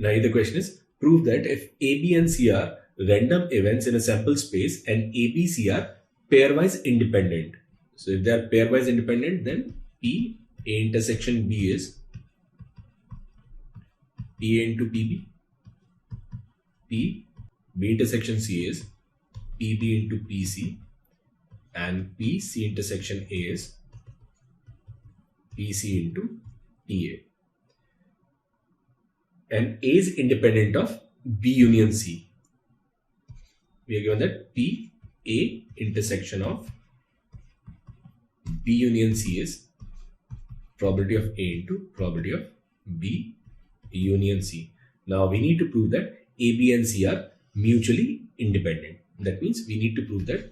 Now the question is, prove that if A, B and C are random events in a sample space and A, B, C are pairwise independent. So if they are pairwise independent, then P A intersection B is P A into PB. P B intersection C is PB into PC. And P C intersection A is PC into PA. And A is independent of B union C. We are given that P A intersection of B union C is probability of A into probability of B union C. Now we need to prove that A, B and C are mutually independent. That means we need to prove that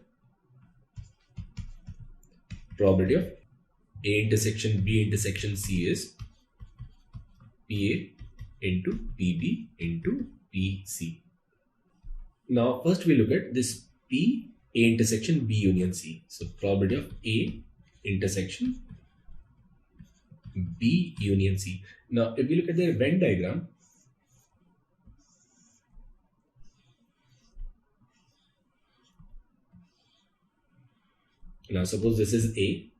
probability of A intersection B intersection C is PA into PB into PC. Now first we look at this P A intersection B union C. So probability of A intersection B union C. Now if we look at the Venn diagram, now suppose this is A,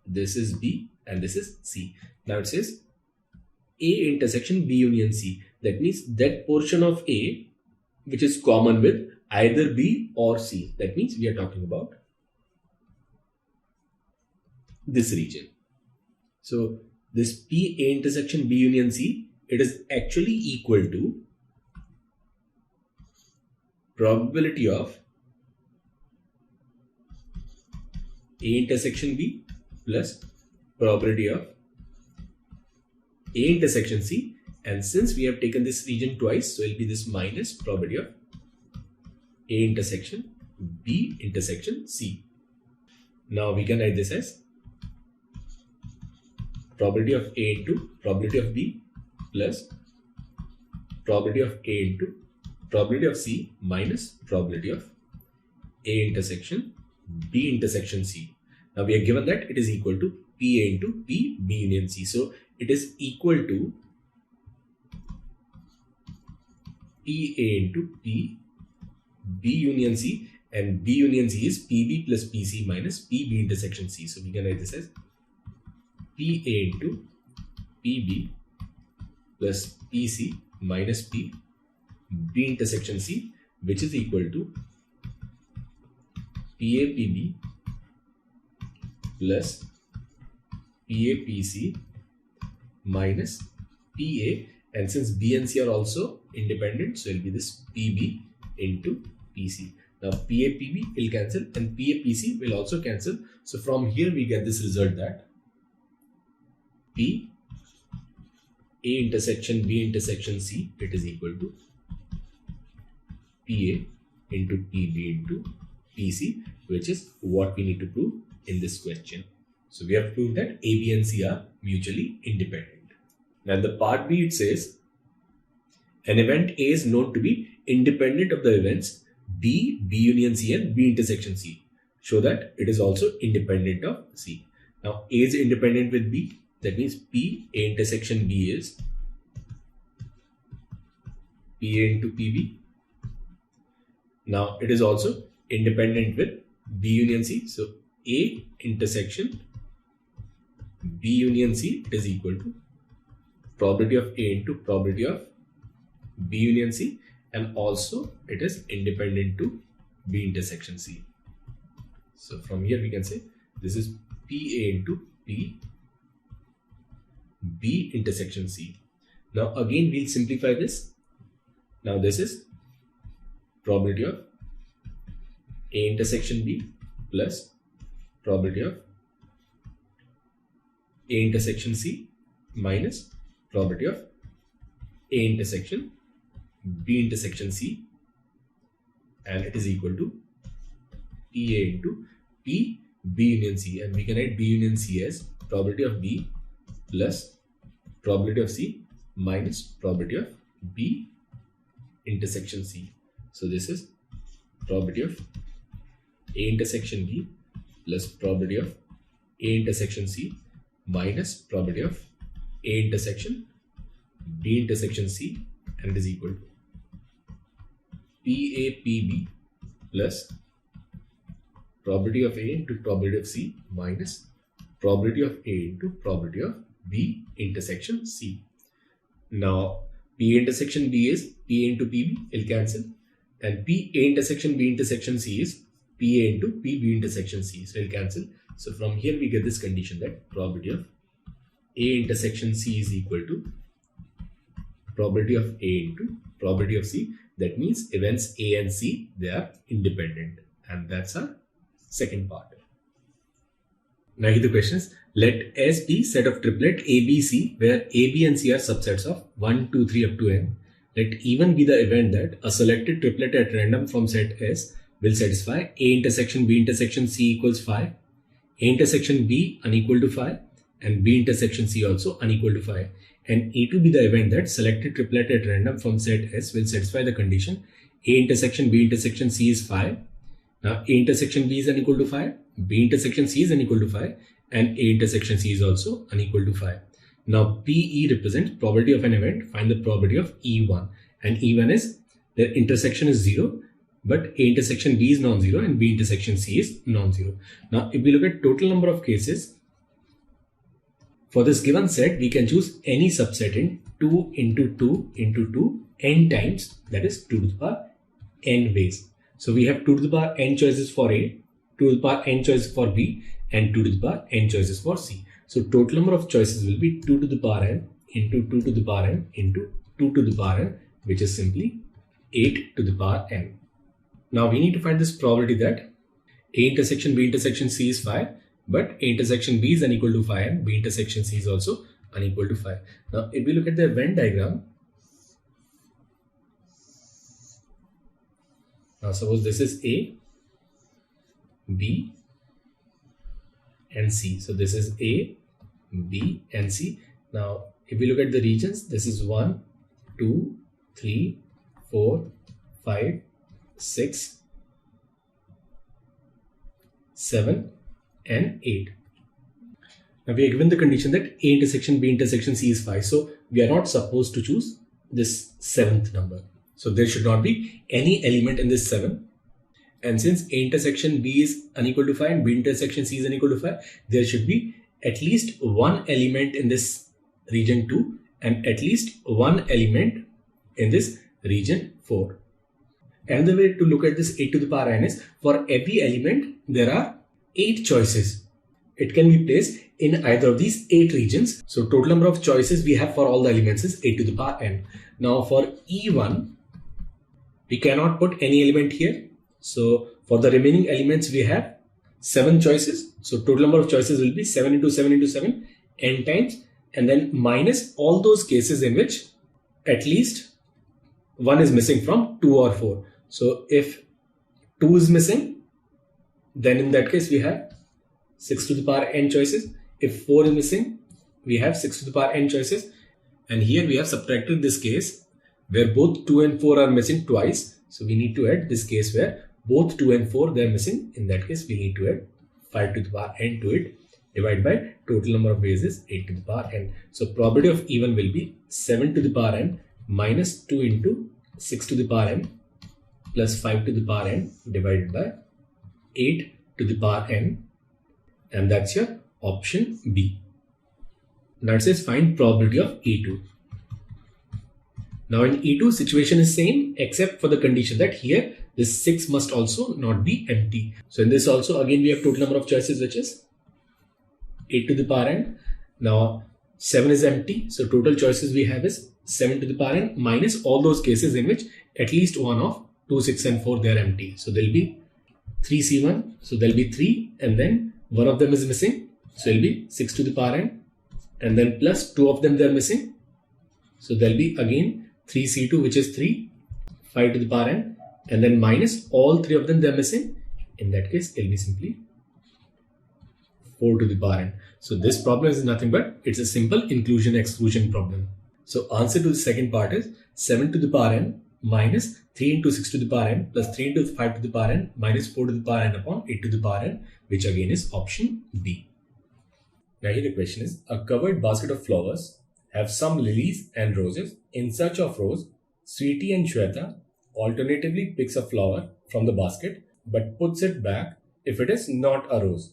this is B and this is C. Now it says A intersection B union C. That means that portion of A which is common with either B or C. That means we are talking about this region. So this P A intersection B union C, it is actually equal to probability of A intersection B plus probability of A intersection C, and since we have taken this region twice, so it will be this minus probability of A intersection B intersection C. Now we can write this as probability of A into probability of B plus probability of A into probability of C minus probability of A intersection B intersection C. Now we are given that it is equal to PA into P B union C. So it is equal to PA into P B union C, and B union C is PB plus PC minus PB intersection C. So we can write this as PA into PB plus PC minus P B intersection C, which is equal to PAPB plus PAPC minus PA, and since B and C are also independent, so it will be this PB into PC. Now PAPB will cancel and PAPC will also cancel. So from here we get this result that P A intersection B intersection C, it is equal to PA into PB into PC, which is what we need to prove in this question. So we have proved that A, B and C are mutually independent. Now in the part B it says an event A is known to be independent of the events B, B union C and B intersection C. Show that it is also independent of C. Now A is independent with B, that means P A intersection B is PA into PB. Now it is also independent with B union C. So A intersection B union C, it is equal to probability of A into probability of B union C, and also it is independent to B intersection C. So from here we can say this is PA into P B intersection C. Now again we'll simplify this. Now this is probability of A intersection B plus probability of A intersection C minus probability of A intersection B intersection C, and it is equal to PA into P B union C, and we can write B union C as probability of B plus probability of C minus probability of B intersection C. So this is probability of A intersection B plus probability of A intersection C minus probability of A intersection B intersection C, and it is equal to PAPB plus probability of A into probability of C minus probability of A into probability of B intersection C. Now P intersection B is PA into PB, it'll cancel, and PA intersection B intersection C is PA into PB intersection C, so it'll cancel. So from here we get this condition that probability of A intersection C is equal to probability of A into probability of C. That means events A and C, they are independent, and that's our second part. Now here the question is, let S be set of triplet A, B, C, where A, B and C are subsets of 1, 2, 3 up to n. Let even be the event that a selected triplet at random from set S will satisfy A intersection B intersection C equals 5, A intersection B unequal to 5, and B intersection C also unequal to 5. And E2 be the event that selected triplet at random from set S will satisfy the condition A intersection B intersection C is 5. Now A intersection B is unequal to 5, B intersection C is unequal to 5, and A intersection C is also unequal to 5. Now PE represents probability of an event. Find the probability of E1, and E1 is the intersection is 0, but A intersection B is non-zero and B intersection C is non-zero. Now if we look at total number of cases, for this given set, we can choose any subset in 2 into 2 into 2 n times, that is 2 to the power n ways. So we have 2 to the power n choices for A, 2 to the power n choices for B, and 2 to the power n choices for C. So total number of choices will be 2 to the power n into 2 to the power n into 2 to the power n, which is simply 8 to the power n. Now we need to find this probability that A intersection B intersection C is 5, but A intersection B is unequal to 5 and B intersection C is also unequal to 5. Now if we look at the Venn diagram, now suppose this is A, B and C. So this is A, B and C. Now if we look at the regions, this is 1, 2, 3, 4, 5, 6, 7 and 8. Now we are given the condition that A intersection B intersection C is 5. So we are not supposed to choose this 7th number. So there should not be any element in this 7. And since A intersection B is unequal to 5 and B intersection C is unequal to 5, there should be at least one element in this region 2 and at least one element in this region 4. Another way to look at this 8 to the power n is, for every element there are 8 choices. It can be placed in either of these 8 regions. So total number of choices we have for all the elements is 8 to the power n. Now for E1, we cannot put any element here. So for the remaining elements we have 7 choices. So total number of choices will be 7 into 7 into 7 n times, and then minus all those cases in which at least one is missing from 2 or 4. So if 2 is missing, then in that case we have 6 to the power n choices. If 4 is missing, we have 6 to the power n choices. And here we have subtracted this case where both 2 and 4 are missing twice. So we need to add this case where both 2 and 4 they are missing. In that case we need to add 5 to the power n to it, divided by total number of ways is 8 to the power n. So probability of E1 will be 7 to the power n minus 2 into 6 to the power n plus 5 to the power n divided by 8 to the power n, and that's your option B. Now it says find probability of E2. Now in E2 situation is same except for the condition that here this 6 must also not be empty. So in this also again we have total number of choices, which is 8 to the power n. Now 7 is empty, so total choices we have is 7 to the power n minus all those cases in which at least one of 2, 6 and 4 they are empty. So there will be 3C1, so there will be 3 and then one of them is missing, so it will be 6 to the power n, and then plus 2 of them they are missing, so there will be again 3C2 which is 3, 5 to the power n, and then minus all 3 of them they are missing. In that case it will be simply 4 to the power n. So this problem is nothing but it's a simple inclusion exclusion problem. So answer to the second part is 7 to the power n minus 3 into 6 to the power n plus 3 into 5 to the power n minus 4 to the power n upon 8 to the power n, which again is option B. Now here the question is, a covered basket of flowers have some lilies and roses. In search of rose, Sweetie and Shweta alternatively picks a flower from the basket but puts it back if it is not a rose.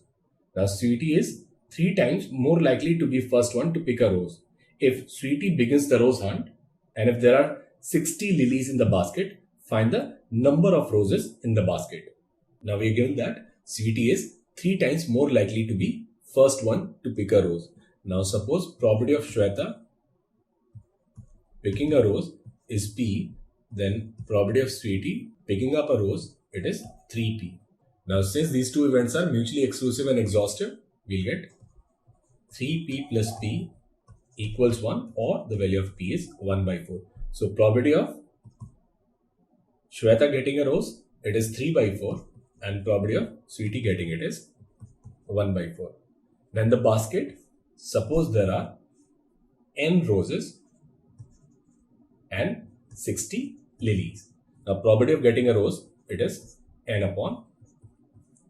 Now Sweetie is 3 times more likely to be first one to pick a rose. If Sweetie begins the rose hunt and if there are 60 lilies in the basket, find the number of roses in the basket. Now we are given that Sweetie is 3 times more likely to be first one to pick a rose. Now suppose probability of Shweta picking a rose is P, then probability of Sweetie picking up a rose, it is 3P. Now since these two events are mutually exclusive and exhaustive, we'll get 3P plus P equals 1, or the value of P is 1 by 4. So probability of Shweta getting a rose, it is 3 by 4, and probability of Sweetie getting it is 1 by 4. Then the basket, suppose there are n roses and 60 lilies. Now probability of getting a rose, it is n upon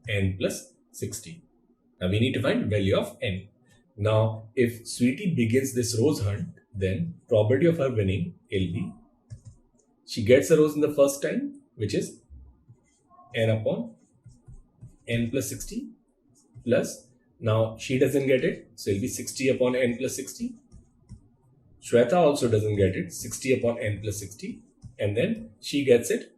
n plus 60. Now we need to find value of n. Now if Sweetie begins this rose hunt, then probability of her winning will be, she gets a rose in the first time, which is n upon n plus 60, plus now she doesn't get it, so it will be 60 upon n plus 60. Shweta also doesn't get it, 60 upon n plus 60, and then she gets it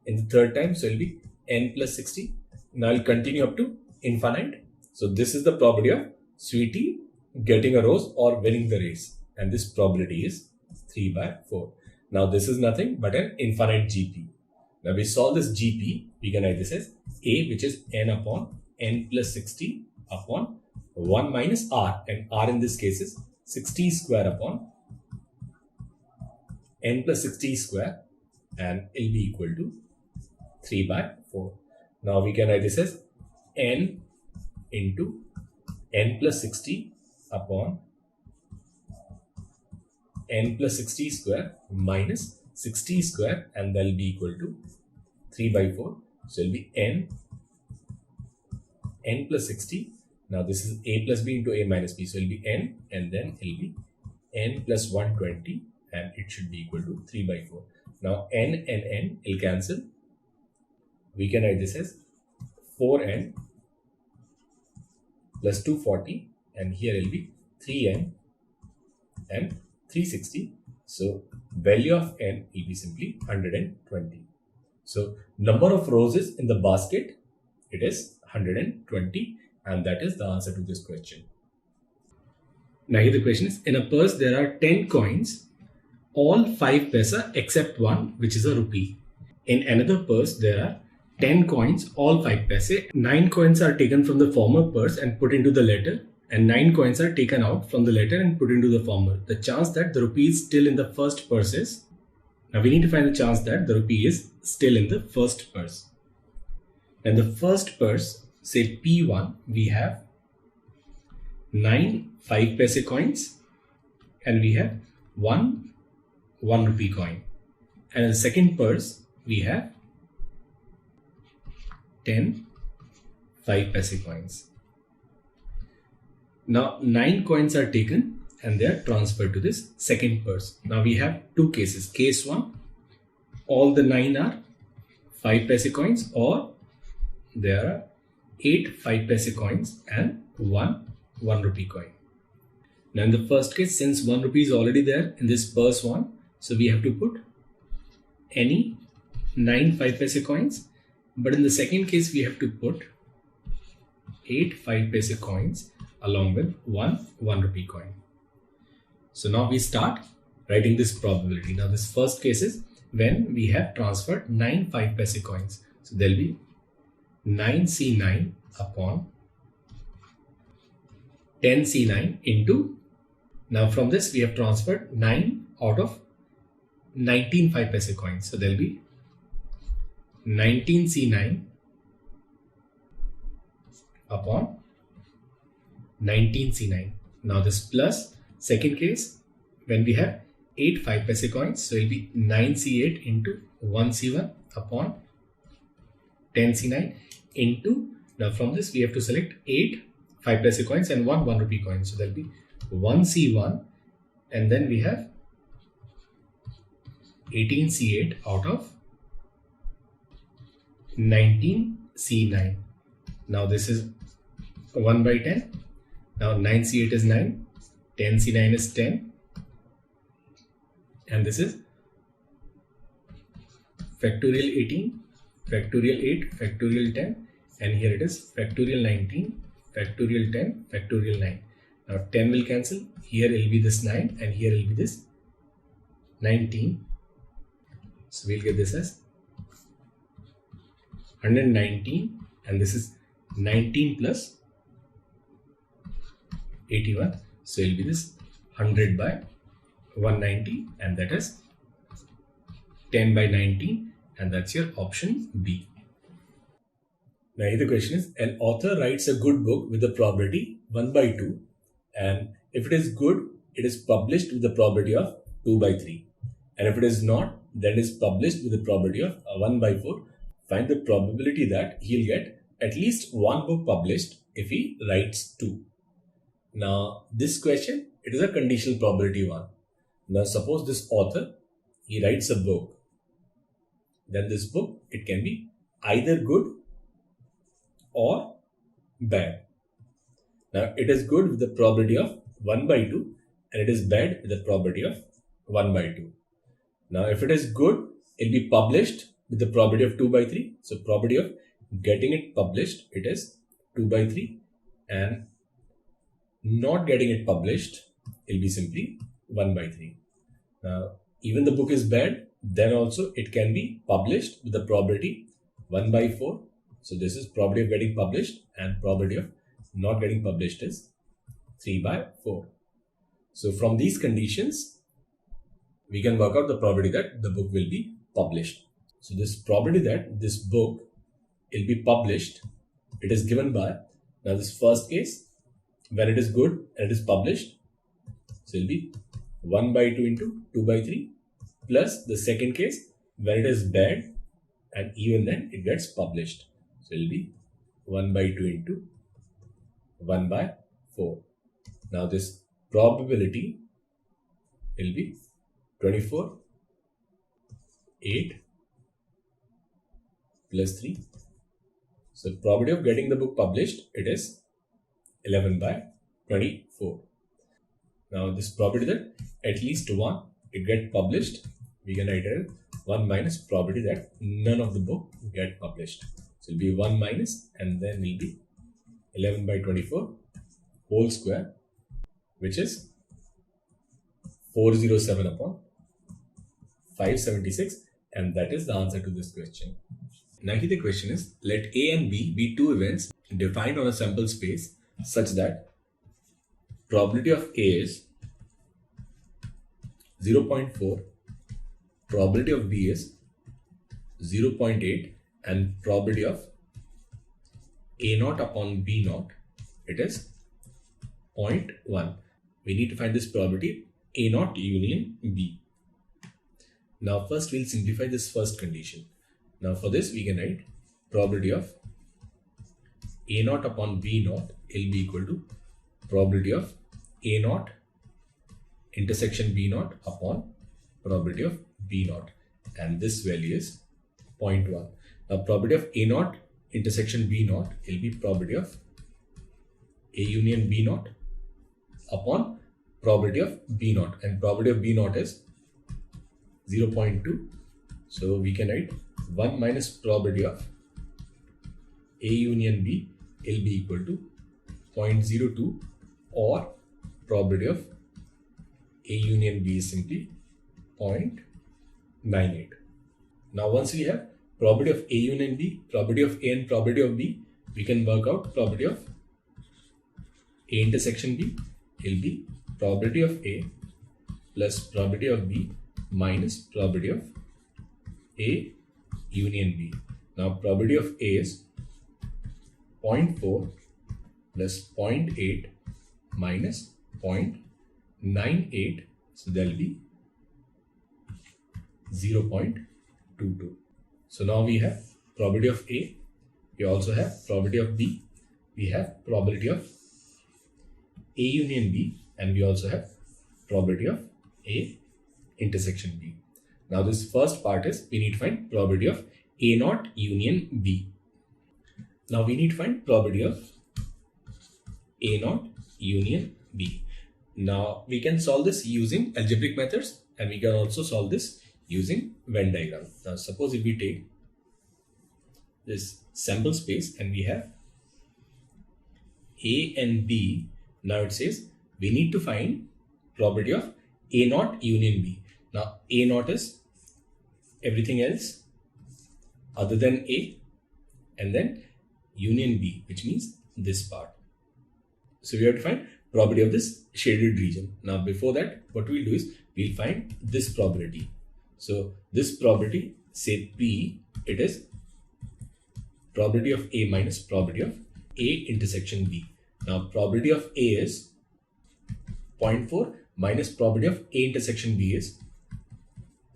in the third time, so it will be n plus 60. Now I'll continue up to infinite. So this is the probability of Sweetie getting a rose or winning the race, and this probability is 3 by 4. Now this is nothing but an infinite GP. Now we solve this GP, we can write this as A, which is n upon n plus 60 upon 1 minus r, and r in this case is 60 square upon n plus 60 square, and it will be equal to 3 by 4. Now we can write this as n into n plus 60 upon n plus 60 square minus 60 square, and that will be equal to 3 by 4. So it will be n plus 60. Now this is a plus b into a minus b, so it will be n, and then it will be n plus 120, and it should be equal to 3 by 4. Now n and n will cancel. We can write this as 4n plus 240, and here it will be 3n and 360. So value of n will be simply 120. So number of roses in the basket, it is 120, and that is the answer to this question. Now here the question is, in a purse there are 10 coins, all 5 paisa except one, which is a rupee. In another purse there are 10 coins, all 5 paise. 9 coins are taken from the former purse and put into the latter, and 9 coins are taken out from the latter and put into the former. The chance that the rupee is still in the first purse is, now we need to find the chance that the rupee is still in the first purse. And the first purse, say P1, we have 9 5 paise coins, and we have 1 rupee coin. And in the second purse, we have 10 5 paise coins. Now 9 coins are taken and they are transferred to this second purse. Now we have two cases. Case 1, all the 9 are 5 paise coins, or there are 8 5 paise coins and 1 rupee coin. Now in the first case, since 1 rupee is already there in this purse 1, so we have to put any 9 5 paise coins. But in the second case, we have to put 8 5 paise coins along with 1 rupee coin. So now we start writing this probability. Now this first case is when we have transferred 9 5 paise coins. So there will be 9C9 upon 10C9 into, now from this we have transferred 9 out of 19 5 paise coins. So there will be 19C9 upon 19C9. Now this plus second case when we have 8 5 paise coins, so it will be 9C8 into 1C1 upon 10C9 into, now from this we have to select 8 5 paise coins and 1 rupee coin. So there will be 1C1, and then we have 18C8 out of 19C9. Now this is 1 by 10. Now 9C8 is 9, 10C9 is 10, and this is factorial 18, factorial 8, factorial 10, and here it is factorial 19, factorial 10, factorial 9. Now 10 will cancel, here it will be this 9 and here will be this 19. So we'll get this as 119, and this is 19 plus 81. So it will be this 100 by 190, and that is 10 by 19, and that's your option B. Now here the question is, an author writes a good book with the probability 1 by 2, and if it is good, it is published with the probability of 2 by 3, and if it is not, then it is published with the probability of 1 by 4. Find the probability that he'll get at least one book published if he writes 2. Now this question, it is a conditional probability one. Now suppose this author, he writes a book, then this book, it can be either good or bad. Now it is good with the probability of 1 by 2 and it is bad with the probability of 1 by 2. Now if it is good, it will be published with the probability of 2 by 3. So probability of getting it published, it is 2 by 3, and not getting it published, it will be simply 1 by 3. Now even the book is bad, then also it can be published with the probability 1 by 4. So this is probability of getting published, and probability of not getting published is 3 by 4. So from these conditions, we can work out the probability that the book will be published. So this probability that this book will be published, it is given by, now this first case, when it is good and it is published, so it will be 1 by 2 into 2 by 3, plus the second case, when it is bad and even then it gets published. So it will be 1 by 2 into 1 by 4. Now this probability will be 24, 8 plus 3. So probability of getting the book published, it is 11 by 24. Now this probability that at least one it get published, we can write it 1 minus probability that none of the book get published. So it will be 1 minus, and then will be 11 by 24 whole square, which is 407 upon 576, and that is the answer to this question. Now here the question is, let A and B be two events defined on a sample space such that probability of A is 0.4, probability of B is 0.8, and probability of A0 upon B0, it is 0.1. We need to find this probability A0 union B. Now first we'll simplify this first condition. Now for this we can write probability of A0 upon B0 will be equal to probability of A0 intersection B0 upon probability of B0, and this value is 0.1. Now probability of A0 intersection B0 will be probability of A union B0 upon probability of B0, and probability of B0 is 0.2. So we can write 1 minus probability of A union B will be equal to 0.02, or probability of A union B is simply 0.98. Now once we have probability of A union B, probability of A and probability of B, we can work out probability of A intersection B will be probability of A plus probability of B minus probability of A union B. Now probability of A is 0.4 plus 0.8 minus 0.98, so there will be 0.22. So now we have probability of A, we also have probability of B, we have probability of A union B, and we also have probability of A intersection B. Now this first part is we need to find probability of A naught union B. Now we need to find probability of A naught union B. Now we can solve this using algebraic methods, and we can also solve this using Venn diagram. Now suppose if we take this sample space and we have A and B, now it says we need to find probability of A naught union B. Now A naught is everything else other than A, and then union B, which means this part. So we have to find probability of this shaded region. Now before that, what we'll do is we'll find this probability. So this probability, say P, it is probability of A minus probability of A intersection B. Now probability of A is 0.4 minus probability of A intersection B is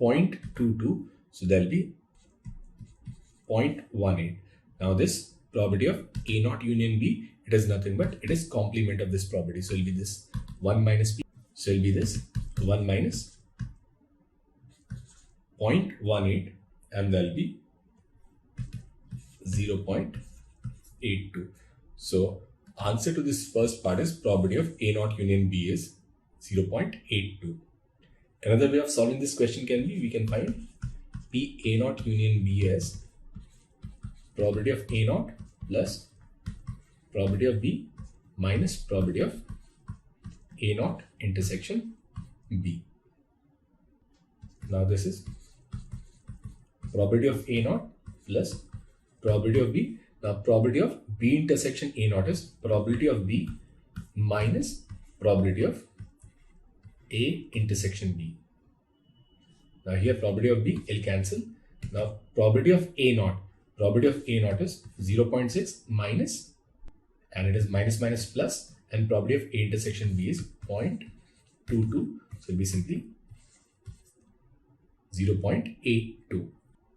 0.22. So there will be 0.18. Now this probability of A naught union B, it is nothing but it is complement of this probability. So it will be this 1 minus P. So it will be this 1 minus 0.18, and there will be 0.82. So answer to this first part is probability of A naught union B is 0.82. Another way of solving this question can be, we can find P A naught union B as probability of A naught plus probability of B minus probability of A naught intersection B. Now this is probability of A naught plus probability of B. Now probability of B intersection A naught is probability of B minus probability of A intersection B. Now here probability of B will cancel. Now probability of A naught is 0.6 minus, and it is minus minus plus, and probability of A intersection B is 0.22. So it will be simply 0.82.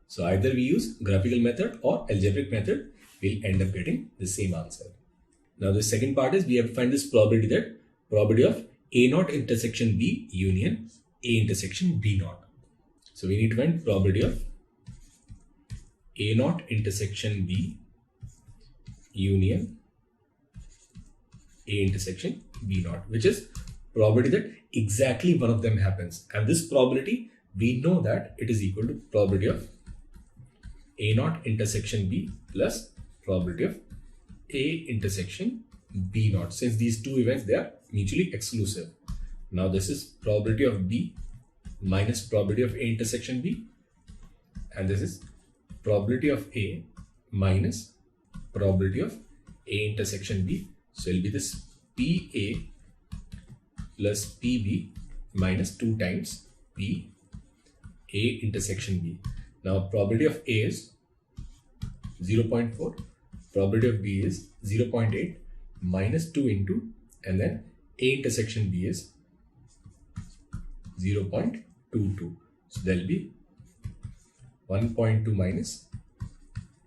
So either we use graphical method or algebraic method, we'll end up getting the same answer. Now the second part is we have to find this probability, that probability of A naught intersection B union A intersection B naught. So we need to find probability of A naught intersection B union A intersection B naught, which is probability that exactly one of them happens. And this probability, we know that it is equal to probability of A naught intersection B plus probability of A intersection B naught. Since these two events, they are mutually exclusive. Now this is probability of B minus probability of A intersection B, and this is probability of A minus probability of A intersection B. So it will be this PA plus PB minus 2 times P A intersection B. Now probability of A is 0.4, probability of B is 0.8 minus 2 into, and then A intersection B is 0.22. So there will be 1.2 minus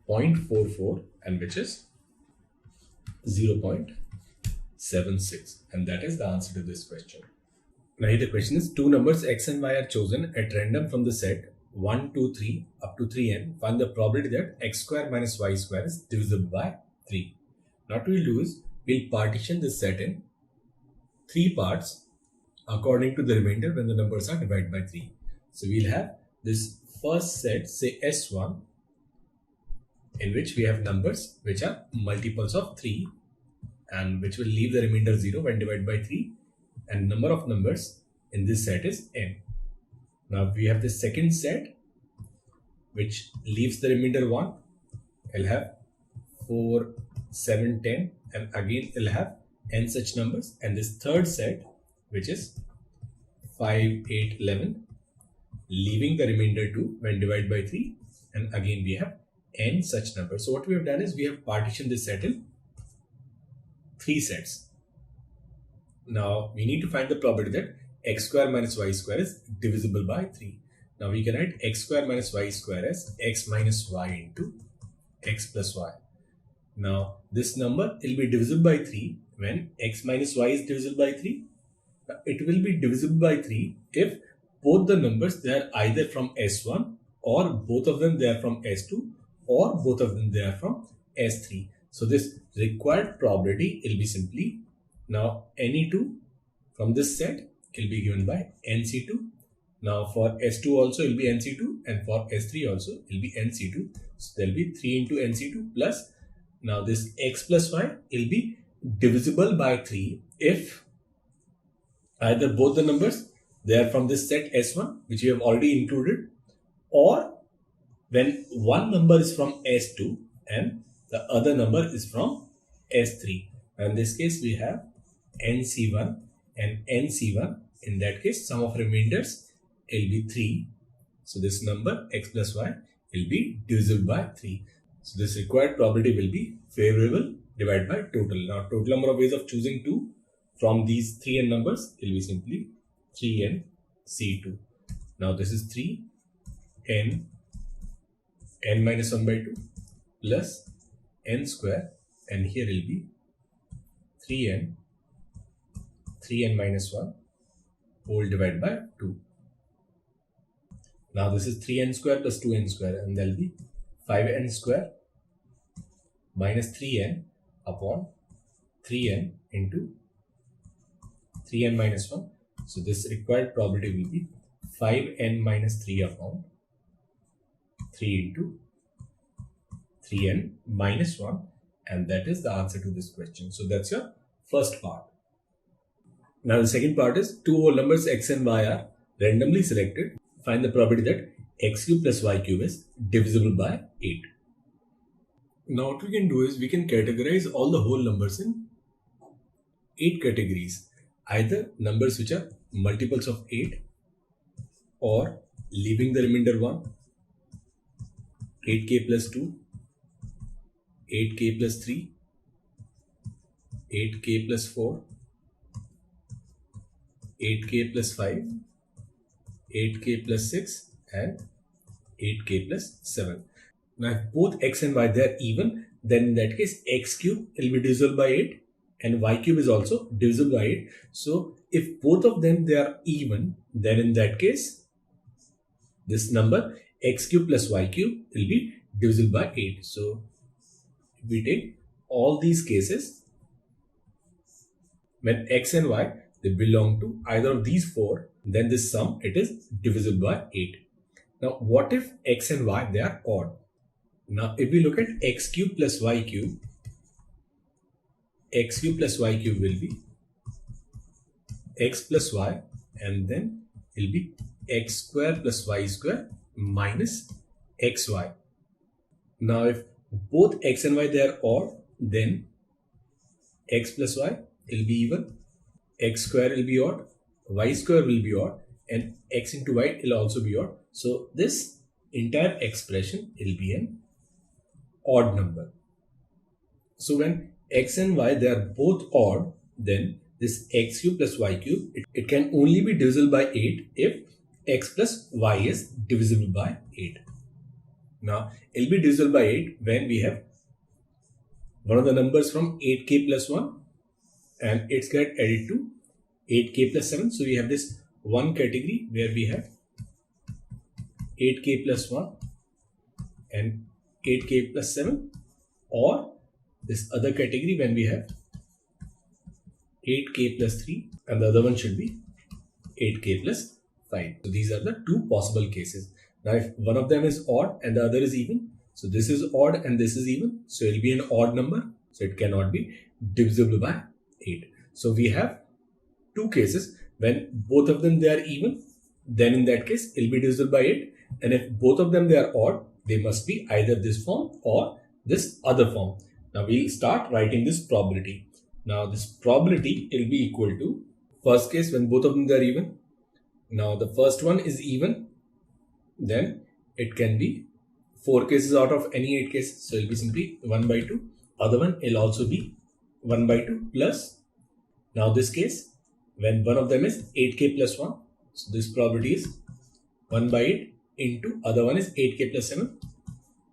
0.44, and which is 0.76, and that is the answer to this question. Now here the question is, two numbers x and y are chosen at random from the set 1, 2, 3 up to 3n. Find the probability that x square minus y square is divisible by 3. Now what we'll do is we'll partition this set in 3 parts according to the remainder when the numbers are divided by 3. So we'll have this first set, say S1, in which we have numbers which are multiples of 3 and which will leave the remainder 0 when divided by 3, and number of numbers in this set is n. Now we have the second set which leaves the remainder 1. It'll have 4, 7, 10, and again it'll have n such numbers, and this third set which is 5, 8, 11, leaving the remainder 2 when divided by 3, and again we have n such numbers. So what we have done is we have partitioned this set in 3 sets. Now we need to find the probability that x square minus y square is divisible by 3. Now we can write x square minus y square as x minus y into x plus y. Now this number will be divisible by 3 when x minus y is divisible by 3. Now, it will be divisible by 3 if both the numbers, they are either from S1, or both of them they are from S2, or both of them they are from S3. So this required probability will be simply, now NE2 from this set will be given by NC2. Now for S2 also will be NC2, and for S3 also will be NC2. So there will be 3 into NC2 plus, now this X plus Y will be divisible by 3 if either both the numbers they are from this set S1, which we have already included, or when one number is from S2 and the other number is from S3. In this case we have NC1 and NC1. In that case, sum of remainders will be 3. So this number X plus Y will be divisible by 3. So this required probability will be favorable divided by total. Now total number of ways of choosing 2 from these 3n numbers will be simply 3n C2. Now this is 3n n minus 1 by 2 plus n square, and here will be 3n minus 1 whole divided by 2. Now this is 3n square plus 2n square, and there will be 5n square minus 3n upon 3n into 3n minus 1. So this required probability will be 5n minus 3 upon 3 into 3n minus 1, and that is the answer to this question. So that's your first part. Now the second part is two whole numbers x and y are randomly selected. Find the probability that x cube plus y cube is divisible by 8. Now what we can do is we can categorize all the whole numbers in 8 categories. Either numbers which are multiples of 8, or leaving the remainder 1, 8k plus 2, 8k plus 3, 8k plus 4, 8k plus 5, 8k plus 6, and 8k plus 7. Now if both x and y they are even, then in that case x cube will be divisible by 8 and y cube is also divisible by 8. So if both of them they are even, then in that case this number x cube plus y cube will be divisible by 8. So if we take all these cases, when x and y they belong to either of these 4, then this sum it is divisible by 8. Now what if x and y they are odd? Now if we look at x cube plus y cube, x cube plus y cube will be x plus y, and then will be x square plus y square minus xy. Now if both x and y they are odd, then x plus y will be even, x square will be odd, y square will be odd, and x into y will also be odd. So this entire expression will be an odd number. So when x and y they are both odd, then this x cube plus y cube it can only be divisible by 8 if x plus y is divisible by 8. Now it will be divisible by 8 when we have one of the numbers from 8k plus 1 and it's get added to 8k plus 7. So we have this one category where we have 8k plus 1 and 8k plus 7, or this other category when we have 8k plus 3 and the other one should be 8k plus 5. So these are the two possible cases. Now if one of them is odd and the other is even, so this is odd and this is even, so it will be an odd number, so it cannot be divisible by 8. So we have two cases. When both of them they are even, then in that case it will be divisible by 8, and if both of them they are odd, they must be either this form or this other form. Now we'll start writing this probability. Now this probability will be equal to, first case when both of them they are even. Now the first one is even, then it can be 4 cases out of any 8 cases, so it will be simply 1 by 2. Other one will also be 1 by 2 plus, now this case when one of them is 8k plus 1, so this probability is 1 by 8 into other one is 8k plus 7,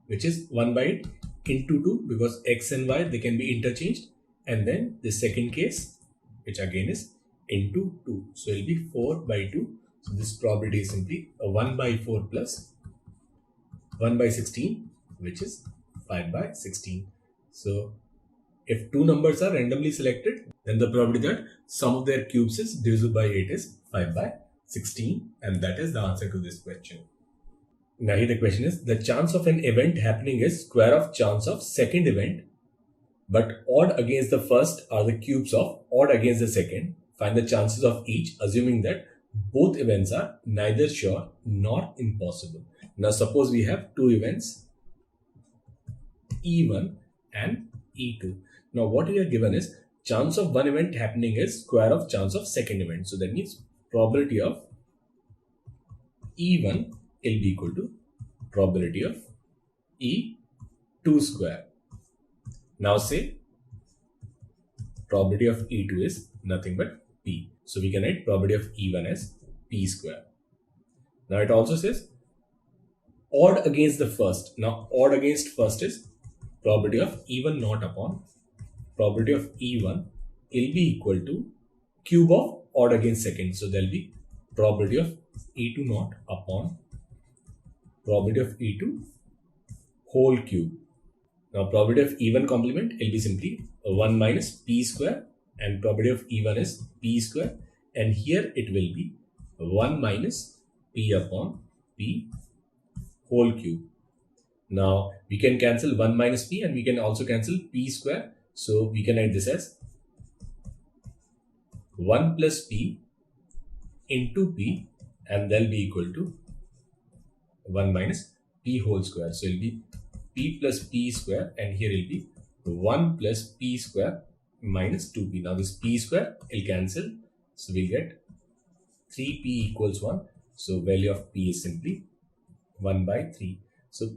which is 1 by 8 into 2, because x and y they can be interchanged, and then the second case which again is into 2, so it will be 4 by 2. So this probability is simply a 1 by 4 plus 1 by 16, which is 5 by 16. So if two numbers are randomly selected, then the probability that sum of their cubes is divisible by 8 is 5 by 16, and that is the answer to this question. Now here the question is, the chance of an event happening is square of chance of second event, but odd against the first are the cubes of odd against the second. Find the chances of each, assuming that both events are neither sure nor impossible. Now suppose we have two events, E1 and E2. Now what we are given is chance of one event happening is square of chance of second event. So that means probability of E1 will be equal to probability of E2 square. Now say probability of E2 is nothing but P. So we can write probability of E1 as P square. Now it also says odd against the first. Now odd against first is probability of E1 naught upon probability of E1 will be equal to cube of odd against second. So there will be probability of E2 naught upon probability of E2 whole cube. Now probability of E1 complement will be simply 1 minus P square, and probability of E1 is P square, and here it will be 1 minus P upon P whole cube. Now we can cancel 1 minus P and we can also cancel P square. So we can write this as 1 plus P into P, and that will be equal to 1 minus P whole square. So it will be P plus P square, and here it will be 1 plus P square minus 2P. Now this P square will cancel. So we'll get 3P equals 1. So value of P is simply 1 by 3. So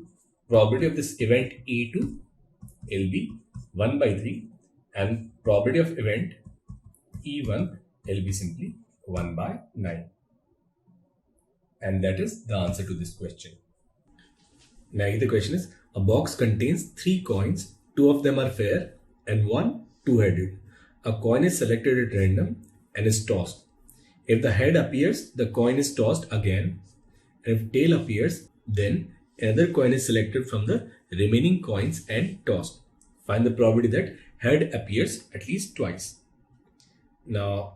probability of this event E2 will be 1 by 3, and probability of event E1 will be simply 1 by 9. And that is the answer to this question. Now the question is, a box contains 3 coins, 2 of them are fair and 1 two-headed. A coin is selected at random and is tossed. If the head appears, the coin is tossed again. And if tail appears, then another coin is selected from the remaining coins and tossed. Find the probability that head appears at least twice. Now,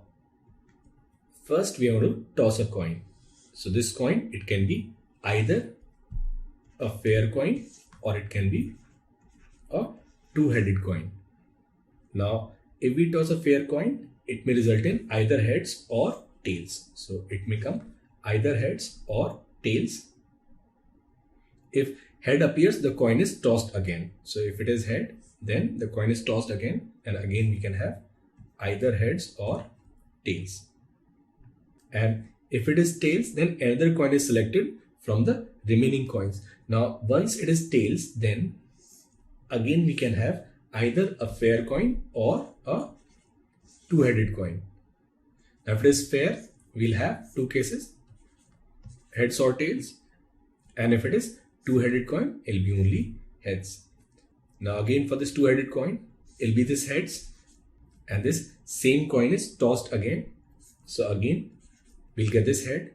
first we have to toss a coin. So this coin, it can be either a fair coin or it can be a two-headed coin. Now, if we toss a fair coin, it may result in either heads or tails. So it may come either heads or tails. If head appears, the coin is tossed again. So if it is head, then the coin is tossed again, and again we can have either heads or tails. And if it is tails, then another coin is selected from the remaining coins. Now once it is tails, then again we can have either a fair coin or a two-headed coin. Now if it is fair, we'll have two cases, heads or tails, and if it is two-headed coin, it'll be only heads. Now again for this two-headed coin, it'll be this heads, and this same coin is tossed again. So again we'll get this head.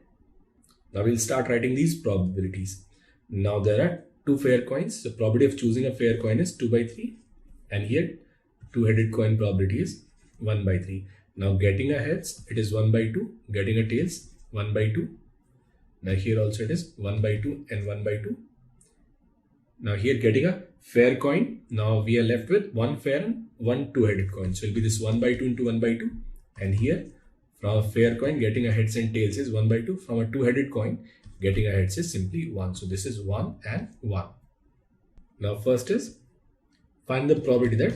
Now we'll start writing these probabilities. Now there are two fair coins. The probability of choosing a fair coin is 2 by 3, and here two-headed coin probability is 1 by 3. Now getting a heads, it is 1 by 2. Getting a tails, 1 by 2. Now here also it is 1 by 2 and 1 by 2. Now here getting a fair coin, now we are left with one fair and one two-headed coin. So it will be this 1 by 2 into 1 by 2. And here from a fair coin, getting a heads and tails is 1 by 2. From a two-headed coin, getting a heads is simply 1. So this is 1 and 1. Now first is find the probability that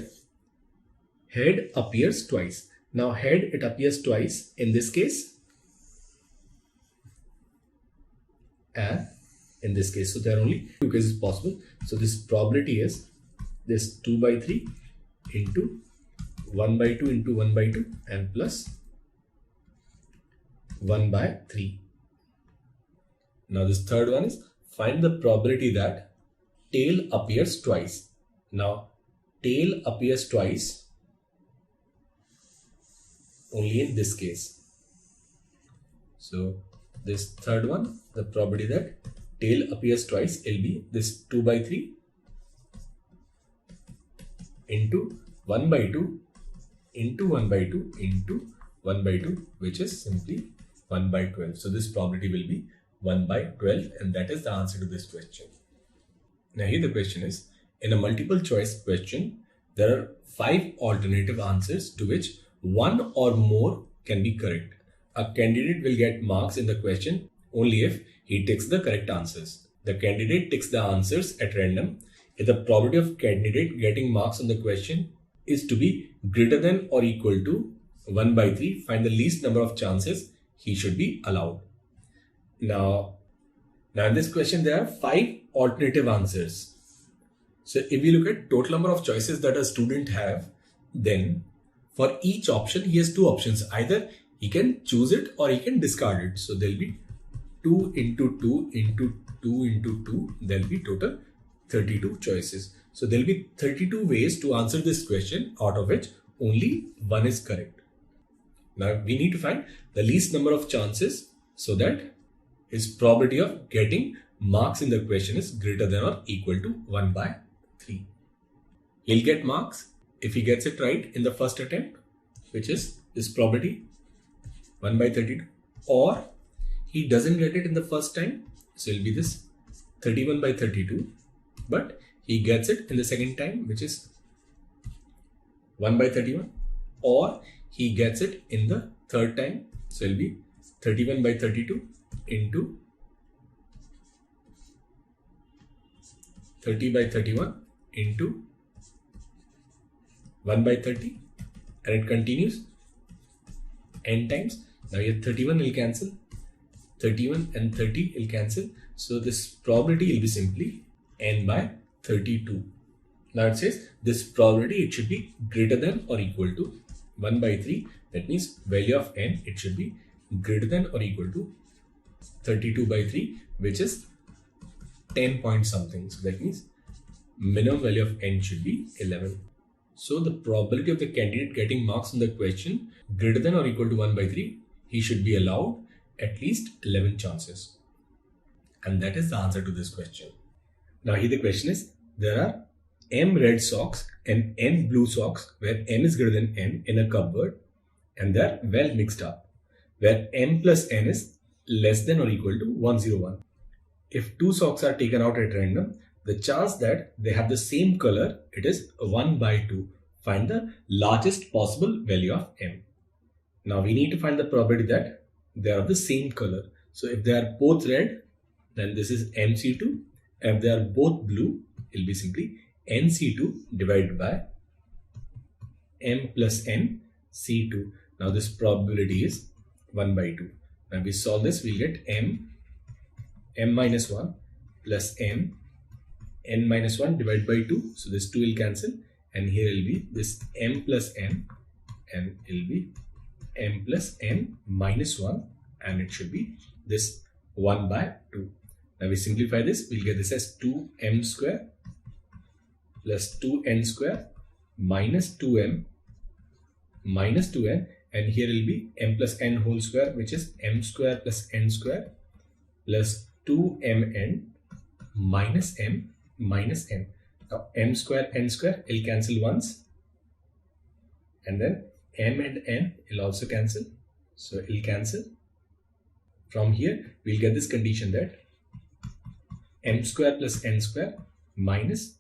head appears twice. Now head, it appears twice in this case and in this case. So there are only two cases possible. So this probability is this 2 by 3 into 1 by 2 into 1 by 2 and plus 1 by 3. Now this third one is find the probability that tail appears twice. Now tail appears twice only in this case. So this third one, the probability that tail appears twice will be this 2 by 3 into 1 by 2 into 1 by 2 into 1 by 2, which is simply 1 by 12. So this probability will be 1 by 12, and that is the answer to this question. Now here the question is, in a multiple choice question, there are 5 alternative answers to which one or more can be correct. A candidate will get marks in the question only if he ticks the correct answers. The candidate ticks the answers at random. If the probability of candidate getting marks on the question is to be greater than or equal to 1 by 3, find the least number of chances he should be allowed. Now in this question, there are 5 alternative answers. So if we look at total number of choices that a student have, then for each option, he has 2 options. Either he can choose it or he can discard it. So there will be 2 into 2 into 2 into 2. There will be total 32 choices. So there will be 32 ways to answer this question, out of which only one is correct. Now we need to find the least number of chances so that his probability of getting marks in the question is greater than or equal to 1 by 3. He'll get marks if he gets it right in the first attempt, which is this probability 1 by 32, or he doesn't get it in the first time, so it'll be this 31 by 32, but he gets it in the second time, which is 1 by 31, or he gets it in the third time, so it'll be 31 by 32 into 30 by 31 into 1 by 30, and it continues n times. Now here 31 will cancel, 31 and 30 will cancel, so this probability will be simply n by 32. Now it says this probability, it should be greater than or equal to 1 by 3. That means value of n, it should be greater than or equal to 32 by 3, which is 10 point something. So that means minimum value of n should be 11. So the probability of the candidate getting marks on the question greater than or equal to 1 by 3, he should be allowed at least 11 chances. And that is the answer to this question. Now here the question is, there are m red socks and n blue socks where m is greater than n in a cupboard, and they are well mixed up, where m plus n is less than or equal to 101. If 2 socks are taken out at random, the chance that they have the same color, it is 1 by 2. Find the largest possible value of m. Now we need to find the probability that they are the same color. So if they are both red, then this is mc2. If they are both blue, it will be simply nc2 divided by m plus n c2. Now this probability is 1 by 2. Now we solve this, we'll get m minus 1 plus n minus 1 divided by 2. So this 2 will cancel, and here will be this m plus n, and it will be m plus n minus 1, and it should be this 1 by 2. Now we simplify this, we'll get this as 2m square plus 2n square minus 2m minus 2n, and here will be m plus n whole square, which is m square plus n square plus 2mn minus m minus n. Now m square n square will cancel once, and then m and n will also cancel, so it will cancel. From here we'll get this condition that m square plus n square minus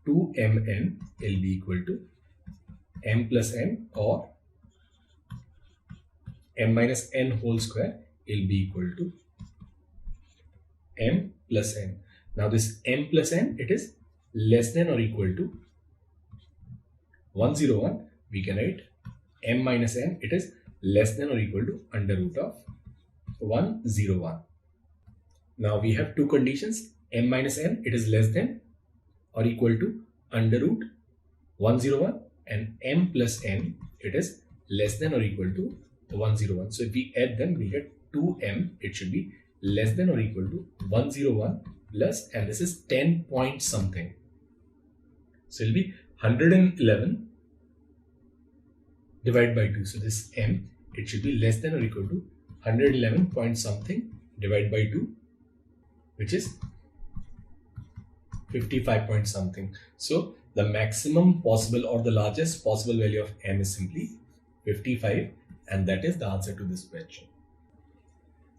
2mn will be equal to m plus n, or m minus n whole square will be equal to m plus n. Now this m plus n, it is less than or equal to 101. We can write m minus n, it is less than or equal to under root of 101. Now we have 2 conditions. M minus n, it is less than or equal to under root 101, and m plus n, it is less than or equal to 101. So if we add them, we get 2m, it should be less than or equal to 101 plus, and this is 10 point something. So it will be 111 divided by 2. So this m, it should be less than or equal to 111 point something divided by 2, which is 55 point something. So the maximum possible or the largest possible value of m is simply 55, and that is the answer to this question.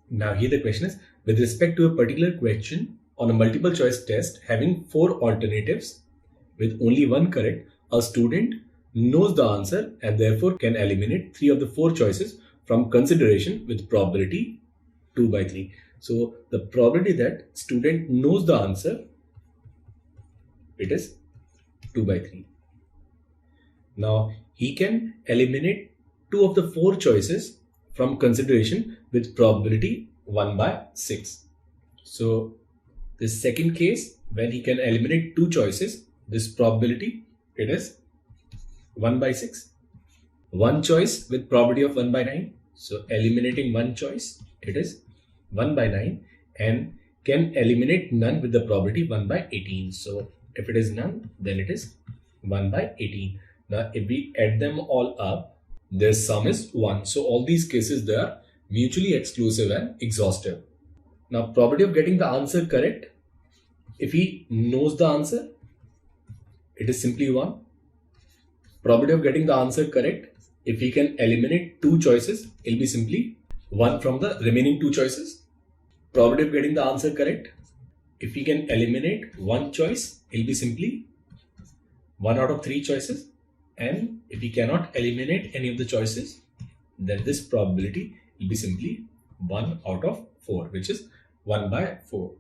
Now here the question is, with respect to a particular question on a multiple choice test having 4 alternatives with only one correct, a student knows the answer and therefore can eliminate 3 of the 4 choices from consideration with probability 2 by 3. So the probability that student knows the answer, it is 2 by 3. Now he can eliminate 2 of the 4 choices from consideration with probability 1 by 6. So this second case, when he can eliminate 2 choices, this probability, it is 1 by 6. One choice with probability of 1 by 9. So eliminating one choice, it is 1 by 9, and can eliminate none with the probability 1 by 18. So if it is none, then it is 1 by 18. Now if we add them all up, their sum is 1. So all these cases, they are mutually exclusive and exhaustive. Now probability of getting the answer correct, if he knows the answer, it is simply 1. Probability of getting the answer correct, if he can eliminate 2 choices, it will be simply 1 from the remaining 2 choices. Probability of getting the answer correct, if he can eliminate 1 choice, it will be simply 1 out of 3 choices. And if he cannot eliminate any of the choices, then this probability will be simply 1 out of 4, which is 1 by 4.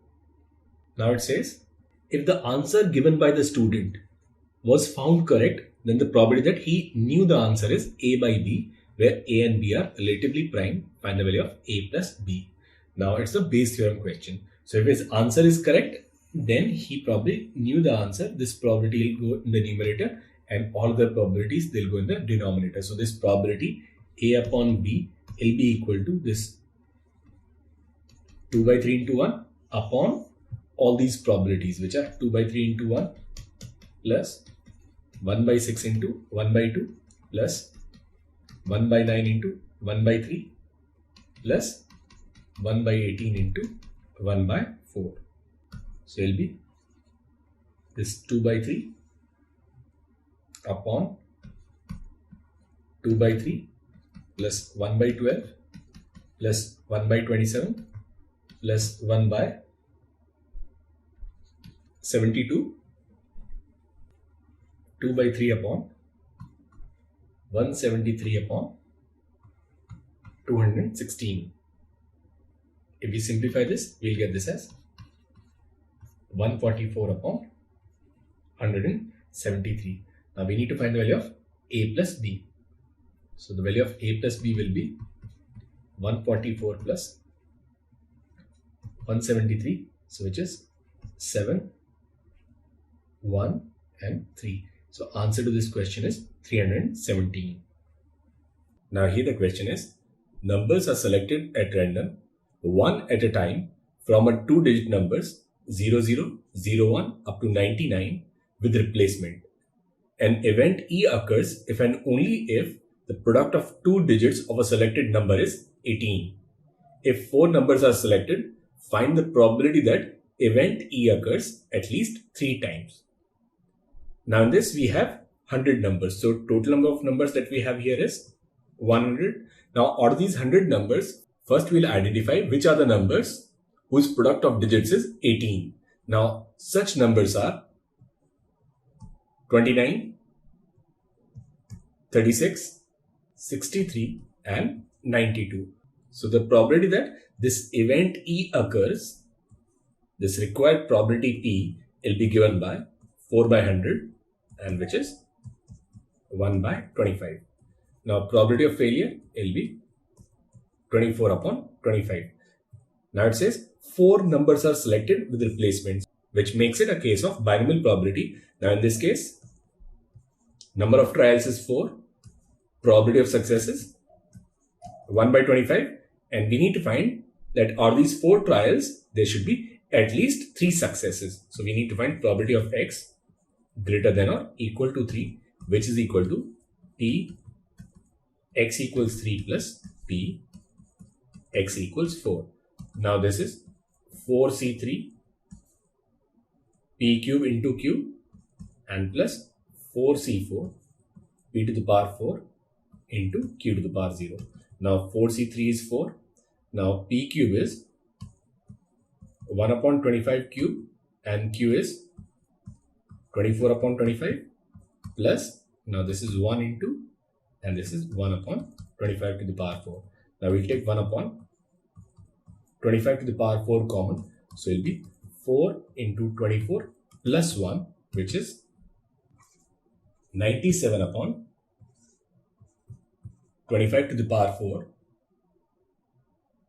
Now it says, if the answer given by the student was found correct, then the probability that he knew the answer is A by B, where A and B are relatively prime. Find the value of A plus B. Now it's a Bayes theorem question. So if his answer is correct, then he probably knew the answer. This probability will go in the numerator, and all the probabilities, they'll go in the denominator. So this probability A upon B will be equal to this 2 by 3 into 1 upon all these probabilities, which are 2 by 3 into 1 plus 1 by 6 into 1 by 2 plus 1 by 9 into 1 by 3 plus 1 by 18 into 1 by 4. So it will be this 2 by 3 upon 2 by 3 plus 1 by 12 plus 1 by 27 plus 1 by 72, 2 by 3 upon 173 upon 216. If we simplify this, we'll get this as 144 upon 173. Now we need to find the value of A plus B. So the value of A plus B will be 144 plus 173. So which is 7, 1 and 3. So answer to this question is 317. Now here the question is, numbers are selected at random, one at a time, from a 2-digit numbers 00, 01 up to 99 with replacement. An event E occurs if and only if the product of 2 digits of a selected number is 18. If 4 numbers are selected, find the probability that event E occurs at least 3 times. Now in this we have 100 numbers. So total number of numbers that we have here is 100. Now out of these 100 numbers, first we'll identify which are the numbers whose product of digits is 18. Now such numbers are 29, 36, 63 and 92. So the probability that this event E occurs, this required probability P, will be given by 4 by 100, and which is 1 by 25. Now probability of failure will be 24 upon 25. Now it says 4 numbers are selected with replacements, which makes it a case of binomial probability. Now in this case, number of trials is 4, probability of success is 1 by 25, and we need to find that out of these 4 trials, there should be at least 3 successes. So we need to find probability of X greater than or equal to 3, which is equal to P X equals 3 plus P x equals 4. Now this is 4c3 p cube into q and plus 4c4 p to the power 4 into q to the power 0. Now 4c3 is 4. Now p cube is 1 upon 25 cube and q is 24 upon 25 plus, now this is 1 into, and this is 1 upon 25 to the power 4. Now we'll take 1 upon 25 to the power 4 common. So it will be 4 into 24 plus 1, which is 97 upon 25 to the power 4.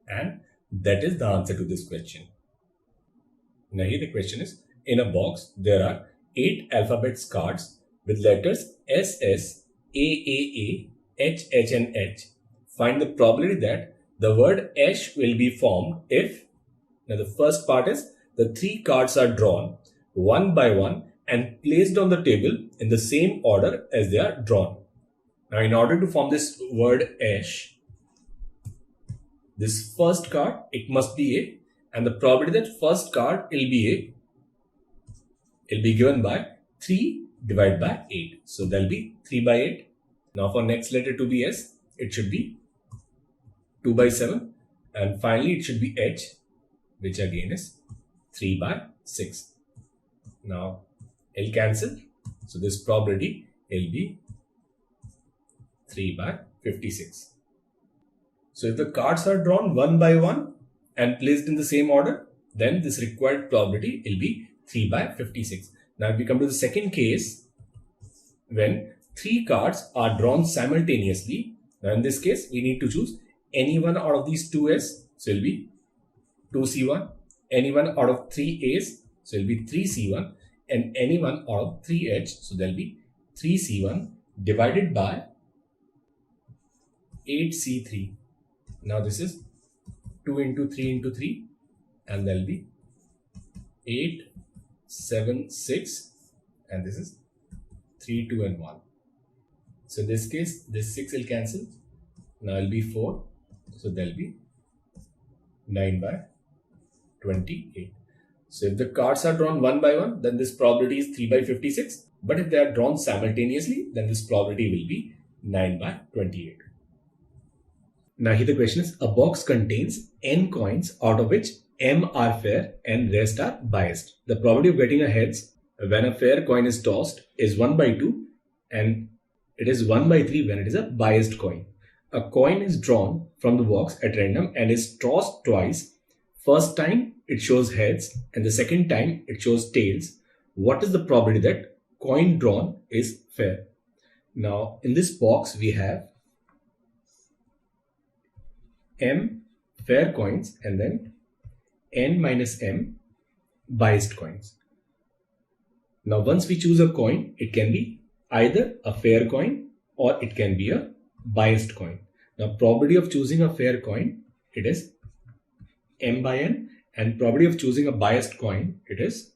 And that is the answer to this question. Now here the question is, in a box there are 8 alphabets cards with letters S, S, A, A, H, H and H. Find the probability that the word H will be formed if, now the first part is, the 3 cards are drawn one by one and placed on the table in the same order as they are drawn. Now in order to form this word H, this first card, it must be A, and the probability that first card will be A will be given by 3 divided by 8. So there will be 3 by 8. Now for next letter to be S, it should be 2 by 7. And finally it should be H, which again is 3 by 6. Now I'll cancel. So this probability will be 3 by 56. So if the cards are drawn one by one and placed in the same order, then this required probability will be 3 by 56. Now if we come to the second case, when 3 cards are drawn simultaneously, now in this case we need to choose any one out of these 2 A's, so it will be 2C1, any one out of 3 A's, so it will be 3C1, and any one out of 3 H, so there will be 3C1 divided by 8C3. Now this is 2 into 3 into 3, and there will be 8, 7, 6, and this is 3, 2 and 1. So in this case, this 6 will cancel. Now it will be 4. So there will be 9 by 28. So if the cards are drawn one by one, then this probability is 3 by 56. But if they are drawn simultaneously, then this probability will be 9 by 28. Now here the question is, a box contains n coins out of which m are fair and rest are biased. The probability of getting a heads when a fair coin is tossed is 1 by 2 and it is 1 by 3 when it is a biased coin. A coin is drawn from the box at random and is tossed twice. First time it shows heads and the second time it shows tails. What is the probability that coin drawn is fair? Now in this box we have m fair coins and then n minus m biased coins. Now once we choose a coin, it can be either a fair coin or it can be a biased coin. Now probability of choosing a fair coin, it is m by n, and probability of choosing a biased coin, it is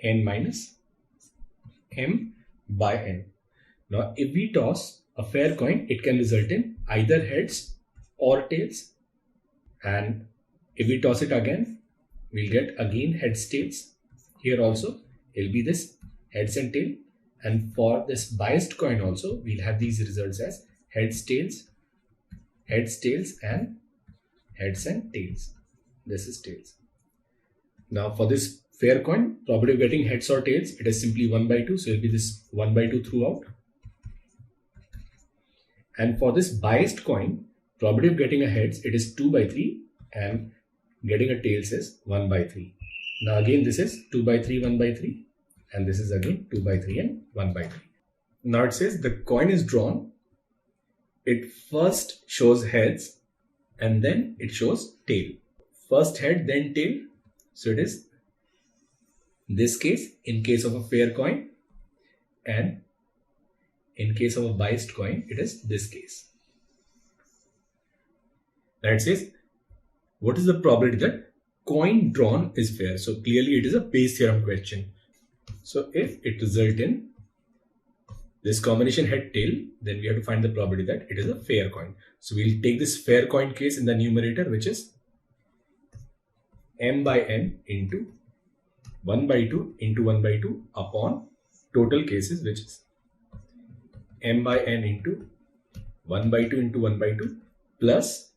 n minus m by n. Now if we toss a fair coin, it can result in either heads or tails, and if we toss it again, we'll get again heads, tails. Here also it will be this heads and tail, and for this biased coin also we'll have these results as heads, tails, and heads and tails. This is tails. Now for this fair coin, probability of getting heads or tails, it is simply 1 by 2, so it will be this 1 by 2 throughout. And for this biased coin, probability of getting a heads, it is 2 by 3, and getting a tails is 1 by 3. Now again this is 2 by 3, 1 by 3, and this is again 2 by 3 and 1 by 3. Now it says the coin is drawn, it first shows heads and then it shows tail. First head then tail, so it is this case in case of a fair coin, and in case of a biased coin it is this case. Now it says, what is the probability that coin drawn is fair? So clearly it is a Bayes theorem question. So if it results in this combination head tail, then we have to find the probability that it is a fair coin. So we'll take this fair coin case in the numerator, which is m by n into 1 by 2 into 1 by 2 upon total cases, which is m by n into 1 by 2 into 1 by 2 plus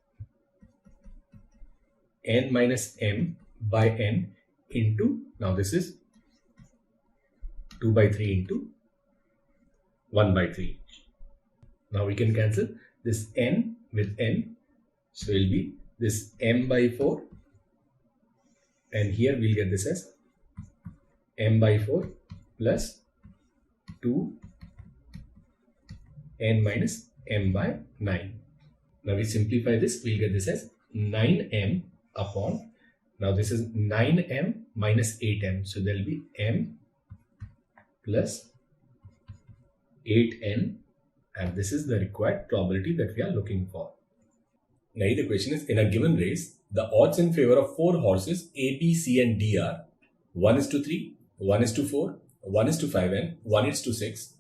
n minus m by n into, now this is 2 by 3 into 1 by 3. Now we can cancel this n with n. So it will be this m by 4. And here we'll get this as m by 4 plus 2 n minus m by 9. Now we simplify this, we'll get this as 9m upon, now this is 9m minus 8m. So there will be m plus 8n, and this is the required probability that we are looking for. Now the question is, in a given race, the odds in favor of 4 horses A, B, C and D are 1:3, 1:4, 1:5 and 1:6.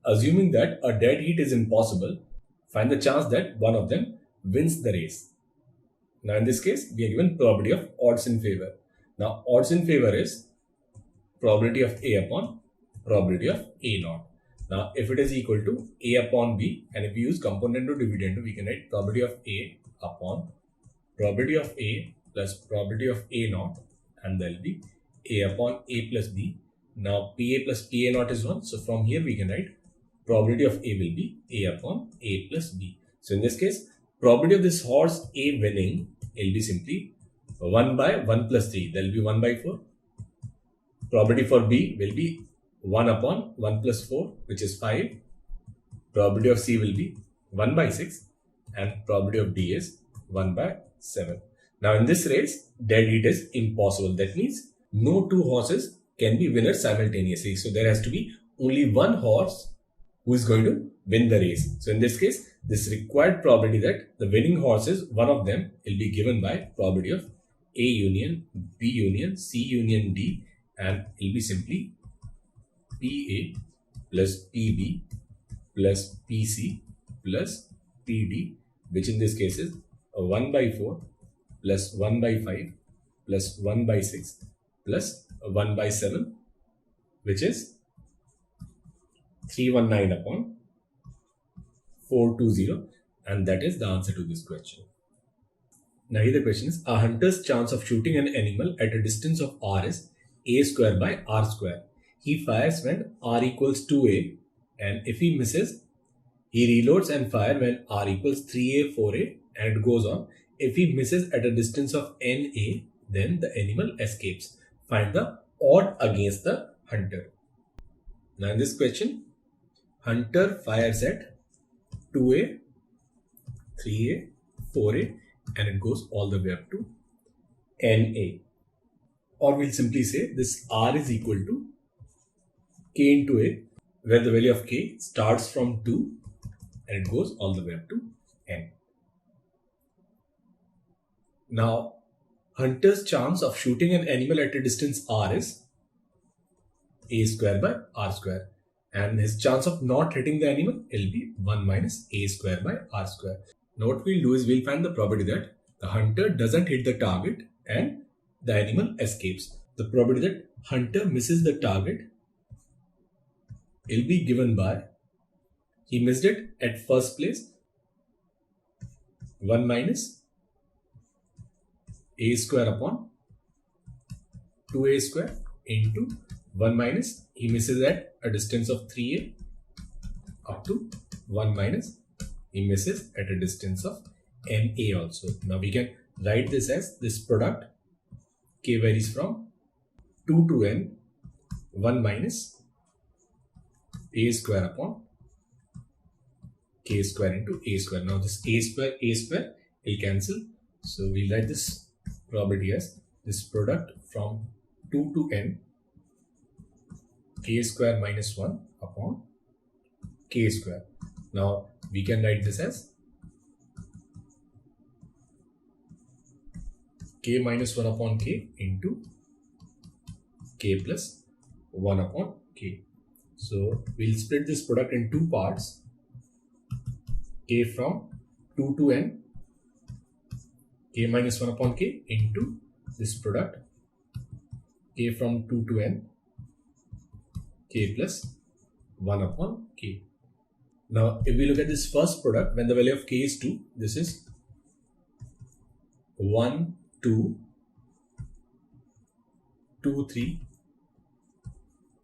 Assuming that a dead heat is impossible, find the chance that one of them wins the race. Now in this case, we are given probability of odds in favor. Now odds in favor is probability of A upon probability of A naught. Now if it is equal to A upon B, and if we use componendo dividendo, we can write probability of A upon probability of A plus probability of A naught, and there will be A upon A plus B. Now PA plus PA naught is 1. So from here we can write probability of A will be A upon A plus B. So in this case, probability of this horse A winning will be simply 1 by 1 plus 3. There will be 1 by 4. Probability for B will be 1 upon 1 plus 4, which is 5. Probability of C will be 1 by 6. And probability of D is 1 by 7. Now in this race, dead heat is impossible. That means no 2 horses can be winners simultaneously. So there has to be only one horse who is going to win the race. So in this case, this required probability that the winning horses, one of them will be given by probability of A union, B union, C union D, and it will be simply PA plus PB plus PC plus PD, which in this case is 1 by 4 plus 1 by 5 plus 1 by 6 plus 1 by 7, which is 319 upon 420, and that is the answer to this question. Now here the question is, a hunter's chance of shooting an animal at a distance of r is a square by r square. He fires when r equals 2a, and if he misses, he reloads and fires when r equals 3a, 4a, and it goes on. If he misses at a distance of na, then the animal escapes. Find the odd against the hunter. Now in this question, hunter fires at 2a, 3a, 4a, and it goes all the way up to na. Or we'll simply say this r is equal to k into a, where the value of k starts from 2 and it goes all the way up to n. Now, hunter's chance of shooting an animal at a distance r is a square by r square, and his chance of not hitting the animal will be 1 minus a square by r square. Now what we'll do is we'll find the probability that the hunter doesn't hit the target and the animal escapes. The probability that hunter misses the target will be given by, he missed it at first place, 1 minus a square upon 2a square into 1 minus, he misses at a distance of 3a up to 1 minus, he misses at a distance of na also. Now we can write this as this product, k varies from 2 to n, 1 minus a square upon k square into a square. Now this a square will cancel. So we'll write this probability as this product from 2 to n, k square minus 1 upon k square. Now we can write this as k minus 1 upon k into k plus 1 upon k. So we'll split this product in two parts, k from 2 to n, k minus 1 upon k into this product k from 2 to n, k plus 1 upon k. Now if we look at this first product, when the value of k is 2, this is 1, 2, 2, 3,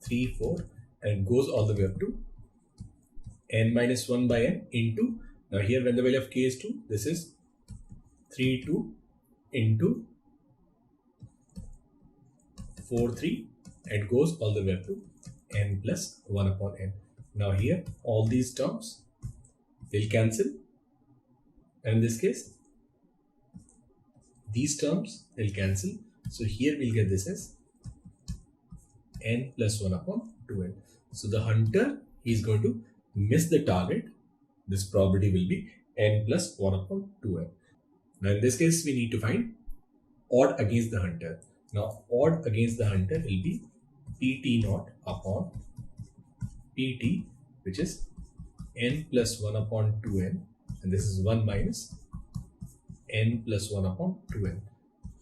3, 4, and goes all the way up to n minus 1 by n into, now here when the value of k is 2, this is 3, 2 into 4, 3, and goes all the way up to n plus 1 upon n. Now here all these terms will cancel, and in this case these terms will cancel. So here we'll get this as n plus 1 upon 2n. So the hunter is going to miss the target. This probability will be n plus 1 upon 2n. Now in this case we need to find odd against the hunter. Now odd against the hunter will be pt naught upon pt, which is n plus 1 upon 2n, and this is 1 minus n plus 1 upon 2n.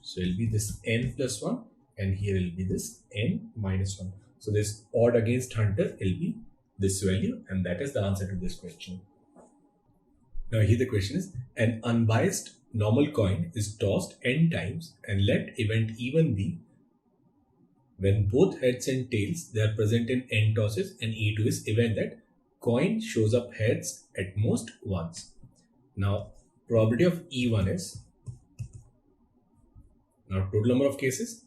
So it will be this n plus 1, and here will be this n minus 1. So this odd against hunter will be this value, and that is the answer to this question. Now here the question is, an unbiased normal coin is tossed n times and let event even be when both heads and tails they are present in n tosses, and E2 is event that coin shows up heads at most once. Now probability of E1 is, now total number of cases.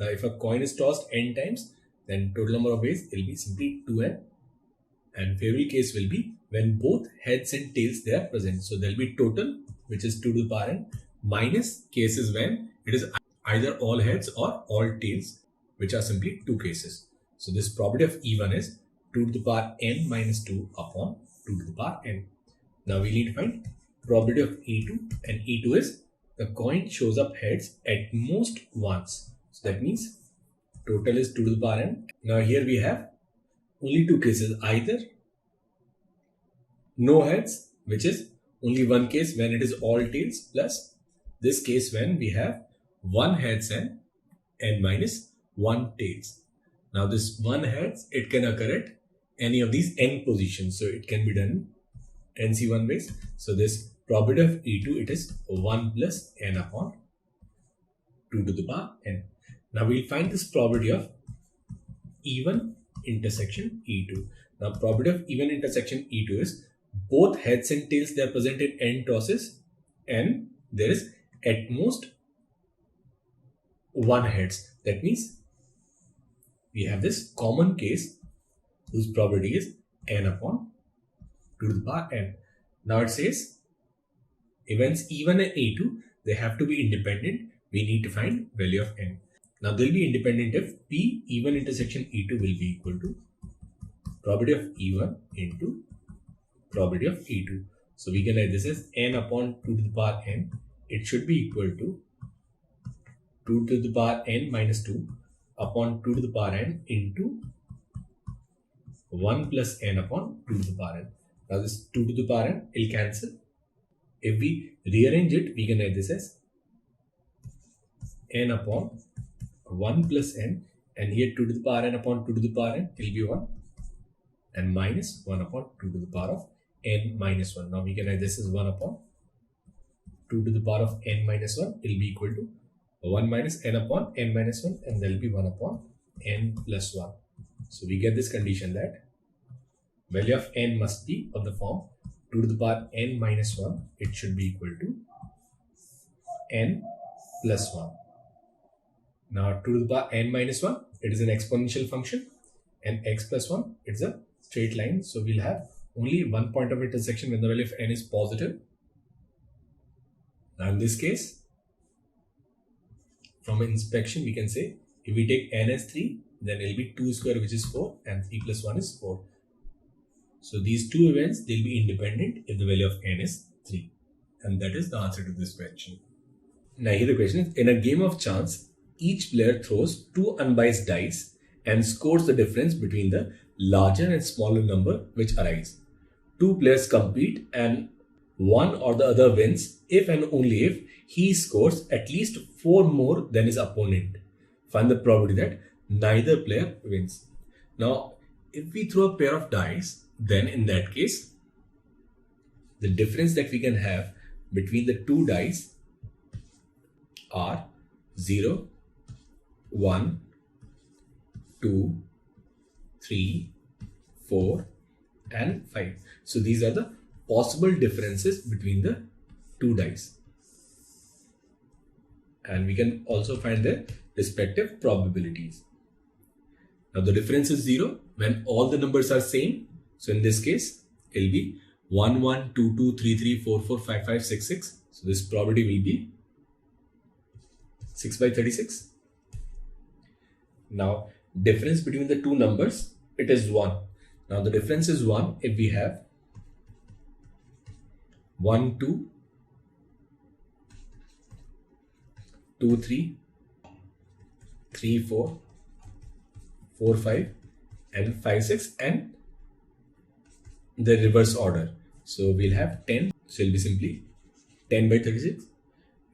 Now if a coin is tossed n times, then total number of ways will be simply 2n, and favorable case will be when both heads and tails they are present. So there will be total, which is 2 to the power n, minus cases when it is either all heads or all tails, which are simply 2 cases. So this probability of E1 is 2 to the power n minus 2 upon 2 to the power n. Now we need to find probability of E2, and E2 is the coin shows up heads at most once. So that means total is 2 to the power n. Now here we have only 2 cases, either no heads, which is only one case when it is all tails, plus this case when we have 1 heads and n minus 1 tails. Now this 1 heads, it can occur at any of these n positions, so it can be done NC1 ways. So this probability of E2, it is 1 plus n upon 2 to the power n. Now we'll find this probability of even intersection E2. Now probability of even intersection E2 is both heads and tails they are present in n tosses, and there is at most 1 heads. That means we have this common case whose probability is n upon 2 to the power n. Now it says events E1 and E2, they have to be independent. We need to find value of n. Now they'll be independent if P E1 intersection E2 will be equal to probability of E1 into probability of E2. So we can write this as n upon 2 to the power n. It should be equal to 2 to the power n minus 2 upon 2 to the power n into 1 plus n upon 2 to the power n. Now this 2 to the power n will cancel. If we rearrange it, we can write this as n upon 1 plus n, and here 2 to the power n upon 2 to the power n will be 1, and minus 1 upon 2 to the power of n minus 1. Now we can write this as 1 upon 2 to the power of n minus 1 will be equal to 1 minus n upon n minus 1, and there will be 1 upon n plus 1. So we get this condition that value of n must be of the form 2 to the power n minus 1, it should be equal to n plus 1. Now 2 to the power n minus 1, it is an exponential function, and x plus 1, it's a straight line. So we'll have only one point of intersection when the value of n is positive. Now in this case, from inspection, we can say if we take n as 3, then it will be 2 square, which is 4, and 3 plus 1 is 4. So these two events, they'll be independent if the value of n is 3. And that is the answer to this question. Now here the question is, in a game of chance, each player throws 2 unbiased dice and scores the difference between the larger and smaller number which arise. Two players compete and one or the other wins if and only if he scores at least 4 more than his opponent. Find the probability that neither player wins. Now, if we throw a pair of dice, then in that case, the difference that we can have between the two dice are 0, 1, 2, 3, 4, and 5. So these are the possible differences between the two dice. And we can also find their respective probabilities. Now the difference is 0 when all the numbers are same. So in this case, it will be 1, 1, 2, 2, 3, 3, 4, 4, 5, 5, 6, 6. So this probability will be 6 by 36. Now difference between the two numbers, it is 1. Now the difference is 1 if we have 1, 2, 2, 3, 3, 4, 4, 5, and 5, 6, and the reverse order. So we'll have 10. So it'll be simply 10 by 36.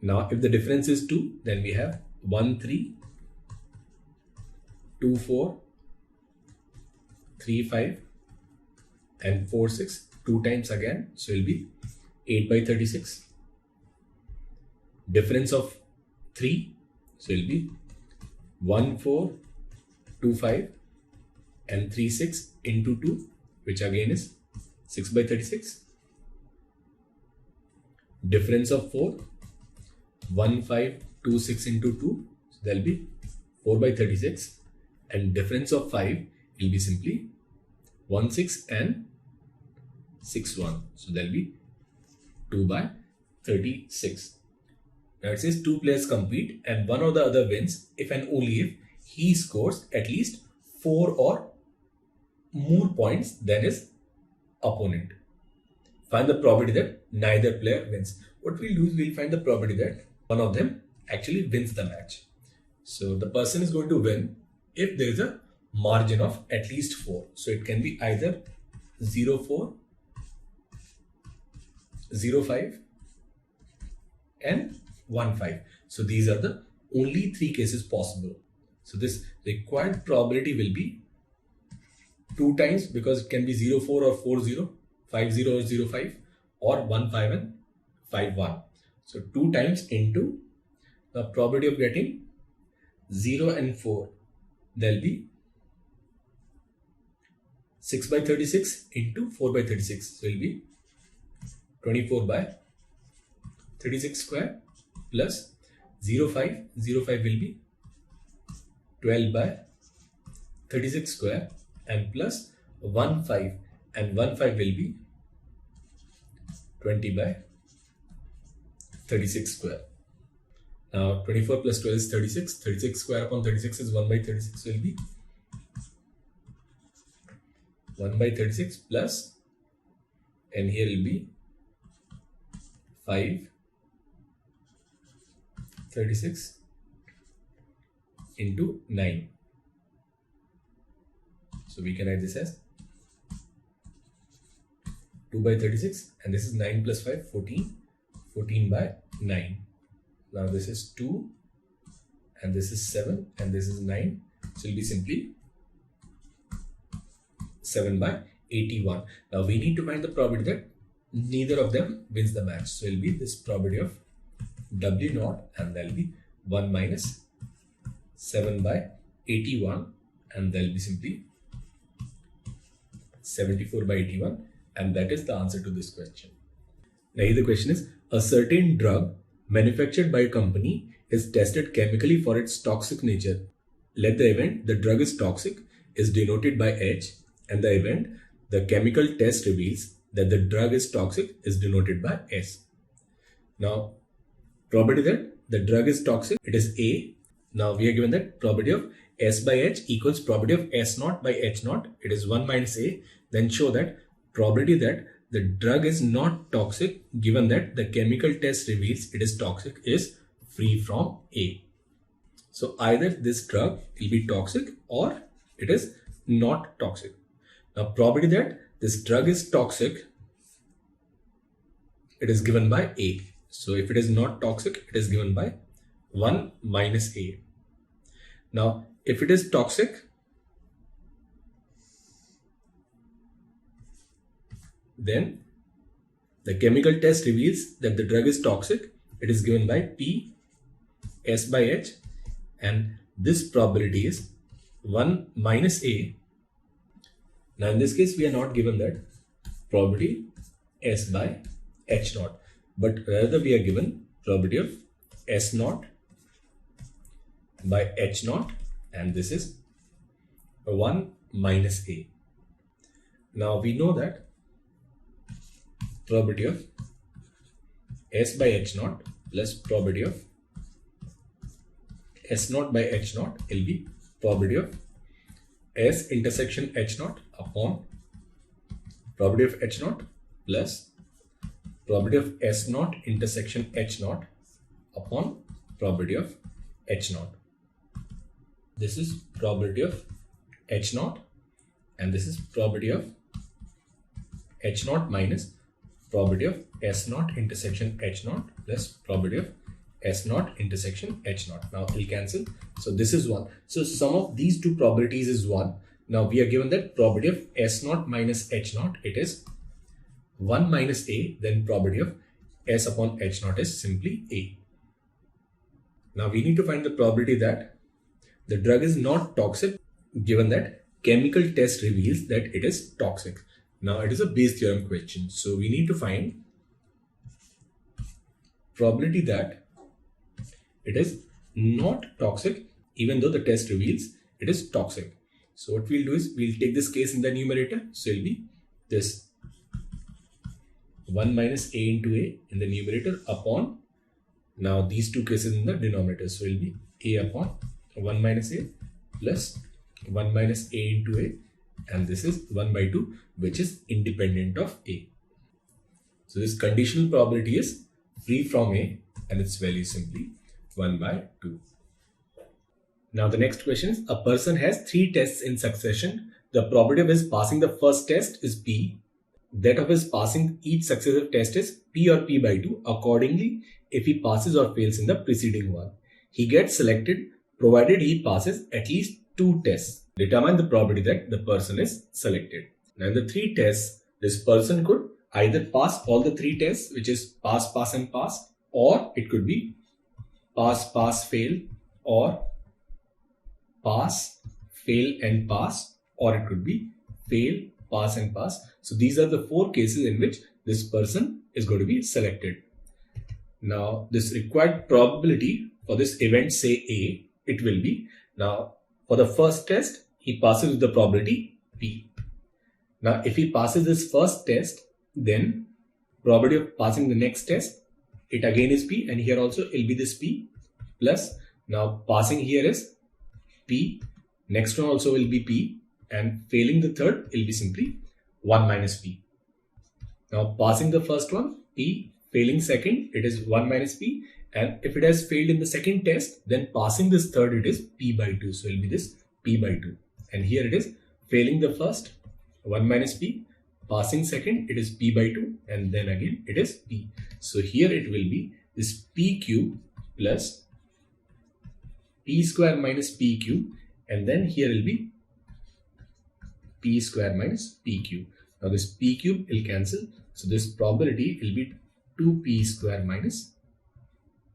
Now if the difference is 2, then we have 1, 3, 2, 4, 3, 5, and 4, 6, 2 times again. So it'll be 8 by 36. Difference of 3. So it'll be 1, 4, 2, 5, and 3, 6 into 2, which again is 6 by 36. Difference of 4. 1, 5, 2, 6 into 2. So that'll be 4 by 36. And difference of 5 will be simply 1, 6 and 6, 1. So that'll be 2 by 36. Now it says two players compete and one or the other wins if and only if he scores at least 4 or more points than his opponent. Find the probability that neither player wins. What we'll do is we'll find the probability that one of them actually wins the match. So the person is going to win if there is a margin of at least 4. So it can be either 0, 4, 0, 5, and 1, 5. So these are the only 3 cases possible. So this required probability will be 2 times, because it can be 0, 4 or 4, 0, 5, 0 or 0, 5, or 1, 5 and 5, 1. So 2 times into the probability of getting 0 and 4. There will be 6 by 36 into 4 by 36. So it will be 24 by 36 square plus 0, 5. 0, 5 will be 12 by 36 square, and plus 1, 5, and 1, 5 will be 20 by 36 square. Now 24 plus 12 is 36. 36 square upon 36 is 1 by 36. So it will be 1 by 36 plus, and here will be 5 36 into 9. So we can write this as 2 by 36, and this is 9 plus 5, 14. 14 by 9. Now this is 2, and this is 7, and this is 9. So it will be simply 7 by 81. Now we need to find the probability that neither of them wins the match. So it will be this probability of W naught, and there will be 1 minus 7 by 81, and there will be simply 74 by 81, and that is the answer to this question. Now here the question is, a certain drug manufactured by a company is tested chemically for its toxic nature. Let the event the drug is toxic is denoted by H, and the event the chemical test reveals that the drug is toxic is denoted by S. Now probability that the drug is toxic, it is A. Now we are given that probability of S by H equals probability of S naught by H naught, it is 1 minus A. Then show that probability that the drug is not toxic, given that the chemical test reveals it is toxic, is free from A. So either this drug will be toxic or it is not toxic. Now probability that this drug is toxic, it is given by A. So if it is not toxic, it is given by 1 minus A. Now if it is toxic, then the chemical test reveals that the drug is toxic. It is given by P S by H, and this probability is 1 minus A. Now in this case we are not given that probability S by H naught, but rather we are given probability of S naught by H naught, and this is 1 minus A. Now we know that probability of S by H naught plus probability of S naught by H naught will be probability of S intersection H naught upon probability of H naught plus probability of S naught intersection H naught upon probability of H naught. This is probability of H naught, and this is probability of H naught minus probability of S naught intersection H naught plus probability of S naught intersection H naught. Now it will cancel. So this is 1. So sum of these two probabilities is 1. Now we are given that probability of S naught minus H naught, it is 1 minus A. Then probability of S upon H naught is simply A. Now we need to find the probability that the drug is not toxic, given that chemical test reveals that it is toxic. Now it is a Bayes theorem question. So we need to find probability that it is not toxic even though the test reveals it is toxic. So what we'll do is we'll take this case in the numerator. So it'll be this 1 minus A into A in the numerator upon now these two cases in the denominator. So it'll be A upon 1 minus A plus 1 minus A into A, and this is 1 by 2, which is independent of A. So this conditional probability is free from A, and its value is simply 1 by 2. Now the next question is, a person has 3 tests in succession. The probability of his passing the first test is P. That of his passing each successive test is P or P by 2 accordingly if he passes or fails in the preceding one. He gets selected provided he passes at least 2 tests. Determine the probability that the person is selected. Now in the 3 tests, this person could either pass all the 3 tests, which is pass, pass and pass, or it could be pass, pass, fail, or pass, fail and pass, or it could be fail, pass and pass. So these are the 4 cases in which this person is going to be selected. Now this required probability for this event, say A, it will be, now for the first test, he passes with the probability P. Now if he passes this first test, then probability of passing the next test, it again is P, and here also it will be this P plus, now passing here is P, next one also will be P, and failing the third will be simply 1 minus P. Now passing the first one, P, failing second, it is 1 minus P, and if it has failed in the second test, then passing this third, it is P by 2. So it will be this P by 2. And here it is failing the first, 1 minus P, passing second, it is P by 2, and then again it is P. So here it will be this P cube plus P square minus P cube, and then here will be P square minus P cube. Now this P cube will cancel. So this probability will be 2P square minus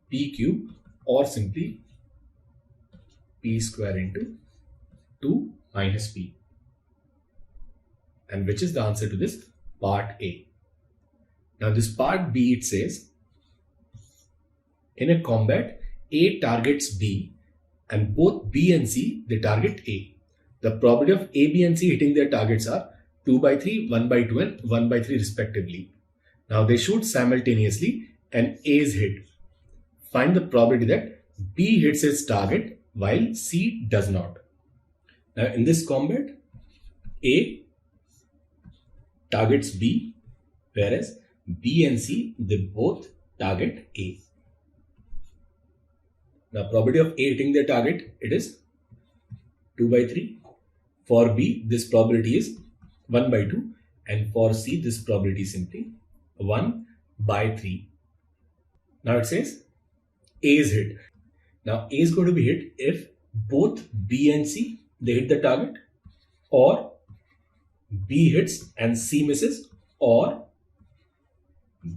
P cube, or simply P square into 2 minus P. And which is the answer to this part A. Now this part B, it says, in a combat, A targets B and both B and C, they target A. The probability of A, B and C hitting their targets are 2 by 3, 1 by 2 and 1 by 3 respectively. Now they shoot simultaneously and A is hit. Find the probability that B hits its target while C does not. Now in this combat, A targets B, whereas B and C, they both target A. Now probability of A hitting their target, it is 2 by 3. For B, this probability is 1 by 2, and for C this probability is simply 1 by 3. Now it says A is hit. Now A is going to be hit if both B and C they hit the target, or B hits and C misses, or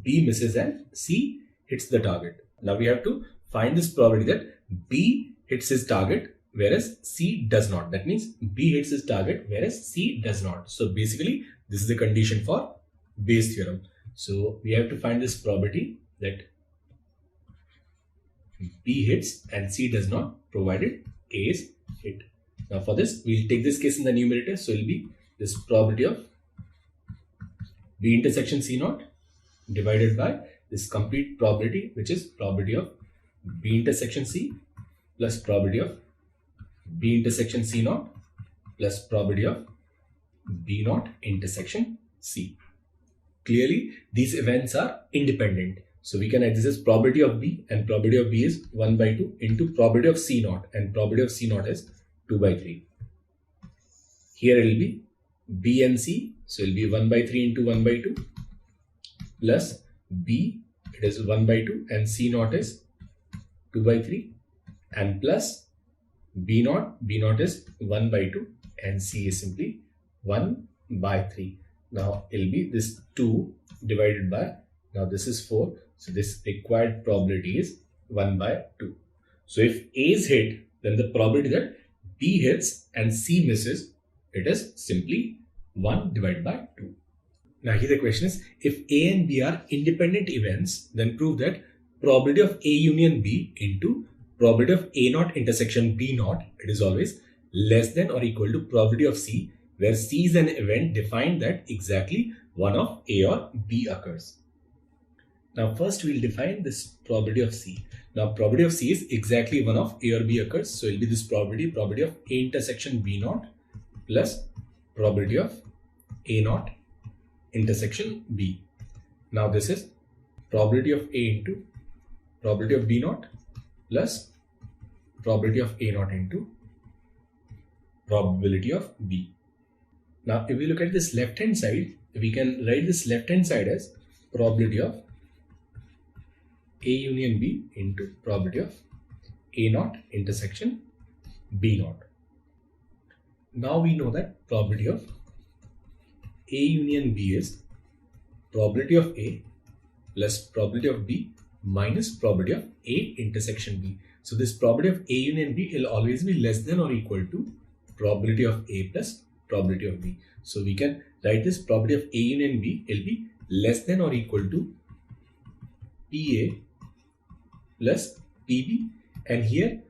B misses and C hits the target. Now we have to find this probability that B hits his target whereas C does not. That means B hits his target whereas C does not. So basically this is the condition for Bayes theorem. So we have to find this probability that B hits and C does not, provided A is hit. Now for this, we'll take this case in the numerator. So it will be this probability of B intersection C naught divided by this complete probability, which is probability of B intersection C plus probability of B intersection C naught plus probability of B naught intersection C. Clearly, these events are independent. So we can write this as probability of B, and probability of B is 1 by 2 into probability of C naught, and probability of C naught is 2 by 3. Here it will be B and C, so it will be 1 by 3 into 1 by 2 plus B, it is 1 by 2, and C naught is 2 by 3, and plus B naught is 1 by 2, and C is simply 1 by 3. Now it will be this 2 divided by, now this is 4, so this required probability is 1 by 2. So if A is hit, then the probability that B hits and C misses, it is simply 1 divided by 2. Now here the question is, if A and B are independent events, then prove that probability of A union B into probability of A naught intersection B naught, it is always less than or equal to probability of C, where C is an event defined that exactly one of A or B occurs. Now first we will define this probability of C. Now probability of C is exactly one of A or B occurs. So it will be this probability of A intersection B naught plus probability of A naught intersection B. Now this is probability of A into probability of B naught plus probability of A naught into probability of B. Now if we look at this left hand side, we can write this left hand side as probability of A union B into probability of A naught intersection B naught. Now we know that probability of A union B is probability of A plus probability of B minus probability of A intersection B. So this probability of A union B will always be less than or equal to probability of A plus probability of B. So we can write this probability of A union B will be less than or equal to PA plus PB, and here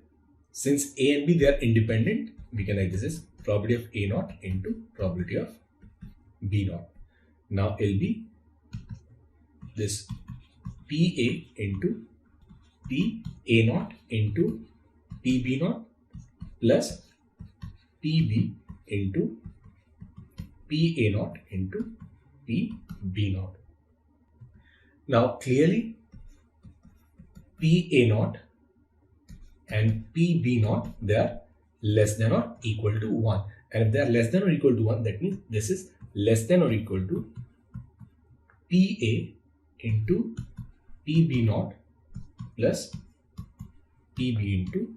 since A and B they are independent, we can write this as probability of A naught into probability of B naught. Now it will be this PA into PA naught into PB naught plus PB into PA naught into PB naught. Now clearly PA naught and PB naught, they are less than or equal to 1, and if they are less than or equal to 1, that means this is less than or equal to PA into PB naught plus PB into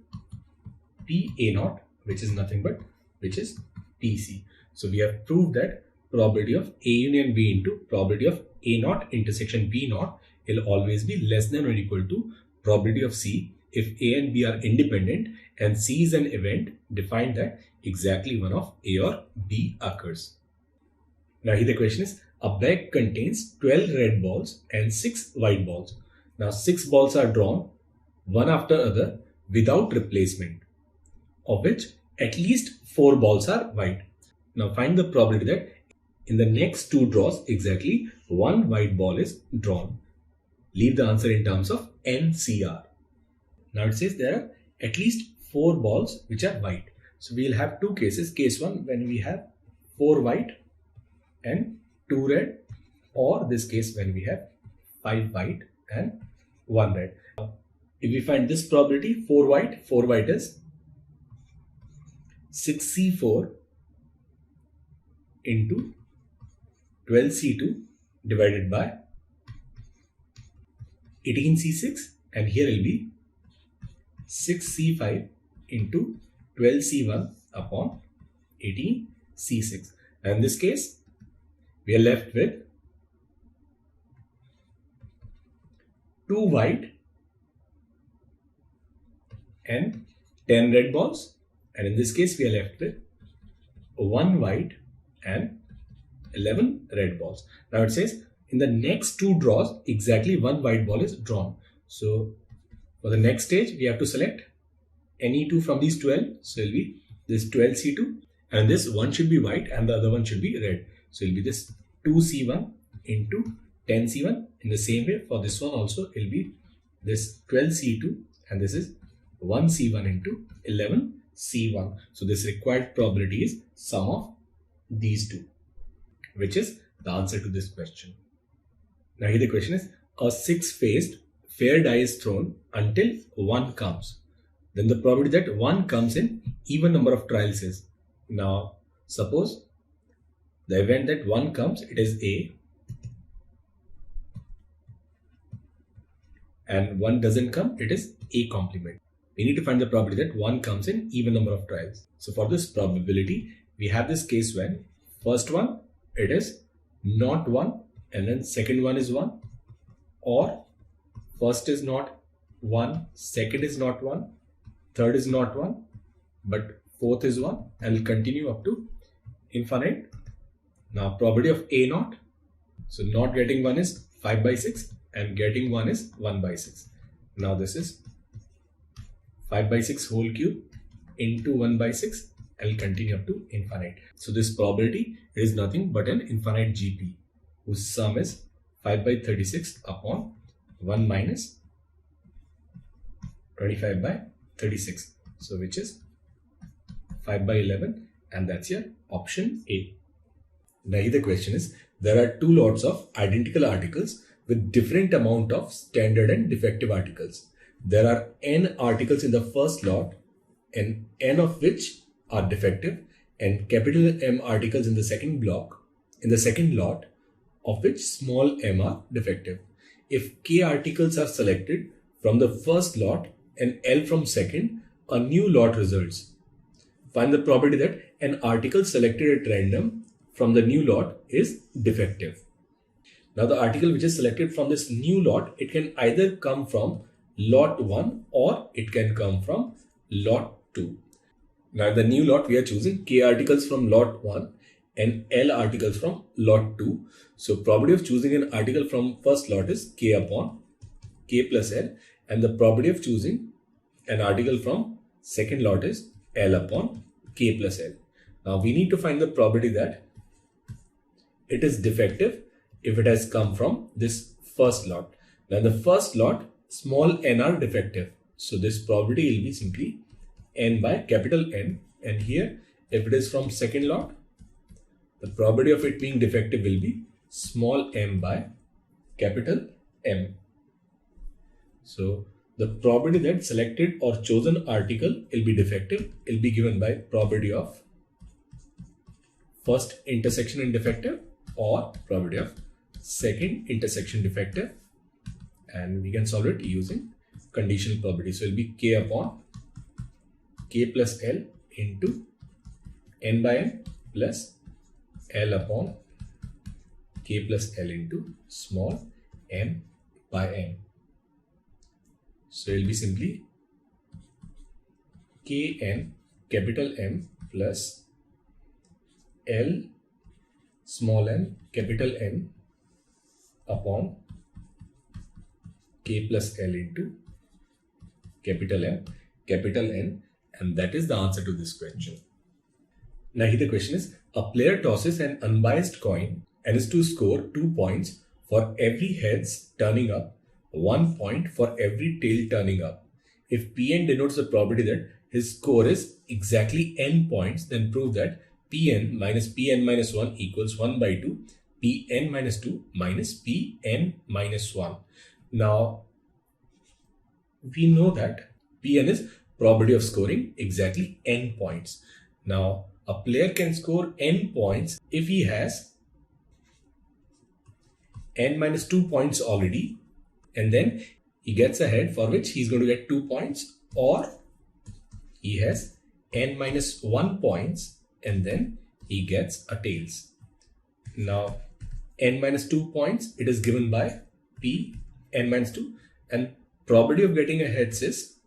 PA naught, which is nothing but PC. So we have proved that probability of A union B into probability of A naught intersection B naught will always be less than or equal to probability of C if A and B are independent and C is an event defined that exactly one of A or B occurs. Now here the question is, a bag contains 12 red balls and 6 white balls. Now 6 balls are drawn one after other without replacement, of which at least 4 balls are white. Now find the probability that in the next 2 draws exactly 1 white ball is drawn. Leave the answer in terms of NCR. Now it says there are at least 4 balls which are white. So we will have 2 cases. Case 1 when we have 4 white and 2 red, or this case when we have 5 white and 1 red. If we find this probability 4 white is 6C4 into 12C2 divided by 18C6, and here will be 6C5 into 12C1 upon 18C6. And in this case, we are left with 2 white and 10 red balls. And in this case, we are left with 1 white and 11 red balls. Now it says in the next 2 draws, exactly 1 white ball is drawn. So for the next stage, we have to select any 2 from these 12. So it will be this 12C2, and this one should be white and the other one should be red. So it will be this 2C1 into 10C1. In the same way, for this one also, it will be this 12C2, and this is 1C1 into 11C1. So this required probability is sum of these two, which is the answer to this question. Now here the question is, a 6-faced fair die is thrown until 1 comes. Then the probability that 1 comes in even number of trials is. Now suppose the event that 1 comes, it is A, and 1 doesn't come, it is A complement. We need to find the probability that 1 comes in even number of trials. So for this probability, we have this case when first one, it is not 1, and then second one is 1, or first is not 1, second is not 1, third is not 1, but fourth is 1, and will continue up to infinite. Now probability of A naught, so not getting 1 is 5 by 6 and getting 1 is 1 by 6. Now this is 5 by 6 whole cube into 1 by 6 and will continue up to infinite. So this probability is nothing but an infinite GP whose sum is 5 by 36 upon 1 minus 25 by 36. So which is 5 by 11, and that's your option A. Now here the question is, there are 2 lots of identical articles with different amount of standard and defective articles. There are n articles in the first lot and n of which are defective, and capital M articles in the second lot, of which small m are defective. If k articles are selected from the first lot and L from second, a new lot results. Find the probability that an article selected at random from the new lot is defective. Now the article which is selected from this new lot, it can either come from lot 1 or it can come from lot 2. Now the new lot, we are choosing k articles from lot 1 and L articles from lot 2. So probability of choosing an article from first lot is k upon k plus L, and the probability of choosing an article from second lot is L upon k plus L. Now we need to find the probability that it is defective if it has come from this first lot. Now in the first lot, small n are defective. So this probability will be simply n by capital N, and here if it is from second lot, the probability of it being defective will be small m by capital M. So the probability that selected or chosen article will be defective will be given by probability of first intersection in defective or probability of second intersection defective, and we can solve it using conditional probability. So it will be k upon k plus L into n by n plus L upon k plus L into small m by n. So it will be simply kn capital M plus L small m capital N upon k plus L into capital M capital N, and that is the answer to this question. Now here the question is, a player tosses an unbiased coin and is to score 2 points for every heads turning up, 1 point for every tail turning up. If Pn denotes the probability that his score is exactly n points, then prove that Pn minus 1 equals 1 by 2, Pn minus 2 minus Pn minus 1. Now, we know that Pn is probability of scoring exactly n points. Now, a player can score n points if he has n minus 2 points already, and then he gets a head for which he's going to get 2 points, or he has n minus 1 points and then he gets a tails. Now n minus 2 points, it is given by p n minus 2, and probability of getting a heads is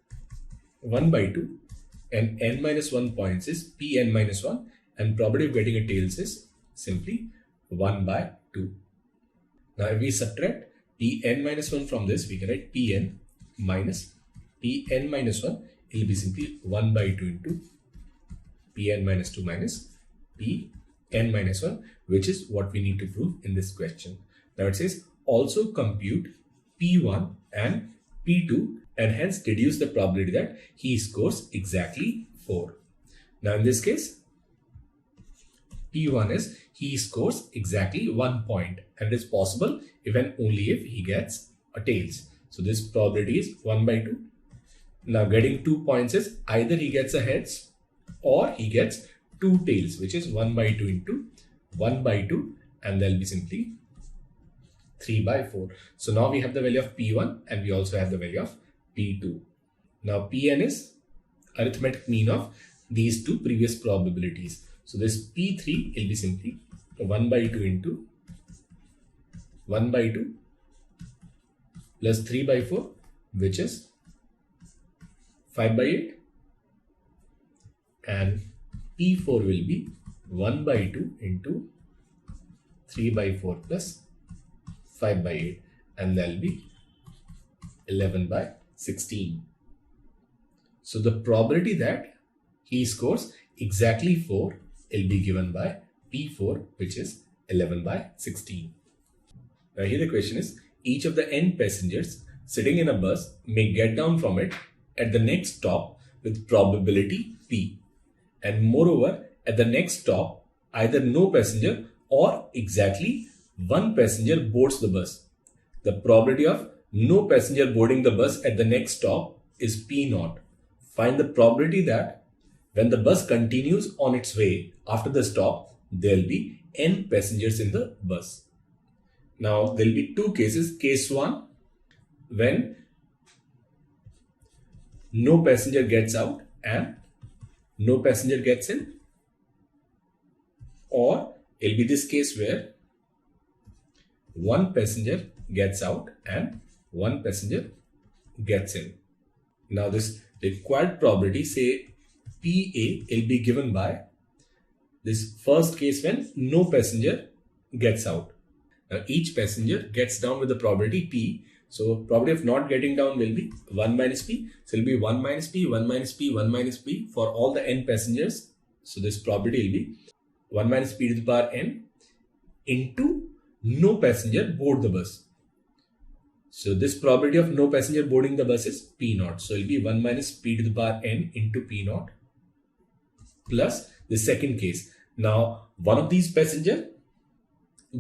1 by 2, and n minus 1 points is p n minus 1, and probability of getting a tails is simply 1 by 2. Now if we subtract Pn minus 1 from this, we can write Pn minus Pn minus 1. It will be simply 1 by 2 into Pn minus 2 minus Pn minus 1, which is what we need to prove in this question. Now it says also compute P1 and P2 and hence deduce the probability that he scores exactly 4. Now in this case, P1 is he scores exactly 1 point, and it is possible if and only if he gets a tails. So this probability is 1 by 2. Now getting 2 points is either he gets a heads or he gets 2 tails, which is 1 by 2 into 1 by 2, and there will be simply 3 by 4. So now we have the value of P1 and we also have the value of P2. Now Pn is arithmetic mean of these two previous probabilities. So this P3 will be simply 1 by 2 into 1 by 2 plus 3 by 4, which is 5 by 8, and P4 will be 1 by 2 into 3 by 4 plus 5 by 8, and that will be 11 by 16. So the probability that he scores exactly 4 will be given by P4, which is 11 by 16. Now here the question is, each of the n passengers sitting in a bus may get down from it at the next stop with probability P, and moreover at the next stop either no passenger or exactly one passenger boards the bus. The probability of no passenger boarding the bus at the next stop is P0. Find the probability that when the bus continues on its way after the stop, there will be n passengers in the bus. Now there will be two cases. Case 1, when no passenger gets out and no passenger gets in, or it will be this case where one passenger gets out and one passenger gets in. Now this required probability, say PA, will be given by this first case when no passenger gets out. Now each passenger gets down with the probability P. So probability of not getting down will be 1 minus P. So it will be 1 minus P, 1 minus P, 1 minus P for all the n passengers. So this probability will be 1 minus P to the power n into no passenger board the bus. So this probability of no passenger boarding the bus is P0. So it will be 1 minus P to the power n into P0 plus the second case. Now one of these passenger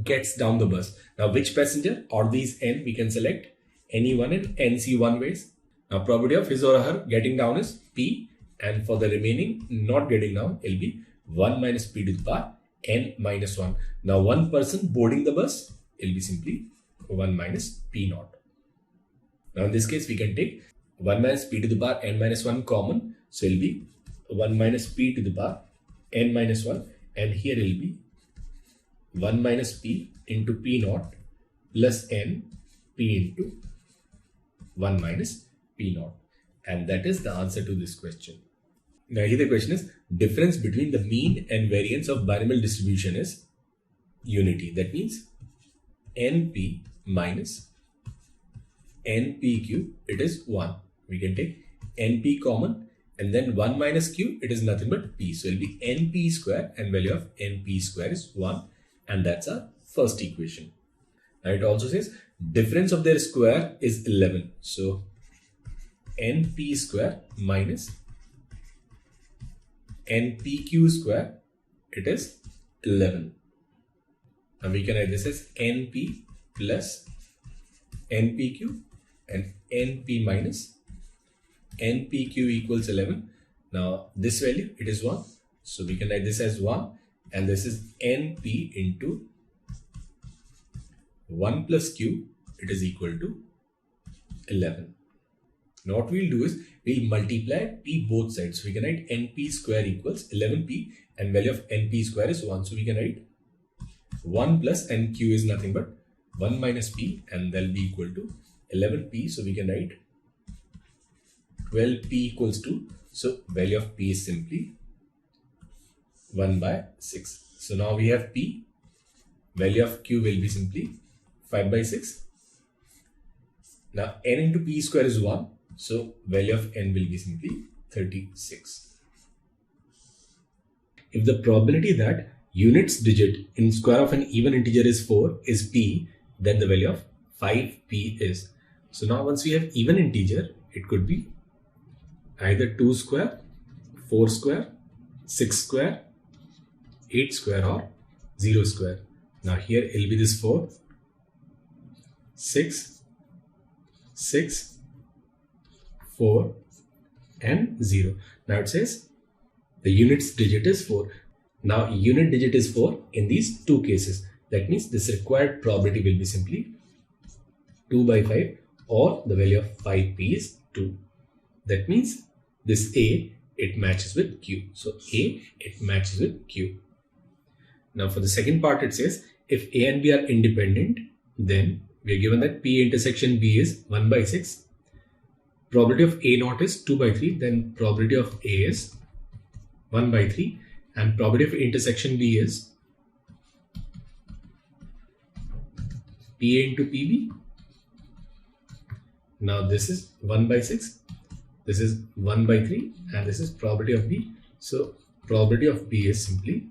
gets down the bus. Now which passenger or these n we can select any one in NC1 ways. Now probability of his or her getting down is P, and for the remaining not getting down it will be 1 minus P to the power n minus 1. Now one person boarding the bus will be simply 1 minus P0. Now in this case we can take 1 minus P to the power n minus 1 common. So it will be 1 minus P to the power n minus 1, and here it will be 1 minus P into P0 plus n P into 1 minus P0. And that is the answer to this question. Now here the question is, difference between the mean and variance of binomial distribution is unity. That means NP minus NPQ, it is 1. We can take NP common, and then 1 minus Q, it is nothing but P. So it will be NP square, and value of NP square is 1. And that's our first equation. Now it also says difference of their square is 11. So NP square minus NPQ square, it is 11. Now we can write this as NP plus NPQ and NP minus NPQ equals 11. Now this value, it is 1. So we can write this as 1, and this is NP into 1 plus q, it is equal to 11. Now what we'll do is we'll multiply p both sides. So we can write np square equals 11p and value of np square is 1. So we can write 1 plus nq is nothing but 1 minus p and that'll be equal to 11p. So we can write 12p equals 2. So value of p is simply 1 by 6. So now we have p. Value of q will be simply 5 by 6. Now n into p square is 1. So value of n will be simply 36. If the probability that units digit in square of an even integer is 4 is p, then the value of 5p is. So now once we have even integer, it could be either 2 square, 4 square, 6 square, 8 square or 0 square. Now here it will be this 4, 6, 6, 4 and 0. Now it says the units digit is 4. Now unit digit is 4 in these two cases. That means this required probability will be simply 2 by 5 or the value of 5p is 2. That means this A, it matches with Q. So A, it matches with Q. Now for the second part it says if A and B are independent, then we are given that P intersection B is 1 by 6. Probability of A naught is 2 by 3. Then probability of A is 1 by 3. And probability of intersection B is PA into PB. Now this is 1 by 6. This is 1 by 3. And this is probability of B. So probability of B is simply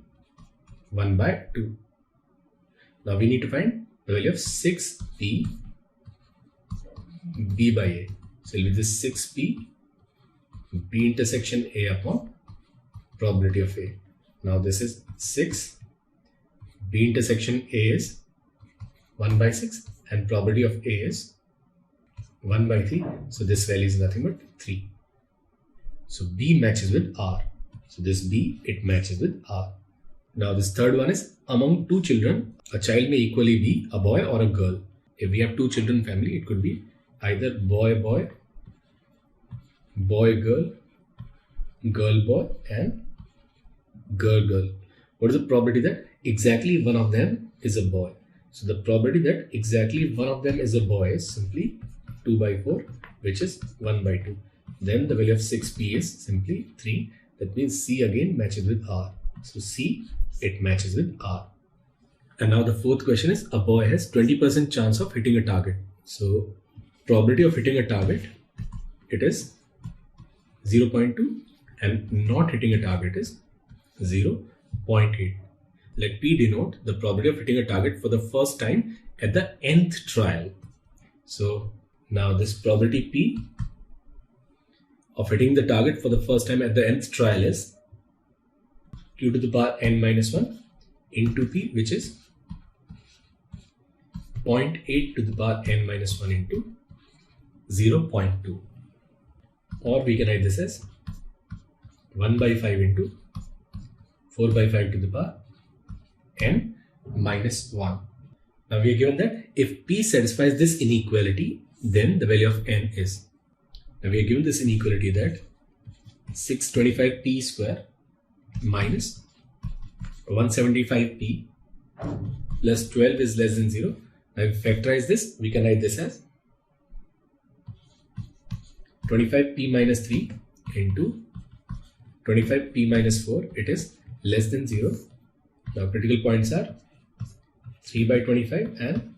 1 by 2. Now we need to find the value of 6p b by a. So it will be this 6p b intersection a upon probability of a. Now this is 6 b intersection a is 1 by 6 and probability of a is 1 by 3. So this value is nothing but 3. So b matches with r. So this b, it matches with r. Now this third one is among two children, a child may equally be a boy or a girl. If we have two children family, it could be either boy boy, boy girl, girl boy and girl girl. What is the probability that exactly one of them is a boy? So the probability that exactly one of them is a boy is simply 2 by 4, which is 1 by 2. Then the value of 6p is simply 3. That means C again matches with R. So C, it matches with R. And now the fourth question is a boy has 20% chance of hitting a target. So probability of hitting a target, it is 0.2 and not hitting a target is 0.8. Let P denote the probability of hitting a target for the first time at the nth trial. So now this probability P of hitting the target for the first time at the nth trial is q to the power n minus 1 into P, which is 0.8 to the power n minus 1 into 0.2. Or we can write this as 1 by 5 into 4 by 5 to the power n minus 1. Now we are given that if P satisfies this inequality, then the value of n is. Now we are given this inequality that 625p square minus 175p plus 12 is less than 0. Now if we factorize this, we can write this as 25p minus 3 into 25p minus 4. It is less than 0. Now critical points are 3 by 25 and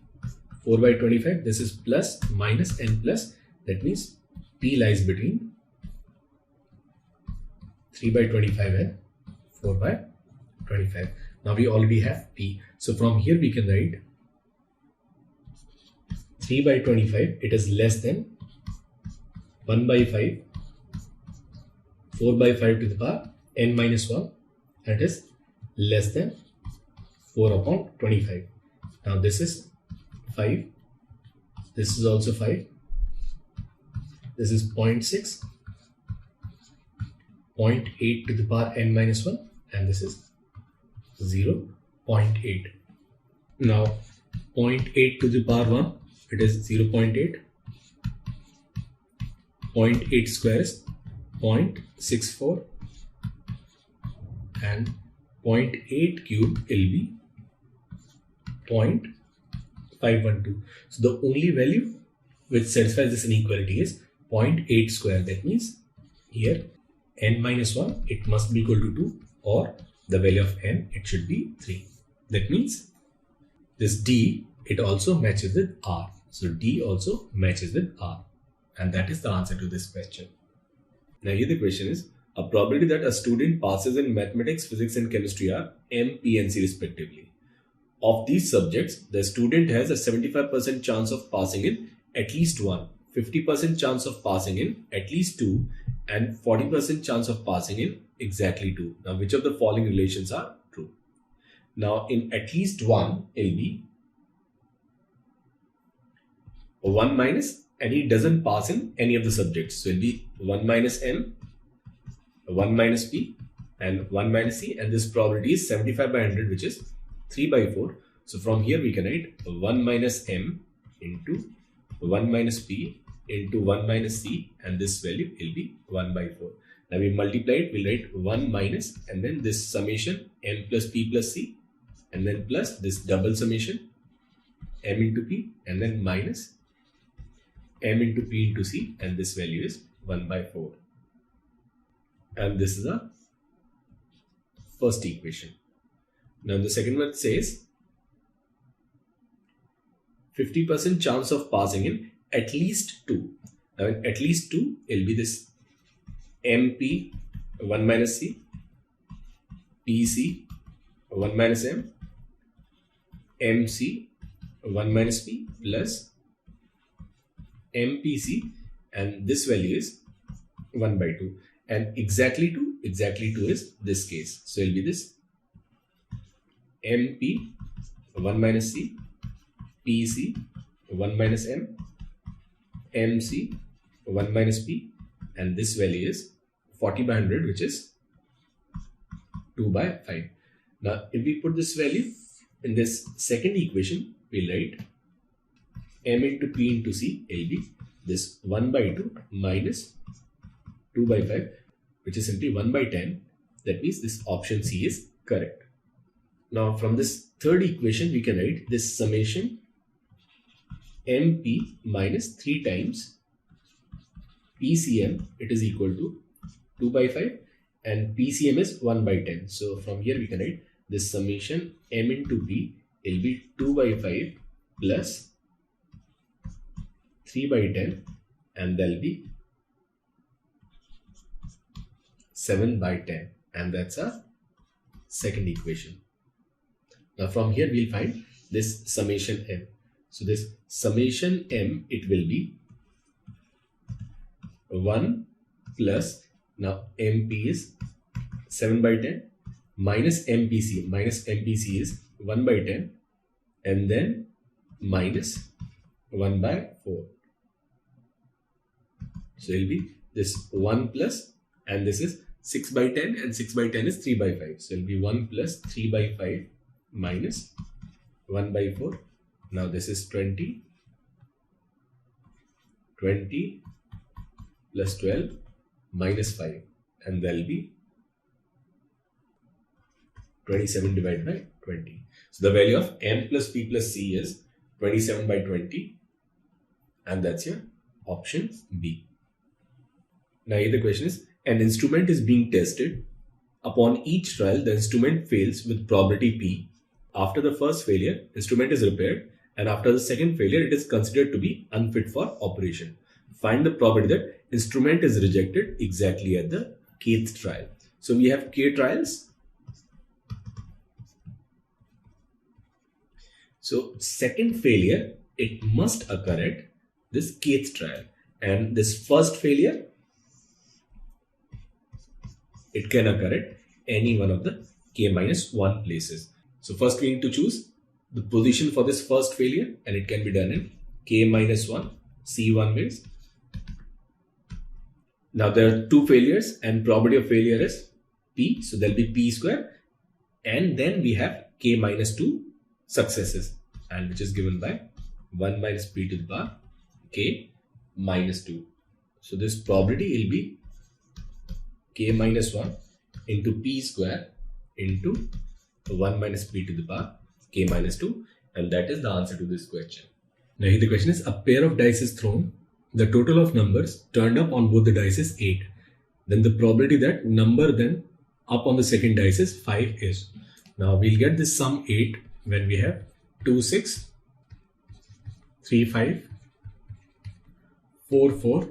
4 by 25. This is plus, minus and plus. That means P lies between 3 by 25 and 4 by 25. Now we already have P. So from here we can write 3 by 25. It is less than 1 by 5, 4 by 5 to the power n minus 1. That is less than 4 upon 25. Now this is 5. This is also 5. This is 0.6, 0.8 to the power n minus 1, and this is 0.8. Now 0.8 to the power 1, it is 0.8. 0.8 square is 0.64 and 0.8 cube will be 0.512. So the only value which satisfies this inequality is 0.8 square. That means here n minus 1, it must be equal to 2, or the value of n, it should be 3. That means this D, it also matches with R. So D also matches with R. And that is the answer to this question. Now here the question is, a probability that a student passes in mathematics, physics and chemistry are M, P and C respectively. Of these subjects, the student has a 75% chance of passing in at least one, 50% chance of passing in at least two, and 40% chance of passing in exactly two. Now which of the following relations are true? Now in at least one, it will be 1 minus, and he doesn't pass in any of the subjects. So it will be 1 minus M, 1 minus P and 1 minus C, and this probability is 75 by 100, which is 3 by 4. So from here we can write 1 minus M into 1 minus P into 1 minus C, and this value will be 1 by 4. Now we multiply it, we'll write 1 minus and then this summation M plus P plus C, and then plus this double summation M into P, and then minus M into P into C, and this value is 1 by 4. And this is the first equation. Now the second one says 50% chance of passing in at least 2. Now in at least 2, it will be this MP 1 minus C, PC 1 minus M, MC 1 minus P plus MPC, and this value is 1 by 2, and exactly 2 is this case. So it will be this MP 1 minus C, PC 1 minus M, MC 1 minus P, and this value is 40 by 100, which is 2 by 5. Now if we put this value in this second equation, we'll write M into P into C will be this 1 by 2 minus 2 by 5, which is simply 1 by 10. That means this option C is correct. Now from this third equation, we can write this summation MP minus 3 times PCM, it is equal to 2 by 5, and PCM is 1 by 10. So from here we can write this summation M into P will be 2 by 5 plus 3 by 10, and there will be 7 by 10, and that's our second equation. Now from here we'll find this summation M. So this summation M, it will be 1 plus, now MP is 7 by 10 minus MPC. Minus MPC is 1 by 10, and then minus 1 by 4. So it will be this 1 plus, and this is 6 by 10, and 6 by 10 is 3 by 5. So it will be 1 plus 3 by 5 minus 1 by 4. Now this is 20. 20 plus 12 minus 5, and there will be 27 divided by 20. So the value of M plus P plus C is 27 by 20, and that's your option B. Now here the question is, an instrument is being tested. Upon each trial, the instrument fails with probability P. After the first failure, instrument is repaired, and after the second failure, it is considered to be unfit for operation. Find the probability that instrument is rejected exactly at the kth trial. So we have k trials. So second failure, it must occur at this kth trial, and this first failure, it can occur at any one of the k minus 1 places. So first we need to choose the position for this first failure, and it can be done in k minus 1 C1 ways. Now there are two failures, and probability of failure is P, so there will be P square, and then we have k minus 2 successes. and which is given by 1 minus p to the power k minus 2. So this probability will be k minus 1 into p square into 1 minus p to the power k minus 2, and that is the answer to this question. Now here the question is, a pair of dice is thrown. The total of numbers turned up on both the dice is 8. Then the probability that number then up on the second dice is 5 is. Now we'll get this sum 8 when we have 2, 6, 3, 5, 4, 4,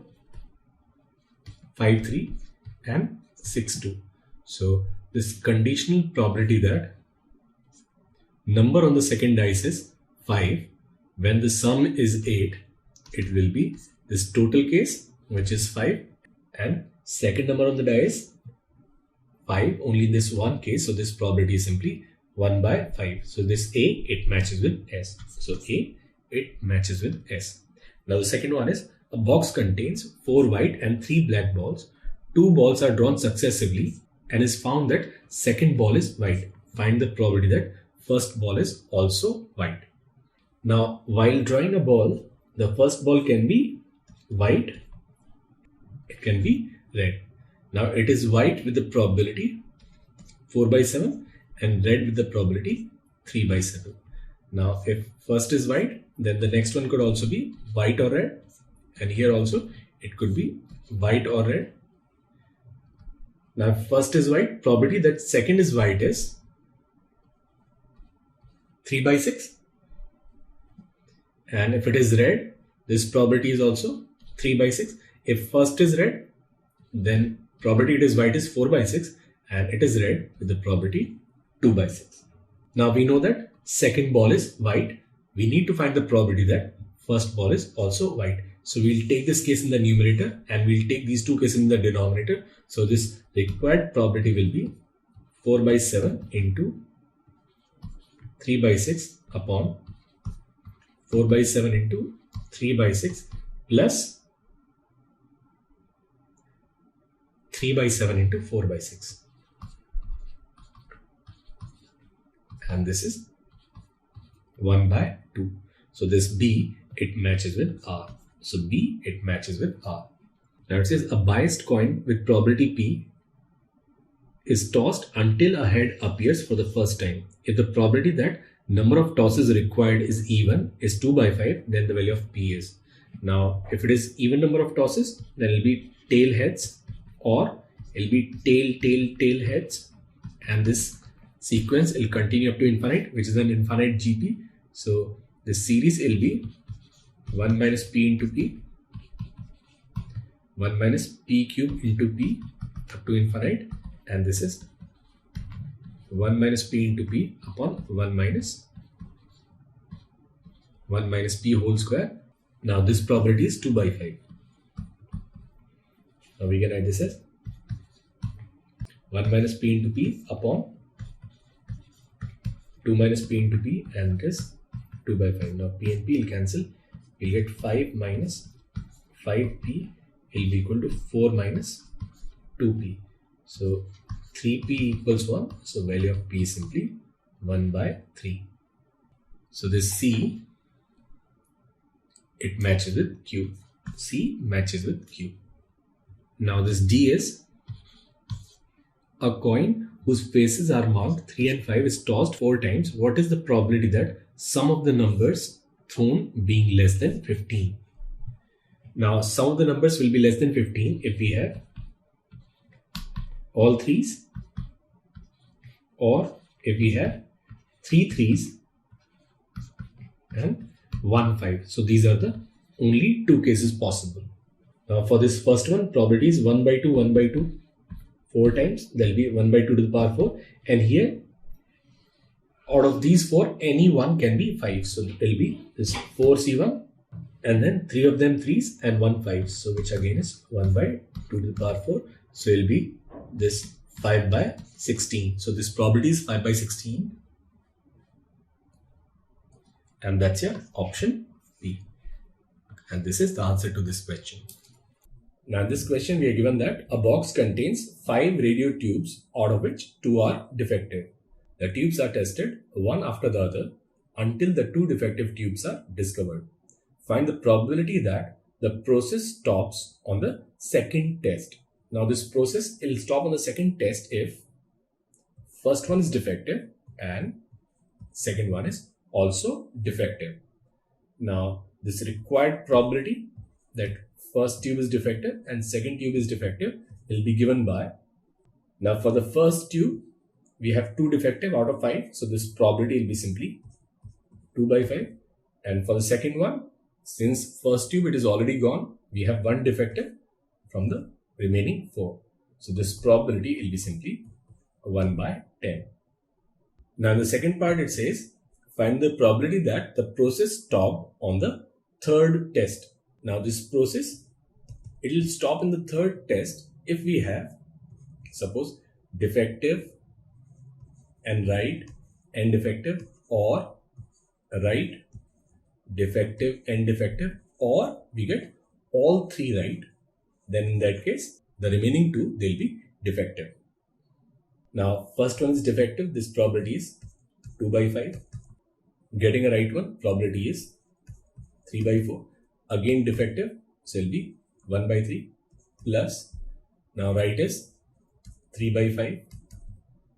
5, 3 and 6, 2. So this conditional probability that number on the second dice is 5, when the sum is 8, it will be this total case, which is 5, and second number on the dice 5 only in this one case, so this probability is simply 1 by 5. So this A, it matches with S. So A, it matches with S. Now the second one is, a box contains 4 white and 3 black balls. 2 balls are drawn successively and is found that second ball is white. Find the probability that first ball is also white. Now while drawing a ball, the first ball can be white, it can be red. Now it is white with the probability 4 by 7 and red with the probability 3 by 7. Now if first is white, then the next one could also be white or red, and here also it could be white or red. Now if first is white, probability that second is white is 3 by 6, and if it is red, this probability is also 3 by 6. If first is red, then probability it is white is 4 by 6, and it is red with the probability 2 by 6. Now we know that second ball is white. We need to find the probability that first ball is also white. So we'll take this case in the numerator and we'll take these two cases in the denominator. So this required probability will be 4 by 7 into 3 by 6 upon 4 by 7 into 3 by 6 plus 3 by 7 into 4 by 6. And this is 1 by 2. So this B, it matches with R. So B, it matches with R. Now it says, a biased coin with probability P is tossed until a head appears for the first time. If the probability that number of tosses required is even, is 2 by 5, then the value of P is. Now if it is even number of tosses, then it will be tail heads, or it will be tail heads, and this sequence will continue up to infinite, which is an infinite GP. So this series will be 1 minus P into P, 1 minus P cube into P up to infinite, and this is 1 minus P into P upon 1 minus P whole square. Now this probability is 2 by 5. Now we can write this as 1 minus P into P upon 2 minus P into P, and it is 2 by 5. Now P and P will cancel. We'll get 5 minus 5P will be equal to 4 minus 2P. So 3P equals 1. So value of P is simply 1 by 3. So this C, it matches with Q. C matches with Q. Now this D is, a coin whose faces are marked 3 and 5 is tossed 4 times. What is the probability that sum of the numbers thrown being less than 15? Now some of the numbers will be less than 15 if we have all 3's, or if we have 3 3's and 1 5. So these are the only 2 cases possible. Now for this first one, probability is 1 by 2, 1 by 2, 4 times. There will be 1 by 2 to the power 4, and here out of these 4, any one can be 5. So it will be this 4C1, and then 3 of them 3's and 1 5. So which again is 1 by 2 to the power 4. So it will be this 5 by 16. So this probability is 5 by 16. And that's your option B. And this is the answer to this question. Now in this question we are given that a box contains 5 radio tubes, out of which 2 are defective. The tubes are tested one after the other. until the 2 defective tubes are discovered. Find the probability that the process stops on the second test. Now this process will stop on the second test if first one is defective and second one is also defective. Now this required probability that first tube is defective and second tube is defective will be given by, now for the first tube we have 2 defective out of 5, so this probability will be simply 2 by 5. And for the second one, since first tube it is already gone, we have 1 defective from the remaining 4. So this probability will be simply 1 by 10. Now in the second part it says, find the probability that the process stopped on the third test. Now this process, it will stop in the third test if we have, suppose, defective and right and defective, or right, defective and defective, or we get all 3 right. Then in that case, the remaining 2, they'll be defective. Now first one is defective, this probability is 2 by 5. Getting a right one, probability is 3 by 4. Again defective, so it'll be 1 by 3 plus, now right is 3 by 5.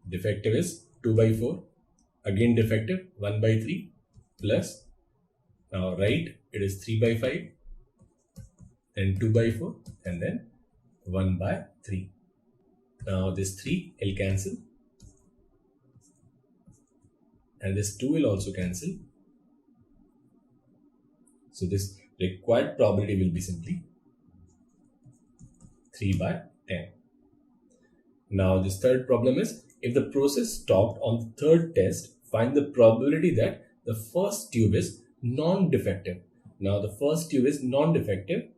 Defective is 2 by 4. Again defective, 1 by 3 plus, now right, it is 3 by 5, then 2 by 4, and then 1 by 3. Now this 3 will cancel, and this 2 will also cancel. So this required probability will be simply 3 by 10. Now this third problem is, if the process stopped on the third test, find the probability that the first tube is non-defective. Now the first tube is non-defective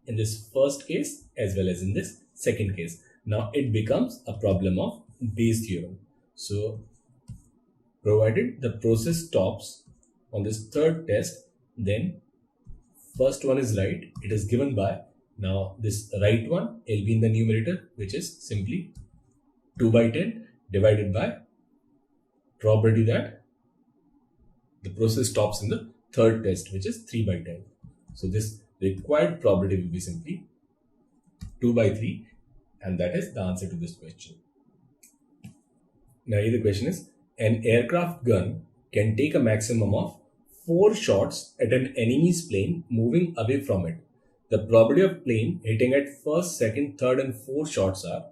in this first case as well as in this second case. Now it becomes a problem of Bayes theorem. So provided the process stops on this third test, then first one is right. It is given by, now this right one will be in the numerator, which is simply 2 by 10 divided by probability that the process stops in the third test, which is 3 by 10. So this required probability will be simply 2 by 3, and that is the answer to this question. Now here the question is, an aircraft gun can take a maximum of 4 shots at an enemy's plane moving away from it. The probability of plane hitting at first, second, third and fourth shots are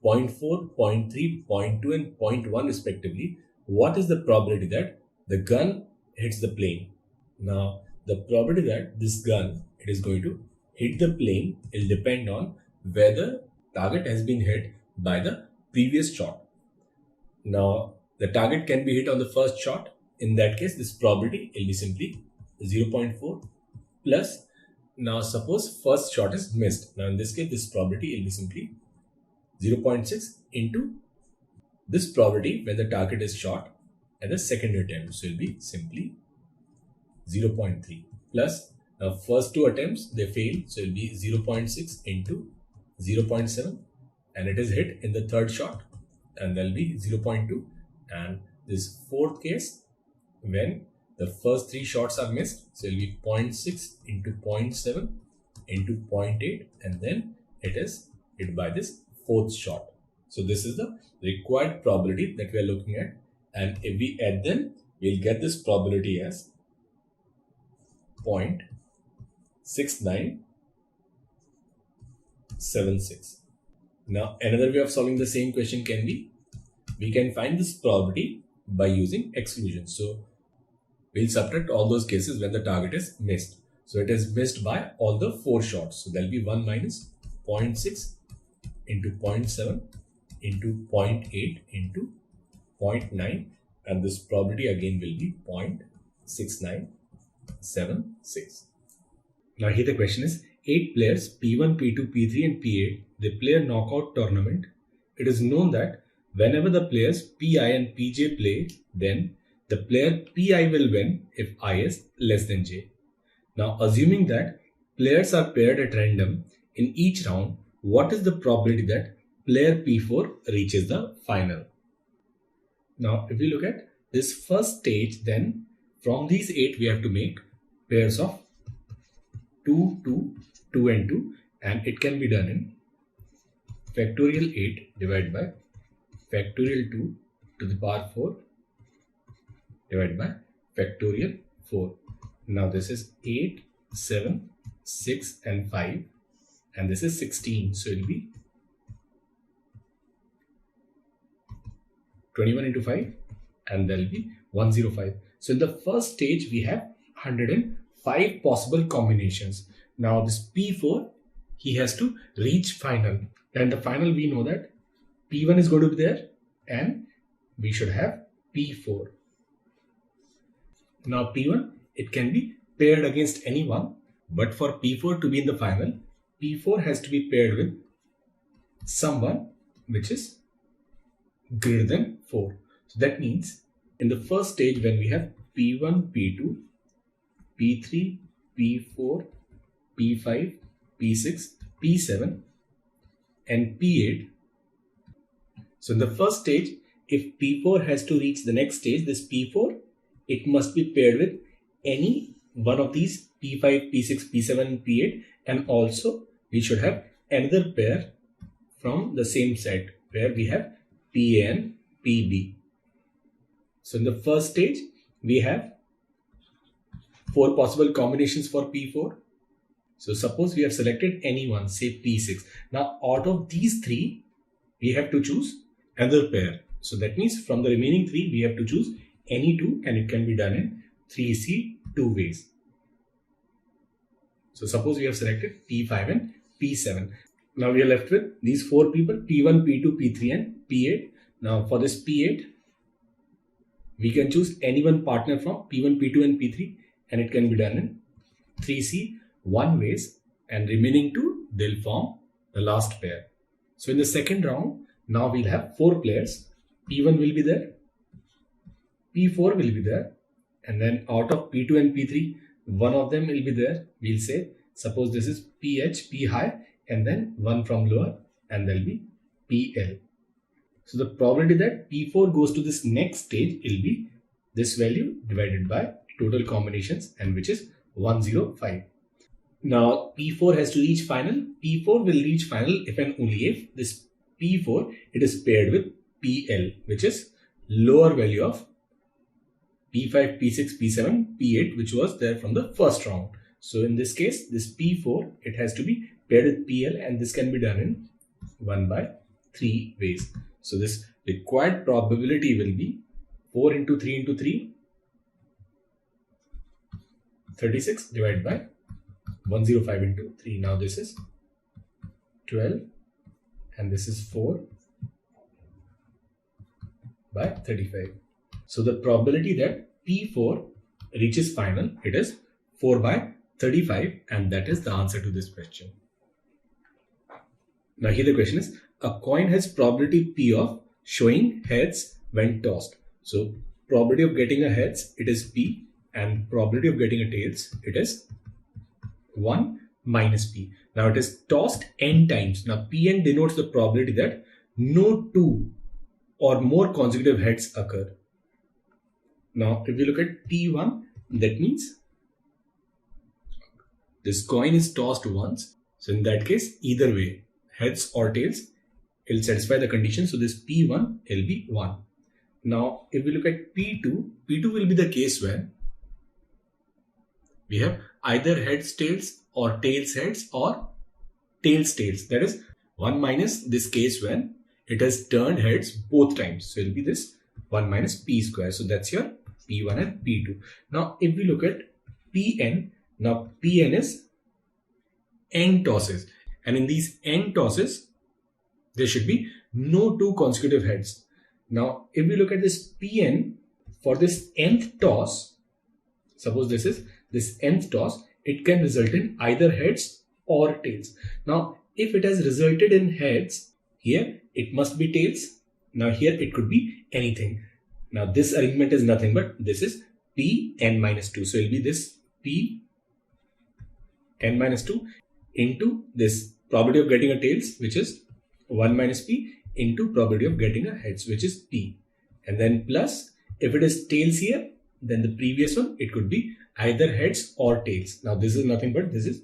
0.4, 0.3, 0.2 and 0.1 respectively. What is the probability that the gun hits the plane? Now the probability that this gun it is going to hit the plane will depend on whether target has been hit by the previous shot. Now the target can be hit on the first shot. In that case, this probability will be simply 0.4 plus, now suppose first shot is missed. Now in this case, this probability will be simply 0.6 into this probability when the target is shot at the second attempt. So it will be simply 0.3 plus, now first 2 attempts they fail. So it will be 0.6 into 0.7 and it is hit in the third shot, and there will be 0.2, and this fourth case when the first 3 shots are missed, so it will be 0.6 into 0.7 into 0.8, and then it is hit by this fourth shot. So this is the required probability that we are looking at, and if we add them, we'll get this probability as 0.6976. Now another way of solving the same question can be, we can find this probability by using exclusion. So we'll subtract all those cases when the target is missed. So it is missed by all the 4 shots. So there will be 1 minus 0.6 into 0.7 into 0.8 into 0.9, and this probability again will be 0.6976. Now here the question is, 8 players P1, P2, P3 and P8, they play a knockout tournament. It is known that whenever the players Pi and Pj play, then the player Pi will win if I is less than j. Now assuming that players are paired at random in each round, what is the probability that player P4 reaches the final? Now if we look at this first stage, then From these 8, we have to make pairs of 2, 2, 2 and 2, and it can be done in factorial 8 divided by factorial 2 to the power 4 divided by factorial 4. Now this is 8, 7, 6 and 5, and this is 16. So it will be 21 into 5, and there will be 105. So in the first stage, we have 105 possible combinations. Now this P4, he has to reach final. And the final, we know that P1 is going to be there, and we should have P4. Now P1, it can be paired against anyone, but for P4 to be in the final, P4 has to be paired with someone which is greater than 4. So that means in the first stage, when we have P1, P2, P3, P4, P5, P6, P7 and P8. So in the first stage, if P4 has to reach the next stage, this P4, it must be paired with any one of these P5, P6, P7 and P8, and also we should have another pair from the same set where we have PA and PB. So in the first stage, we have 4 possible combinations for P4. So suppose we have selected any one, say P6. Now out of these 3, we have to choose another pair. So that means from the remaining 3, we have to choose any 2, and it can be done in 3C 2 ways. So suppose we have selected P5 and P7. Now we are left with these 4 people, P1, P2, P3 and P8. Now for this P8, we can choose any one partner from P1, P2 and P3, and it can be done in 3C 1 ways, and remaining 2, they'll form the last pair. So in the second round, now we'll have 4 players. P1 will be there, P4 will be there, and then out of P2 and P3, one of them will be there. We'll say, suppose this is PH, P high, and then one from lower, and there'll be PL. So the probability that P4 goes to this next stage will be this value divided by total combinations, and which is 105. Now P4 has to reach final. P4 will reach final if and only if this P4, it is paired with PL, which is lower value of P5, P6, P7, P8, which was there from the first round. So in this case, this P4, it has to be paired with PL, and this can be done in 1 by 3 ways. So this required probability will be 4 into 3 into 3, 36 divided by 105 into 3. Now this is 12, and this is 4 by 35. So the probability that P4 reaches final, it is 4 by 35, and that is the answer to this question. Now here the question is, a coin has probability P of showing heads when tossed. So probability of getting a heads, it is P, and probability of getting a tails, it is 1 minus P. Now it is tossed n times. Now Pn denotes the probability that no 2 or more consecutive heads occur. Now if we look at T1, that means this coin is tossed once. So in that case, either way, heads or tails, it will satisfy the condition. So this P1 will be 1. Now if we look at P2, P2 will be the case when we have either heads tails or tails heads or tails tails. That is 1 minus this case when it has turned heads both times. So it will be this 1 minus P square. So that's your P1 and P2. Now if we look at Pn, now Pn is n tosses, and in these n tosses, there should be no 2 consecutive heads. Now if we look at this Pn for this nth toss, suppose this is this nth toss, it can result in either heads or tails. Now if it has resulted in heads, here it must be tails. Now here it could be anything. Now this arrangement is nothing but this is Pn minus 2. So it will be this Pn minus 2 into this probability of getting a tails, which is 1 minus P, into probability of getting a heads, which is P. And then plus, if it is tails here, then the previous one, it could be either heads or tails. Now this is nothing but this is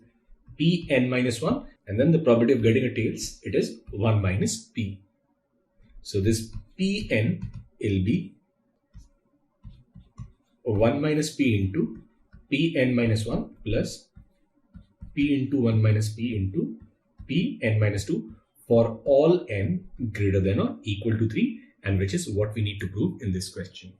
Pn minus 1, and then the probability of getting a tails, it is 1 minus P. So this Pn will be 1 minus P into Pn minus 1 plus P into 1 minus P into Pn minus 2 for all n greater than or equal to 3, and which is what we need to prove in this question.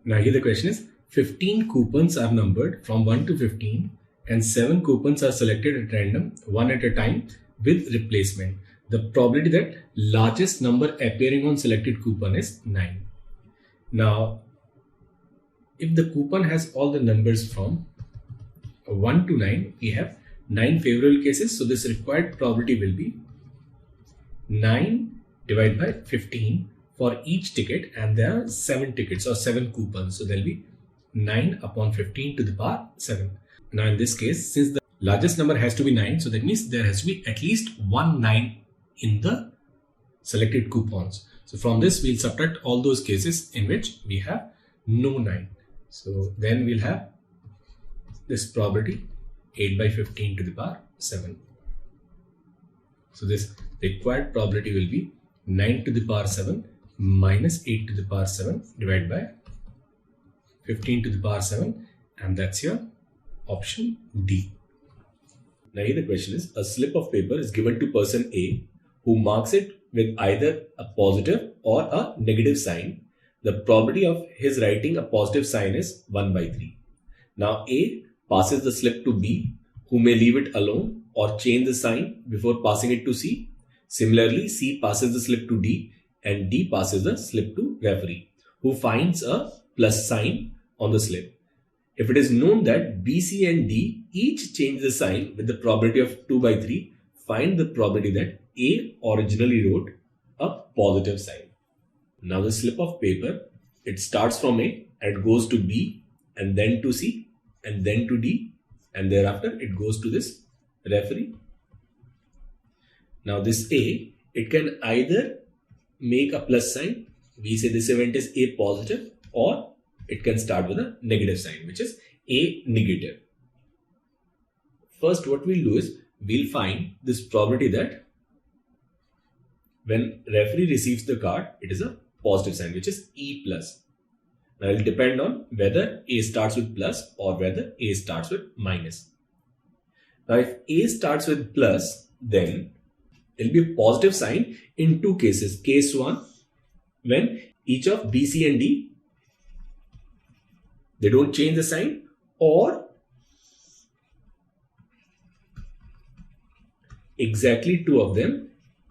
Now here the question is, 15 coupons are numbered from 1 to 15 and 7 coupons are selected at random, one at a time with replacement. The probability that largest number appearing on selected coupon is 9. Now, if the coupon has all the numbers from 1 to 9, we have 9 favorable cases. So this required probability will be 9 divided by 15 for each ticket, and there are 7 tickets or 7 coupons. So there will be 9 upon 15 to the power 7. Now in this case, since the largest number has to be 9, so that means there has to be at least one 9 in the selected coupons. So from this, we'll subtract all those cases in which we have no 9. So then we'll have this probability 8 by 15 to the power 7. So this required probability will be 9 to the power 7 minus 8 to the power 7 divided by 15 to the power 7, and that's your option D. Now here the question is, a slip of paper is given to person A who marks it with either a positive or a negative sign. The probability of his writing a positive sign is 1 by 3. Now A passes the slip to B, who may leave it alone or change the sign before passing it to C. Similarly, C passes the slip to D and D passes the slip to referee, who finds a plus sign on the slip. If it is known that B, C and D each change the sign with the probability of 2 by 3, find the probability that A originally wrote a positive sign. Now the slip of paper, it starts from A and it goes to B and then to C and then to D, and thereafter it goes to this referee. Now this A, it can either make a plus sign, we say this event is A positive, or it can start with a negative sign, which is A negative. First, what we'll do is we'll find this probability that when referee receives the card, it is a positive sign, which is E plus. Now it will depend on whether A starts with plus or whether A starts with minus. Now if A starts with plus, then it will be a positive sign in two cases. Case 1, when each of B, C and D, they don't change the sign, or exactly two of them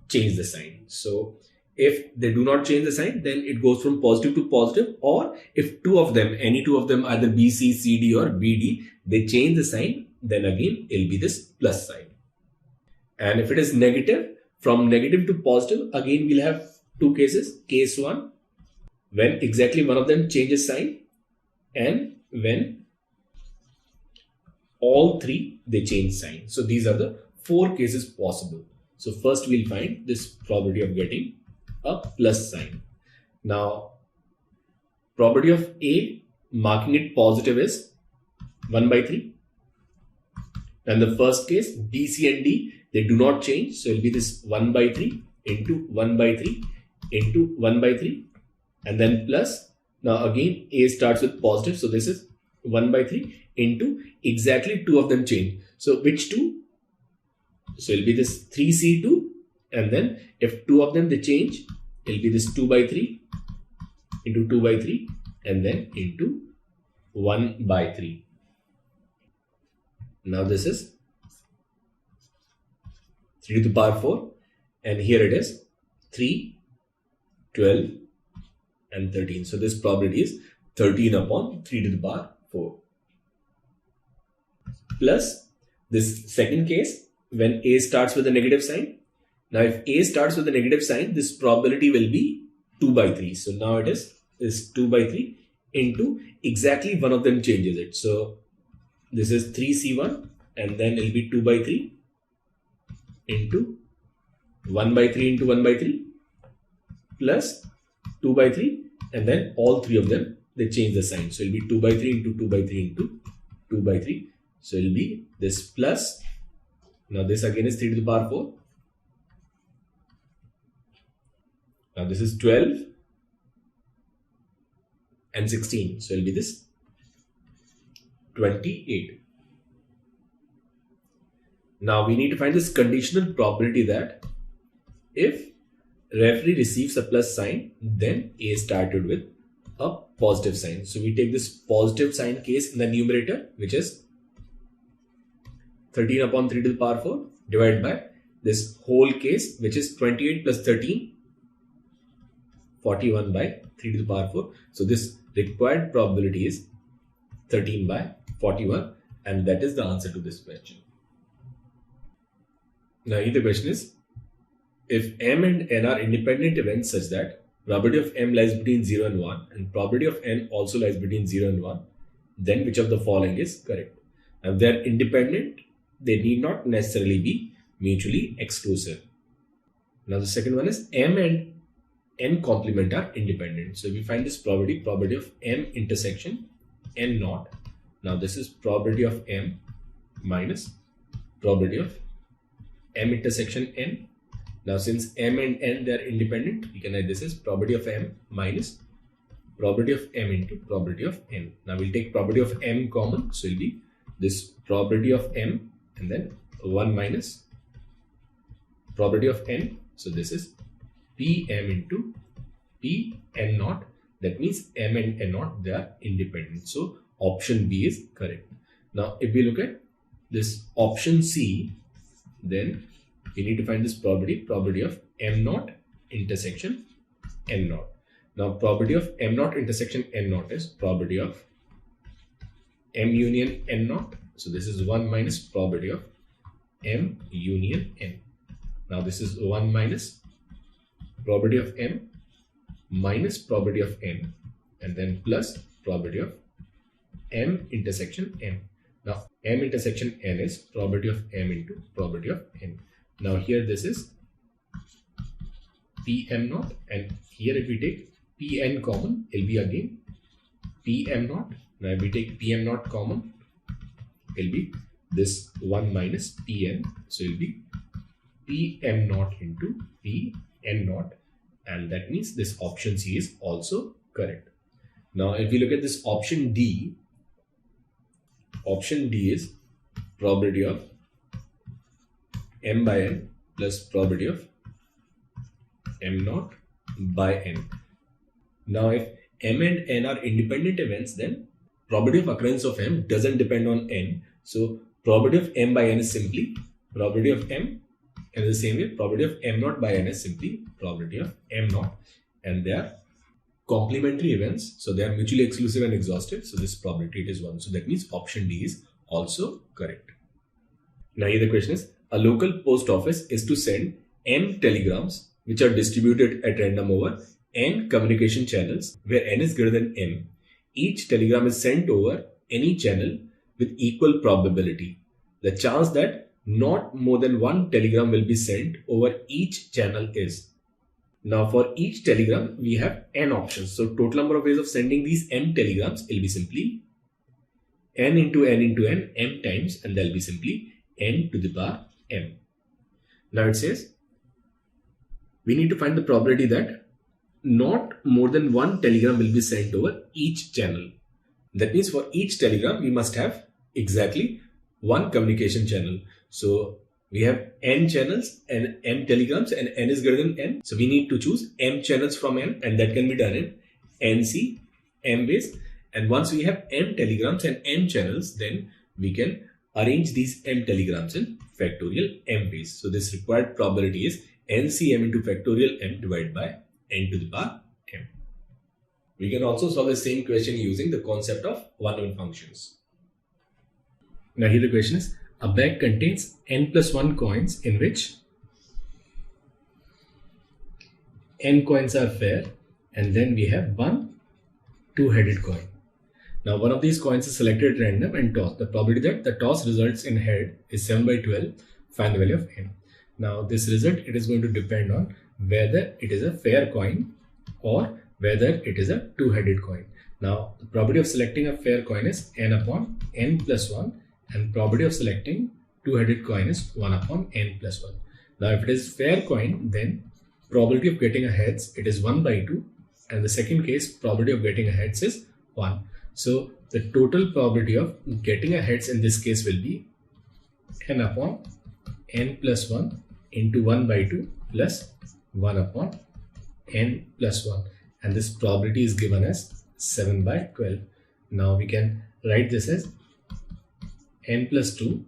change the sign. So if they do not change the sign, then it goes from positive to positive, or if two of them, any two of them, either B, C, C, D or B, D, they change the sign, then again it will be this plus sign. And if it is negative, from negative to positive, again we'll have two cases. Case 1, when exactly one of them changes sign, and when all three they change sign. So these are the 4 cases possible. So first we'll find this probability of getting a plus sign. Now probability of A marking it positive is 1 by 3. And the first case, B, C and D, they do not change. So it will be this 1 by 3 into 1 by 3 into 1 by 3 and then plus. Now again A starts with positive, so this is 1 by 3 into exactly two of them change. So which two? So it will be this 3C2, and then if two of them they change, it will be this 2 by 3 into 2 by 3 and then into 1 by 3. Now this is 3 to the power 4, and here it is 3, 12 and 13. So this probability is 13 upon 3 to the power 4. Plus this second case, when A starts with a negative sign. Now if A starts with a negative sign, this probability will be 2 by 3. So now it is 2 by 3 into exactly one of them changes it. So this is 3C1 and then it will be 2 by 3 into 1 by 3 into 1 by 3 plus 2 by 3 and then all three of them they change the sign. So it will be 2 by 3 into 2 by 3 into 2 by 3. So it will be this plus. Now this again is 3 to the power 4. Now this is 12 and 16. So it will be this 28. Now we need to find this conditional probability that if referee receives a plus sign, then A started with a positive sign. So we take this positive sign case in the numerator, which is 13 upon 3 to the power 4 divided by this whole case, which is 28 plus 13, 41 by 3 to the power 4. So this required probability is 13 by 41, and that is the answer to this question. Now here the question is, if M and N are independent events such that probability of M lies between 0 and 1 and probability of N also lies between 0 and 1, then which of the following is correct? Now if they are independent, they need not necessarily be mutually exclusive. Now the second one is M and N complement are independent. So if we find this probability of M intersection N naught. Now this is probability of M minus probability of M intersection N. Now since M and N they are independent, we can write this as probability of M minus probability of M into probability of N. Now we'll take probability of M common, so it will be this probability of M and then 1 minus probability of N. So this is Pm into Pn naught. That means M and N naught, they are independent. So option B is correct. Now if we look at this option C, then we need to find this probability of M naught intersection N naught. Now probability of M naught intersection N naught is probability of M union N naught. So this is 1 minus probability of M union N. Now this is 1 minus probability of M minus probability of N, and then plus probability of M intersection N. Now M intersection N is probability of M into probability of N. Now here this is Pm naught, and here if we take Pn common, it will be again Pm naught. Now if we take Pm naught common, it will be this 1 minus Pn. So it will be Pm naught into Pn naught, and that means this option C is also correct. Now if we look at this option D is probability of M by N plus probability of M naught by N. Now if M and N are independent events, then probability of occurrence of M doesn't depend on N. So probability of M by N is simply probability of M, and in the same way probability of M naught by N is simply probability of M naught, and they are complementary events, so they are mutually exclusive and exhaustive. So this probability is 1. So that means option D is also correct. Now here the question is, a local post office is to send M telegrams which are distributed at random over N communication channels where N is greater than M. Each telegram is sent over any channel with equal probability. The chance that not more than one telegram will be sent over each channel is. Now for each telegram we have N options. So total number of ways of sending these M telegrams will be simply N into N into N, M times, and there will be simply N to the power M. Now it says we need to find the probability that not more than one telegram will be sent over each channel. That means for each telegram we must have exactly one communication channel. So we have N channels and M telegrams, and N is greater than N. So we need to choose M channels from N, and that can be done in NC, M base. And once we have M telegrams and N channels, then we can arrange these M telegrams in factorial M base. So this required probability is NCM into factorial M divided by N to the power M. We can also solve the same question using the concept of one-on-one functions. Now here the question is, a bag contains N plus 1 coins in which N coins are fair, and then we have one two-headed coin. Now one of these coins is selected at random and tossed. The probability that the toss results in head is 7 by 12. Find the value of N. Now this result, it is going to depend on whether it is a fair coin or whether it is a two-headed coin. Now the probability of selecting a fair coin is n upon n plus 1, and probability of selecting two-headed coin is 1 upon n plus 1. Now if it is fair coin, then probability of getting a heads, it is 1 by 2, and the second case, probability of getting a heads is 1. So the total probability of getting a heads in this case will be n upon n plus 1 into 1 by 2 plus 1 upon n plus 1, and this probability is given as 7 by 12. Now we can write this as n plus 2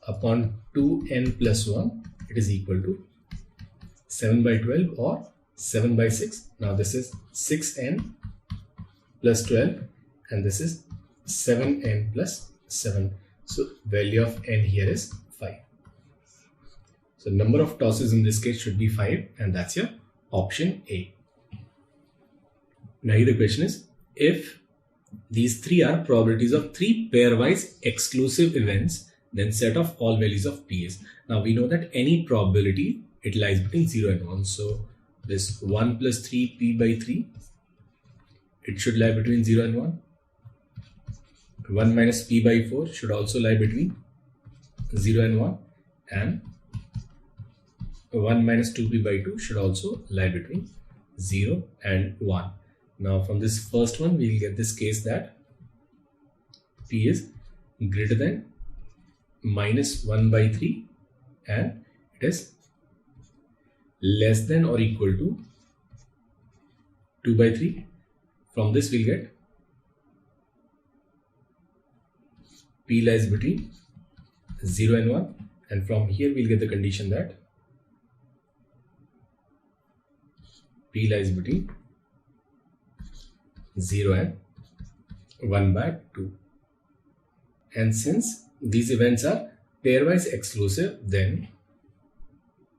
upon 2n plus 1, it is equal to 7 by 12 or 7 by 6. Now this is 6n plus 12, and this is 7n plus 7. So value of n here is 5. So number of tosses in this case should be 5, and that's your option A. Now here the question is, if these three are probabilities of three pairwise exclusive events, then set of all values of P is. Now we know that any probability, it lies between 0 and 1. So this 1 plus 3P by 3, it should lie between 0 and 1. 1 minus P by 4 should also lie between 0 and 1. And 1 minus 2P by 2 should also lie between 0 and 1. Now from this first one, we will get this case that P is greater than minus 1 by 3 and it is less than or equal to 2 by 3. From this we'll get P lies between 0 and 1, and from here we'll get the condition that P lies between 0 and 1 by 2. And since these events are pairwise exclusive, then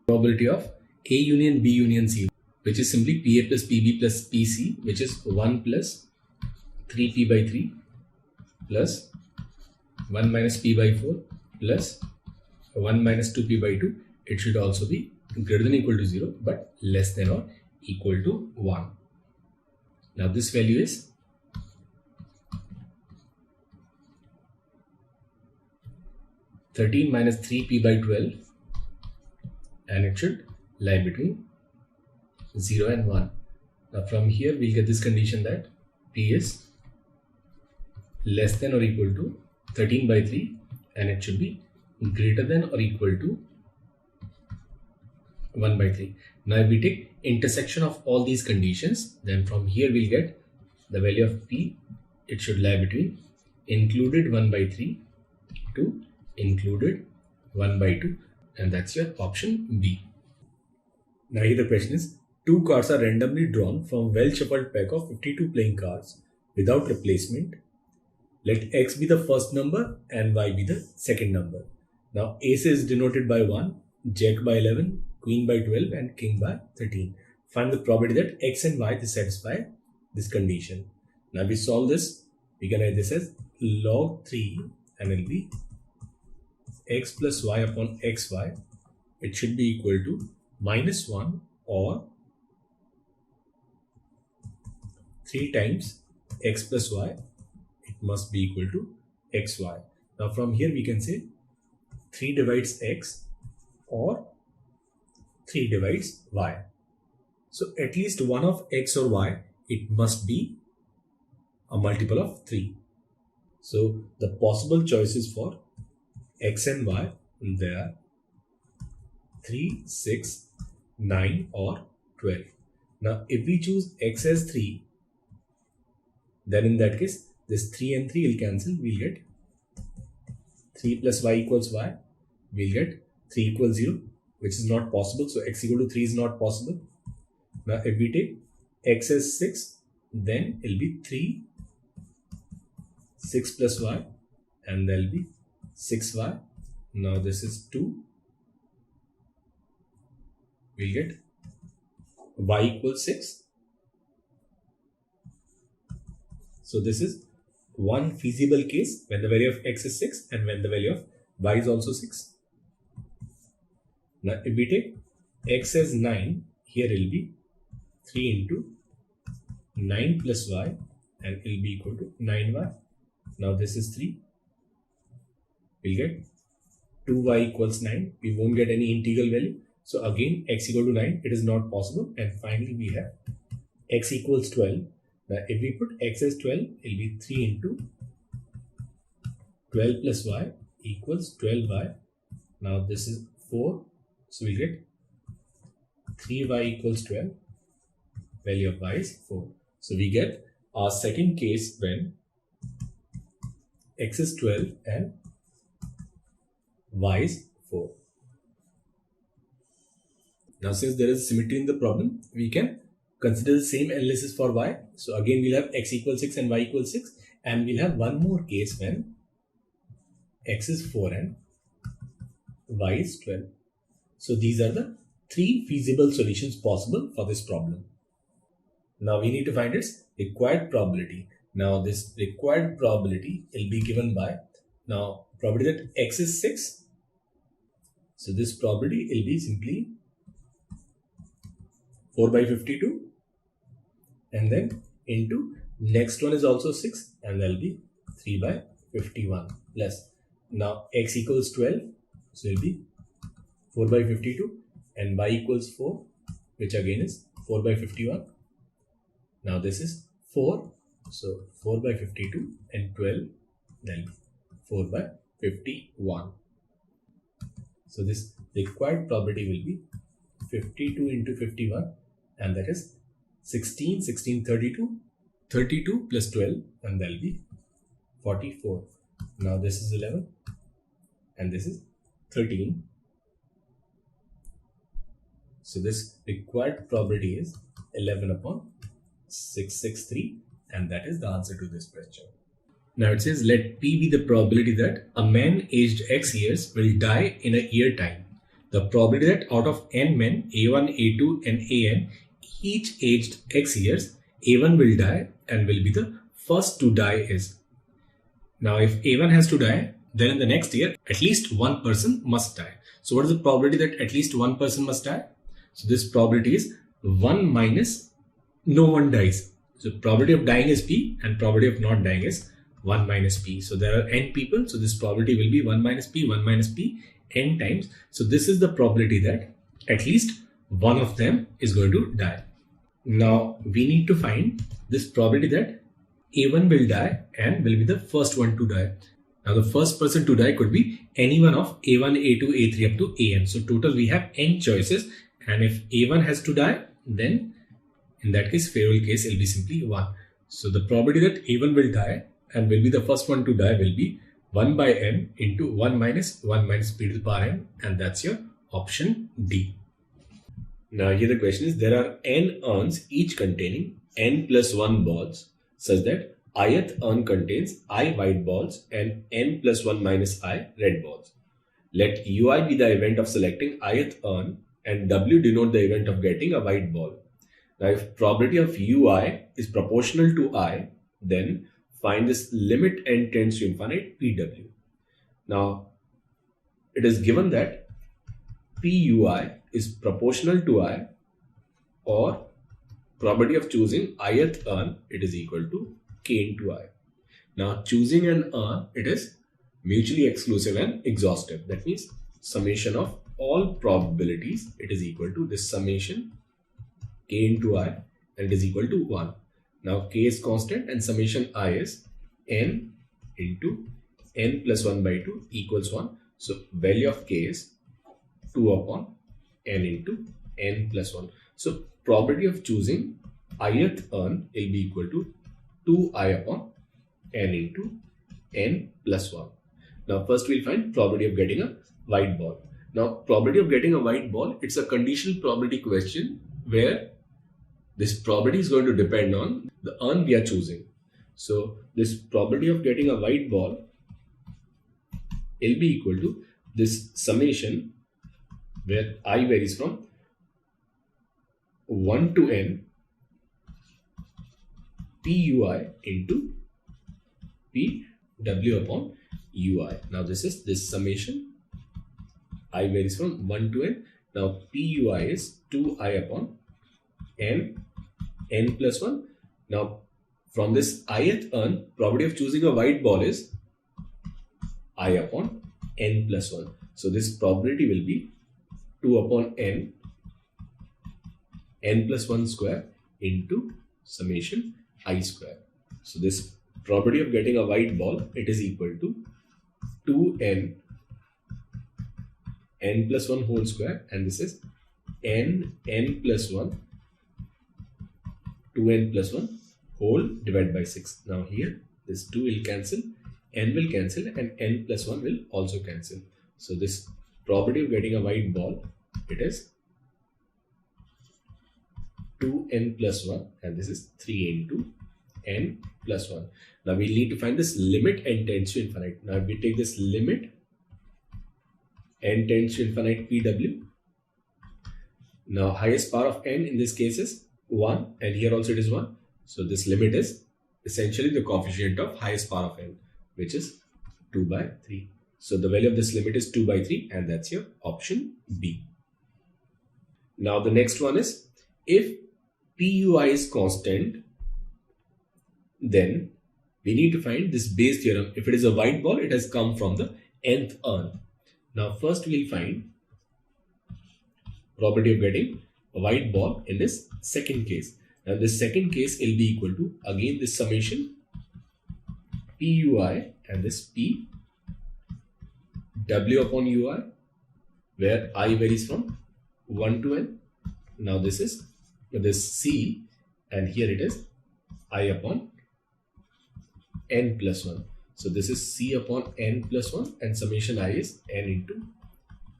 probability of A union B union C, which is simply PA plus PB plus PC, which is 1 plus 3P by 3 plus 1 minus P by 4 plus 1 minus 2P by 2, it should also be greater than or equal to 0 but less than or equal to 1. Now this value is 13 minus 3P by 12, and it should lie between 0 and 1. Now from here we'll get this condition that P is less than or equal to 13 by 3 and it should be greater than or equal to 1 by 3. Now if we take intersection of all these conditions, then from here we'll get the value of P, it should lie between included 1 by 3 to included 1 by 2, and that's your option B. Now here the question is, two cards are randomly drawn from well shuffled pack of 52 playing cards without replacement. Let X be the first number and Y be the second number. Now Ace is denoted by 1, Jack by 11, Queen by 12 and King by 13. Find the probability that X and Y satisfy this condition. Now we solve this, we can write this as log 3 and it will be X plus Y upon XY. It should be equal to minus 1 or 3 times X plus Y. It must be equal to XY. Now from here we can say 3 divides X or 3 divides Y. So at least one of X or Y, it must be a multiple of 3. So the possible choices for X and Y, they are 3, 6, 9 or 12. Now if we choose X as 3, then in that case this 3 and 3 will cancel. We'll get 3 plus Y equals Y. We'll get 3 equals 0, which is not possible. So X equal to 3 is not possible. Now if we take X as 6, then it will be 3, 6 plus Y, and there will be 6Y. Now this is 2. We'll get Y equals 6. So this is one feasible case when the value of X is 6 and when the value of Y is also 6. Now if we take X as 9, here it will be 3 into 9 plus Y, and it will be equal to 9y. Now this is 3. We'll get 2y equals 9. We won't get any integral value. So again, x equal to 9, it is not possible. And finally, we have x equals 12. Now, if we put x as 12, it will be 3 into 12 plus y equals 12y. Now this is 4. So we get 3y equals 12. Value of y is 4. So we get our second case when x is 12 and y is 4. Now since there is symmetry in the problem, we can consider the same analysis for y. So again we'll have x equals 6 and y equals 6, and we'll have one more case when x is 4 and y is 12. So these are the 3 feasible solutions possible for this problem. Now we need to find its required probability. Now this required probability will be given by, now probability that x is 6. So this probability will be simply 4 by 52, and then into next one is also 6, and that will be 3 by 51 plus. Now x equals 12, so it will be 4 by 52, and y equals 4, which again is 4 by 51. Now this is 4, so 4 by 52 and 12, then 4 by 51. So this required probability will be 52 into 51, and that is 16, 16, 32, 32 plus 12, and that will be 44. Now this is 11, and this is 13. So this required probability is 11 upon 663, and that is the answer to this question. Now it says, let P be the probability that a man aged X years will die in a year time. The probability that out of n men, A1, A2 and AN, each aged X years, A1 will die and will be the first to die is. Now if A1 has to die, then in the next year, at least one person must die. So what is the probability that at least one person must die? So this probability is 1 minus no one dies. So probability of dying is P and probability of not dying is 1 minus P. So there are n people. So this probability will be 1 minus P, n times. So this is the probability that at least one of them is going to die. Now we need to find this probability that A1 will die and will be the first one to die. Now the first person to die could be any one of A1, A2, A3 up to AN. So total we have n choices, and if A1 has to die, then in that case, favorable case, it will be simply 1. So the probability that A1 will die and will be the first one to die will be 1 by n into 1 minus p to the power n, and that's your option D. Now here the question is, there are n urns each containing n plus 1 balls such that ith urn contains I white balls and n plus 1 minus I red balls. Let ui be the event of selecting ith urn and w denote the event of getting a white ball. Now if probability of ui is proportional to I, then find this limit n tends to infinite pw. Now it is given that pui is proportional to I, or probability of choosing ith urn, it is equal to k into I. Now choosing an urn, it is mutually exclusive and exhaustive. That means summation of all probabilities, it is equal to this summation k into I, and it is equal to 1. Now k is constant and summation I is n into n plus 1 by 2 equals 1. So value of k is 2 upon n into n plus 1. So probability of choosing ith urn will be equal to 2i upon n into n plus 1. Now first we'll find probability of getting a white ball. Now probability of getting a white ball, it's a conditional probability question where this probability is going to depend on the urn we are choosing. So this probability of getting a white ball will be equal to this summation where I varies from 1 to n pui into pw upon ui. Now this is this summation I varies from 1 to n. Now pui is 2i upon n plus 1. Now from this ith urn, probability of choosing a white ball is I upon n plus 1. So this probability will be 2 upon n plus 1 square into summation I square. So this probability of getting a white ball, it is equal to 2n plus 1 whole square, and this is n plus 1 2n plus 1 whole divided by 6. Now here this 2 will cancel, n will cancel, and n plus 1 will also cancel. So this probability of getting a white ball, it is 2n plus 1, and this is 3 into n plus 1. Now we need to find this limit n tends to infinite. Now if we take this limit n tends to infinite pw, now highest power of n in this case is 1, and here also it is 1. So this limit is essentially the coefficient of highest power of n, which is 2 by 3. So the value of this limit is 2 by 3, and that's your option B. Now the next one is, if PUI is constant, then we need to find this base theorem. If it is a white ball, it has come from the nth urn. Now first we'll find probability of getting a white ball in this second case. Now this second case will be equal to, again, this summation PUI and this P W upon UI, where I varies from 1 to n. Now this is this C, and here it is I upon n plus 1. So this is C upon n plus 1, and summation I is n into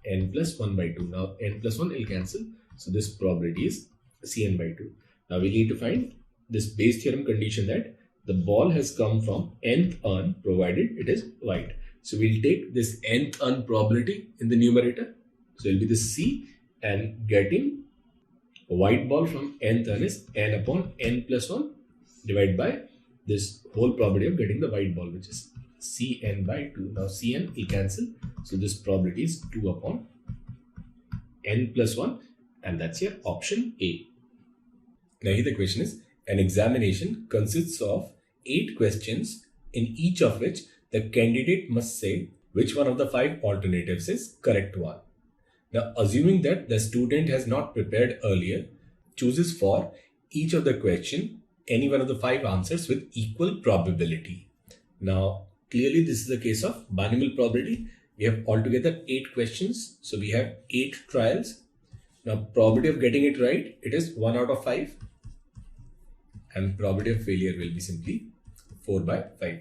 n plus 1 by 2. Now n plus 1 will cancel, so this probability is Cn by 2. Now we need to find this base theorem condition that the ball has come from nth urn provided it is white. So we'll take this nth urn probability in the numerator. So it will be the C, and getting a white ball from nth urn is n upon n plus 1 divided by this whole probability of getting the white ball, which is Cn by 2. Now Cn will cancel, so this probability is 2 upon n plus 1, and that's your option A. Now here the question is, an examination consists of 8 questions, in each of which the candidate must say which one of the 5 alternatives is correct one. Now assuming that the student has not prepared earlier, chooses for each of the question any one of the 5 answers with equal probability. Now clearly this is the case of binomial probability. We have altogether 8 questions, so we have 8 trials. Now probability of getting it right, it is 1 out of 5, and probability of failure will be simply 4 by 5.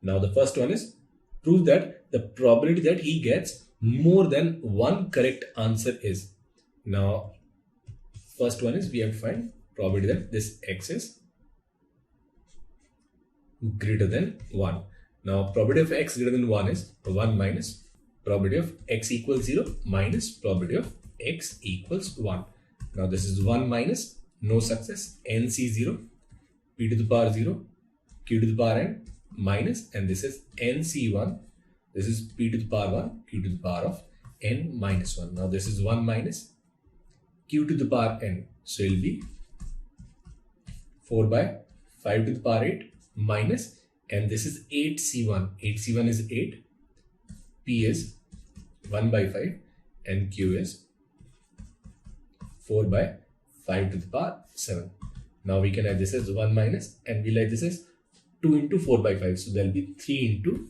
Now the first one is, prove that the probability that he gets more than one correct answer is. Now first one is, we have to find probability that this x is greater than 1. Now probability of x greater than 1 is 1 minus probability of x equals 0 minus probability of x equals 1. Now this is 1 minus, no success, nc0, p to the power 0, q to the power n, minus, and this is nc1, this is p to the power 1, q to the power of n minus 1. Now this is 1 minus q to the power n, so it will be 4 by 5 to the power 8 minus, and this is 8c1, 8c1 is 8, p is 1 by 5, and q is 4 by 5 to the power 7. Now we can have this as 1 minus, and we'll have this as 2 into 4 by 5. So there will be 3 into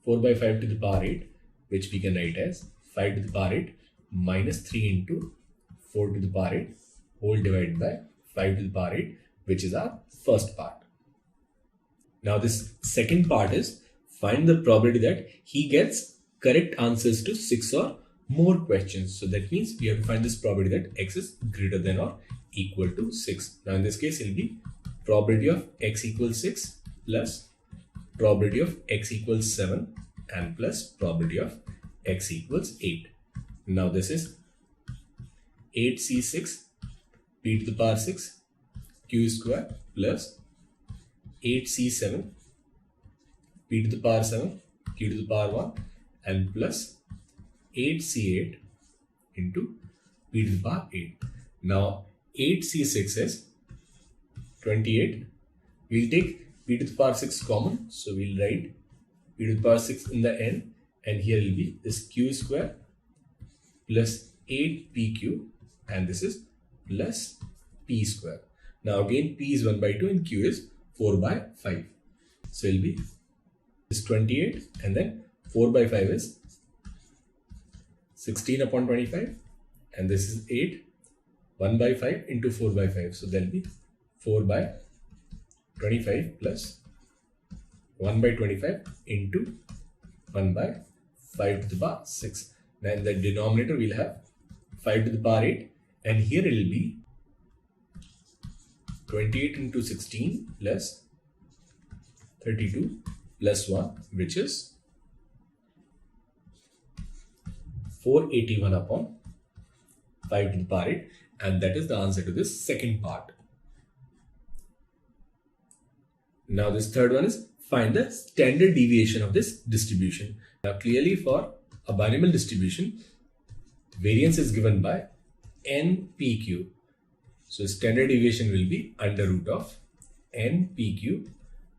4 by 5 to the power 8, which we can write as 5 to the power 8 minus 3 into 4 to the power 8 whole divided by 5 to the power 8, which is our first part. Now this second part is, find the probability that he gets correct answers to 6 or more questions. So that means we have to find this probability that x is greater than or equal to 6. Now in this case it will be probability of x equals 6 plus probability of x equals 7 and plus probability of x equals 8. Now this is 8c6 p to the power 6 q square plus 8c7 p to the power 7 q to the power 1 and plus 8c8 into p to the power 8. Now 8c6 is 28 We'll take p to the power 6 common. So we'll write p to the power 6 in the end, and here will be this q square plus 8pq, and this is plus p square. Now again, p is 1 by 2 and q is 4 by 5. So it will be this 28, and then 4 by 5 is 16 upon 25, and this is 8. 1 by 5 into 4 by 5. So there will be 4 by 25 plus 1 by 25 into 1 by 5 to the power 6. Then the denominator will have 5 to the power 8, and here it will be 28 into 16 plus 32 plus 1, which is 481 upon 5 to the power 8, and that is the answer to this second part. Now this third one is find the standard deviation of this distribution. Now clearly for a binomial distribution, variance is given by npq. So standard deviation will be under root of npq.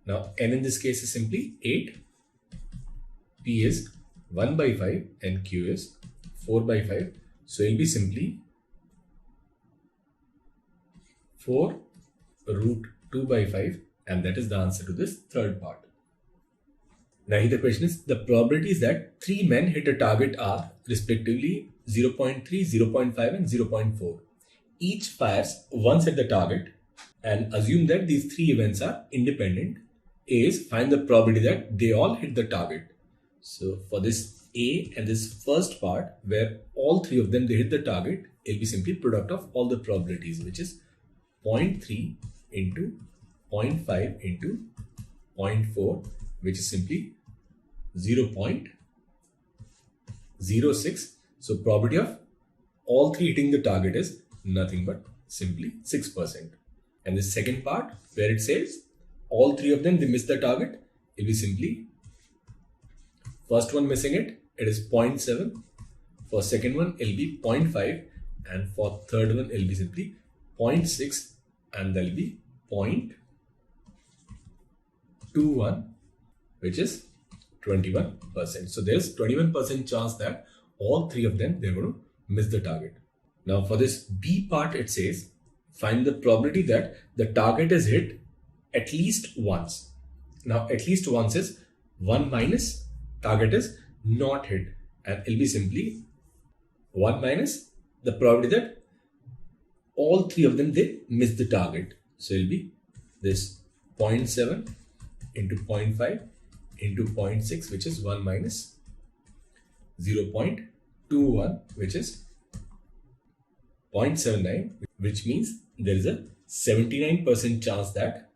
Now n in this case is simply 8, p is 1 by 5 and q is 4 by 5. So it will be simply 4 root 2 by 5, and that is the answer to this third part. Now here the question is, the probabilities that 3 men hit a target are respectively 0.3, 0.5 and 0.4. Each fires once at the target, and assume that these 3 events are independent. A is find the probability that they all hit the target. So for this A and this first part where all 3 of them they hit the target, it will be simply product of all the probabilities, which is 0.3 into 0.5 into 0.4, which is simply 0.06. So probability of all 3 hitting the target is nothing but simply 6%. And the second part where it says all 3 of them they miss the target, it will be simply first one missing it is 0.7. For second one it will be 0.5, and for third one it will be simply 0.6, and there will be 0.21, which is 21%. So there's 21% chance that all 3 of them they're going to miss the target. Now for this B part, it says find the probability that the target is hit at least once. Now at least once is 1 minus target is not hit, and it'll be simply 1 minus the probability that all 3 of them they miss the target. So it'll be this 0.7 into 0.5 into 0.6, which is 1 minus 0.21, which is 0.79, which means there is a 79% chance that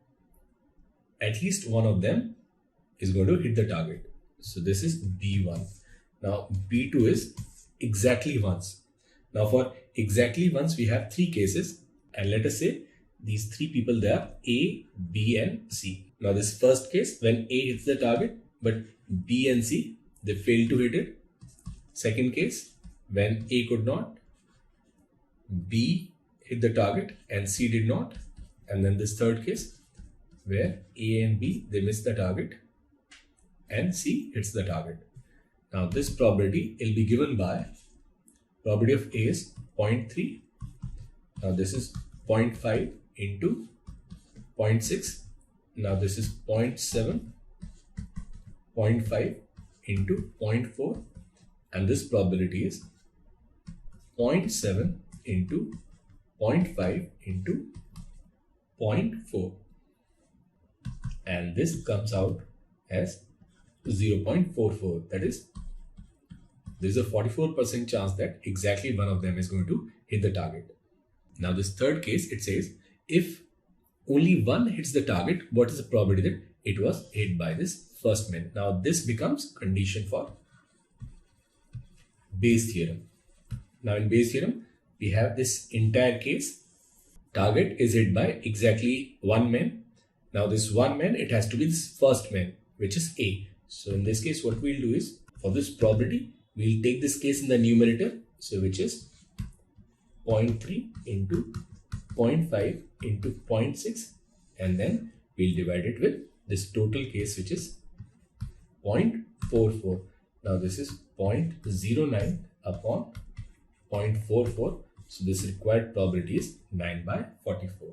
at least one of them is going to hit the target. So this is B1. Now B2 is exactly once. Now for exactly once we have 3 cases, and let us say these 3 people, they are A, B and C. Now this first case, when A hits the target but B and C they fail to hit it. Second case, when A could not, B hit the target and C did not. And then this third case where A and B they miss the target and C hits the target. Now this probability will be given by probability of A is 0.3. Now this is 0.5 into 0.6. Now this is 0.7, 0.5 into 0.4, and this probability is 0.7 into 0.5 into 0.4, and this comes out as 0.44. That is, there is a 44% chance that exactly one of them is going to hit the target. Now this third case, it says if only one hits the target, what is the probability that it was hit by this first man? Now this becomes condition for Bayes theorem. Now in Bayes theorem, we have this entire case. Target is hit by exactly one man. Now this one man, it has to be this first man, which is A. So in this case, what we'll do is, for this probability, we'll take this case in the numerator, so which is 0.3 into 0.5 into 0.6, and then we'll divide it with this total case, which is 0.44. Now this is 0.09 upon 0.44. So this required probability is 9 by 44.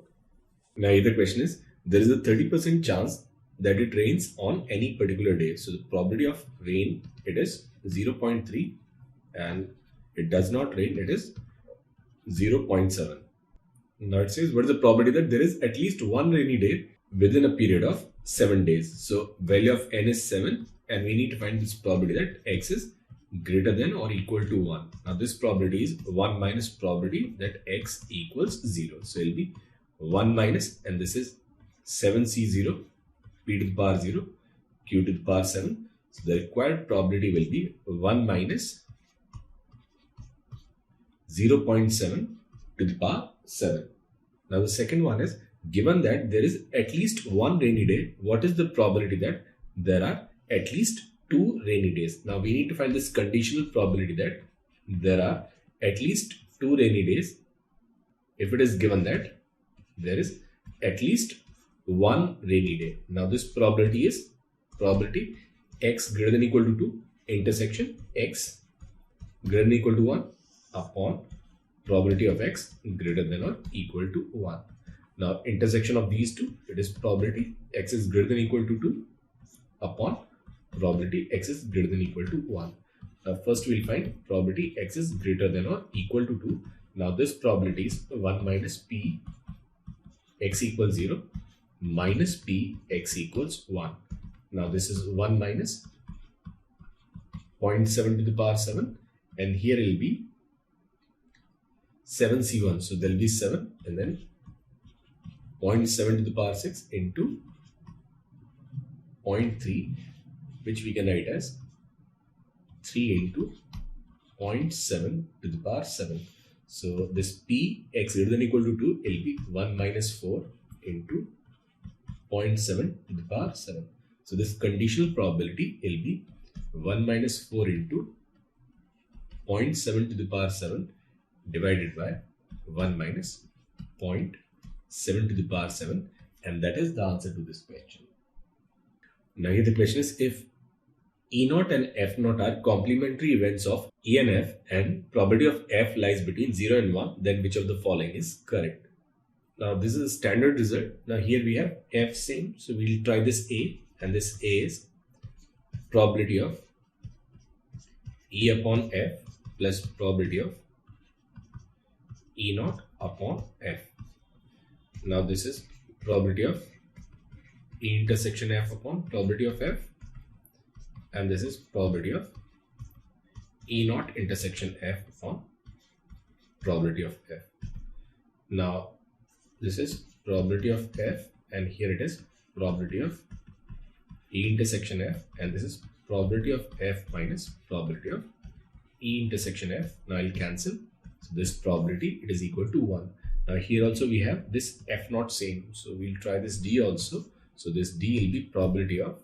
Now here the question is, there is a 30% chance that it rains on any particular day. So the probability of rain, it is 0.3, and it does not rain, it is 0.7. Now it says, what is the probability that there is at least one rainy day within a period of 7 days? So value of n is 7, and we need to find this probability that x is greater than or equal to 1. Now this probability is 1 minus probability that x equals 0. So it will be 1 minus, and this is 7c0, p to the power 0, q to the power 7. So the required probability will be 1 minus 0.7 to the power 7. Now the second one is, given that there is at least one rainy day, what is the probability that there are at least 2 rainy days? Now we need to find this conditional probability that there are at least 2 rainy days if it is given that there is at least one rainy day. Now this probability is probability x greater than equal to 2 intersection x greater than equal to 1 upon probability of x greater than or equal to 1. Now intersection of these two, it is probability x is greater than equal to 2 upon probability x is greater than equal to 1. Now first we'll find probability x is greater than or equal to 2. Now this probability is 1 minus p x equals 0 minus p x equals 1. Now this is 1 minus 0.7 to the power 7, and here it will be 7c1. So there will be 7 and then 0.7 to the power 6 into 0.3, which we can write as 3 into 0.7 to the power 7. So this p x greater than equal to 2 will be 1 minus 4 into 0.7 to the power 7. So this conditional probability will be 1 minus 4 into 0.7 to the power 7 divided by 1 minus 0.7 to the power 7, and that is the answer to this question. Now here the question is, if E0 and F0 are complementary events of E and F, and probability of F lies between 0 and 1, then which of the following is correct? Now this is a standard result. Now here we have F same, so we'll try this A, and this A is probability of E upon F plus probability of E0 upon F. Now this is probability of E intersection F upon probability of F, and this is probability of E0 intersection F upon probability of F. Now this is probability of F, and here it is probability of E intersection F, and this is probability of F minus probability of E intersection F. Now I'll cancel. So this probability, it is equal to 1. Now here also we have this F0 same. So we'll try this D also. So this D will be probability of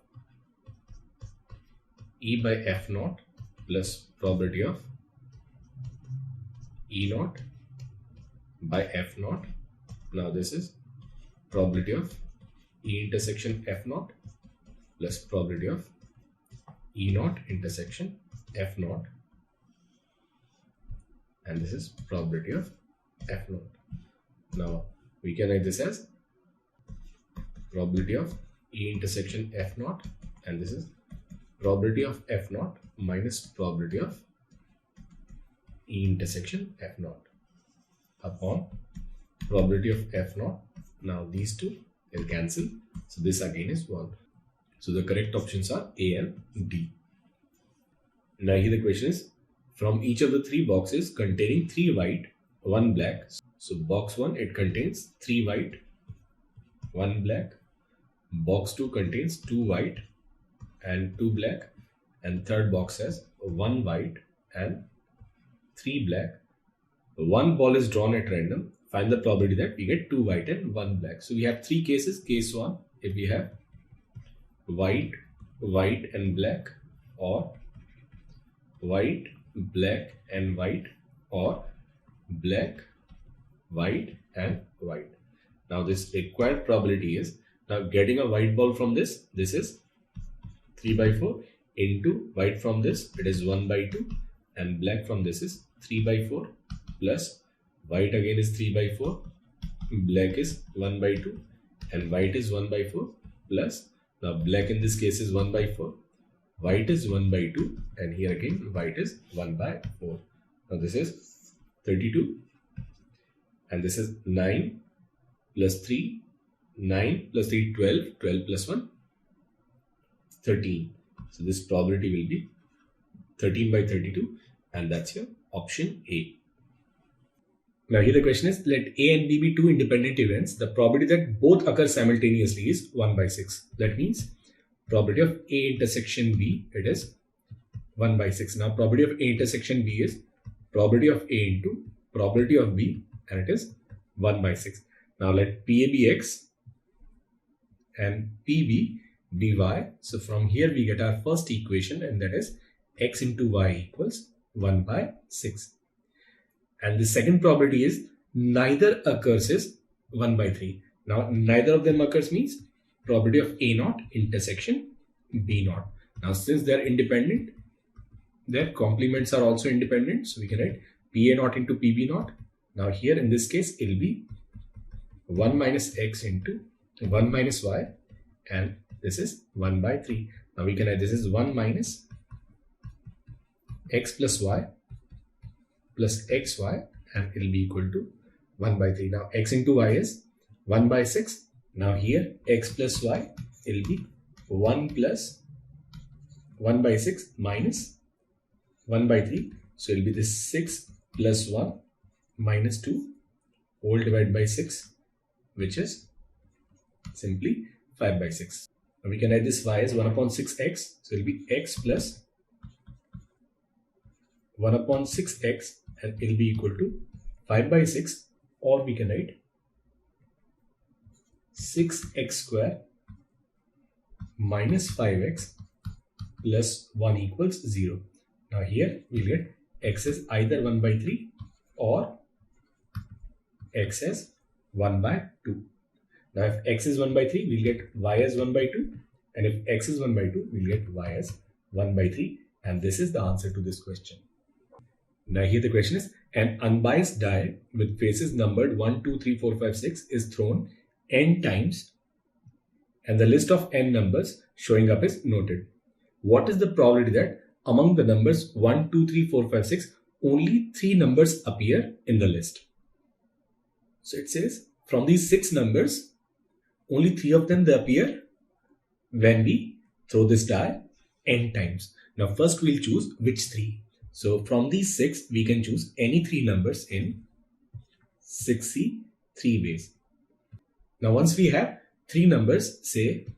E by F0 plus probability of E0 by F0. Now this is probability of E intersection F0 plus probability of E0 intersection F0, and this is probability of F0. Now we can write this as probability of E intersection F0, and this is probability of F0 minus probability of E intersection F0 upon probability of F0. Now these two will cancel, so this again is 1. So the correct options are A and D. Now here the question is, from each of the 3 boxes containing 3 white, 1 black. So box 1, it contains 3 white, 1 black. Box 2 contains 2 white and 2 black, and third box has 1 white and 3 black. 1 ball is drawn at random. Find the probability that we get 2 white and 1 black. So we have 3 cases. Case 1, if we have white, white and black, or white, black and white, or black, white and white. Now this required probability is, Now getting a white ball from this is 3 by 4 into white from this, it is 1 by 2, and black from this is 3 by 4 plus white again is 3 by 4, black is 1 by 2, and white is 1 by 4 plus, now black in this case is 1 by 4, white is 1 by 2, and here again white is 1 by 4. Now this is 32, and this is 9 plus 3, 9 plus 3, 12, 12 plus 1, 13. So this probability will be 13 by 32, and that's your option A. Now here the question is, let A and B be two independent events. The probability that both occur simultaneously is 1 by 6. That means probability of A intersection B, it is 1 by 6. Now probability of A intersection B is probability of A into probability of B, and it is 1 by 6. Now let PA be X and PB be Y. So from here we get our first equation, and that is X into Y equals 1 by 6. And the second probability is neither occurs is 1 by 3. Now neither of them occurs means probability of A naught intersection B naught. Now since they are independent, their complements are also independent. So we can write PA naught into PB naught. Now here in this case it will be 1 minus X into 1 minus Y, and this is 1 by 3. Now we can write this is 1 minus X plus Y plus XY, and it will be equal to 1 by 3. Now X into Y is 1 by 6. Now here X plus Y, it will be 1 plus 1 by 6 minus 1 by 3. So it will be this 6 plus 1 minus 2 whole divided by 6, which is simply 5 by 6. Now we can write this Y as 1 upon 6x. So it will be X plus 1 upon 6x, and it will be equal to 5 by 6, or we can write 6x square minus 5x plus 1 equals 0. Now here we'll get X is either 1 by 3 or X as 1 by 2. Now if X is 1 by 3, we'll get Y as 1 by 2, and if X is 1 by 2, we'll get Y as 1 by 3, and this is the answer to this question. Now here the question is, an unbiased die with faces numbered 1, 2, 3, 4, 5, 6 is thrown n times, and the list of n numbers showing up is noted. What is the probability that among the numbers 1, 2, 3, 4, 5, 6, only 3 numbers appear in the list? So it says from these 6 numbers, only 3 of them they appear when we throw this die n times. Now first we'll choose which 3. So from these 6, we can choose any 3 numbers in 6C 3 ways. Now once we have 3 numbers, say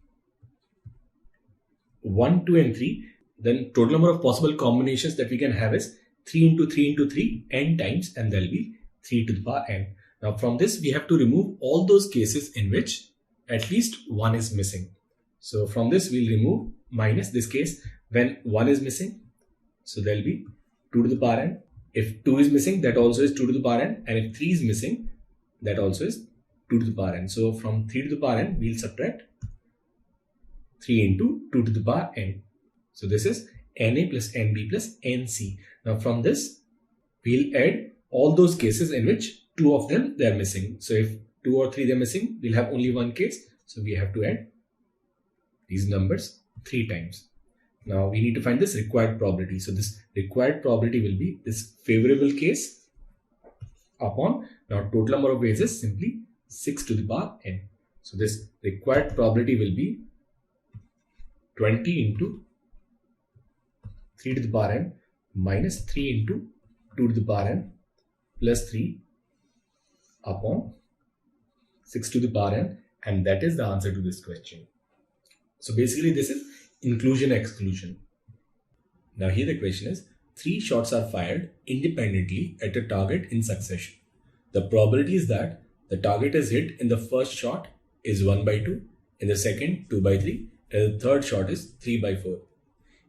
1, 2 and 3, then total number of possible combinations that we can have is 3 into 3 into 3 n times, and there will be 3 to the power n. Now from this we have to remove all those cases in which at least 1 is missing. So from this we'll remove minus this case when 1 is missing. So there will be 2 to the power n. If 2 is missing, that also is 2 to the power n, and if 3 is missing, that also is 2 to the power n. So from 3 to the power n, we'll subtract 3 into 2 to the power n. So this is Na plus Nb plus Nc. Now from this, we'll add all those cases in which 2 of them they are missing. So if 2 or 3 they are missing, we'll have only one case. So we have to add these numbers 3 times. Now we need to find this required probability. So this required probability will be this favorable case upon, now total number of ways is simply 6 to the power n. So this required probability will be 20 into 3 to the power n minus 3 into 2 to the power n plus 3 upon 6 to the power n, and that is the answer to this question. So basically this is inclusion exclusion. Now here the question is, 3 shots are fired independently at a target in succession. The probability is that the target is hit in the first shot is 1 by 2, in the second 2 by 3, and the third shot is 3 by 4.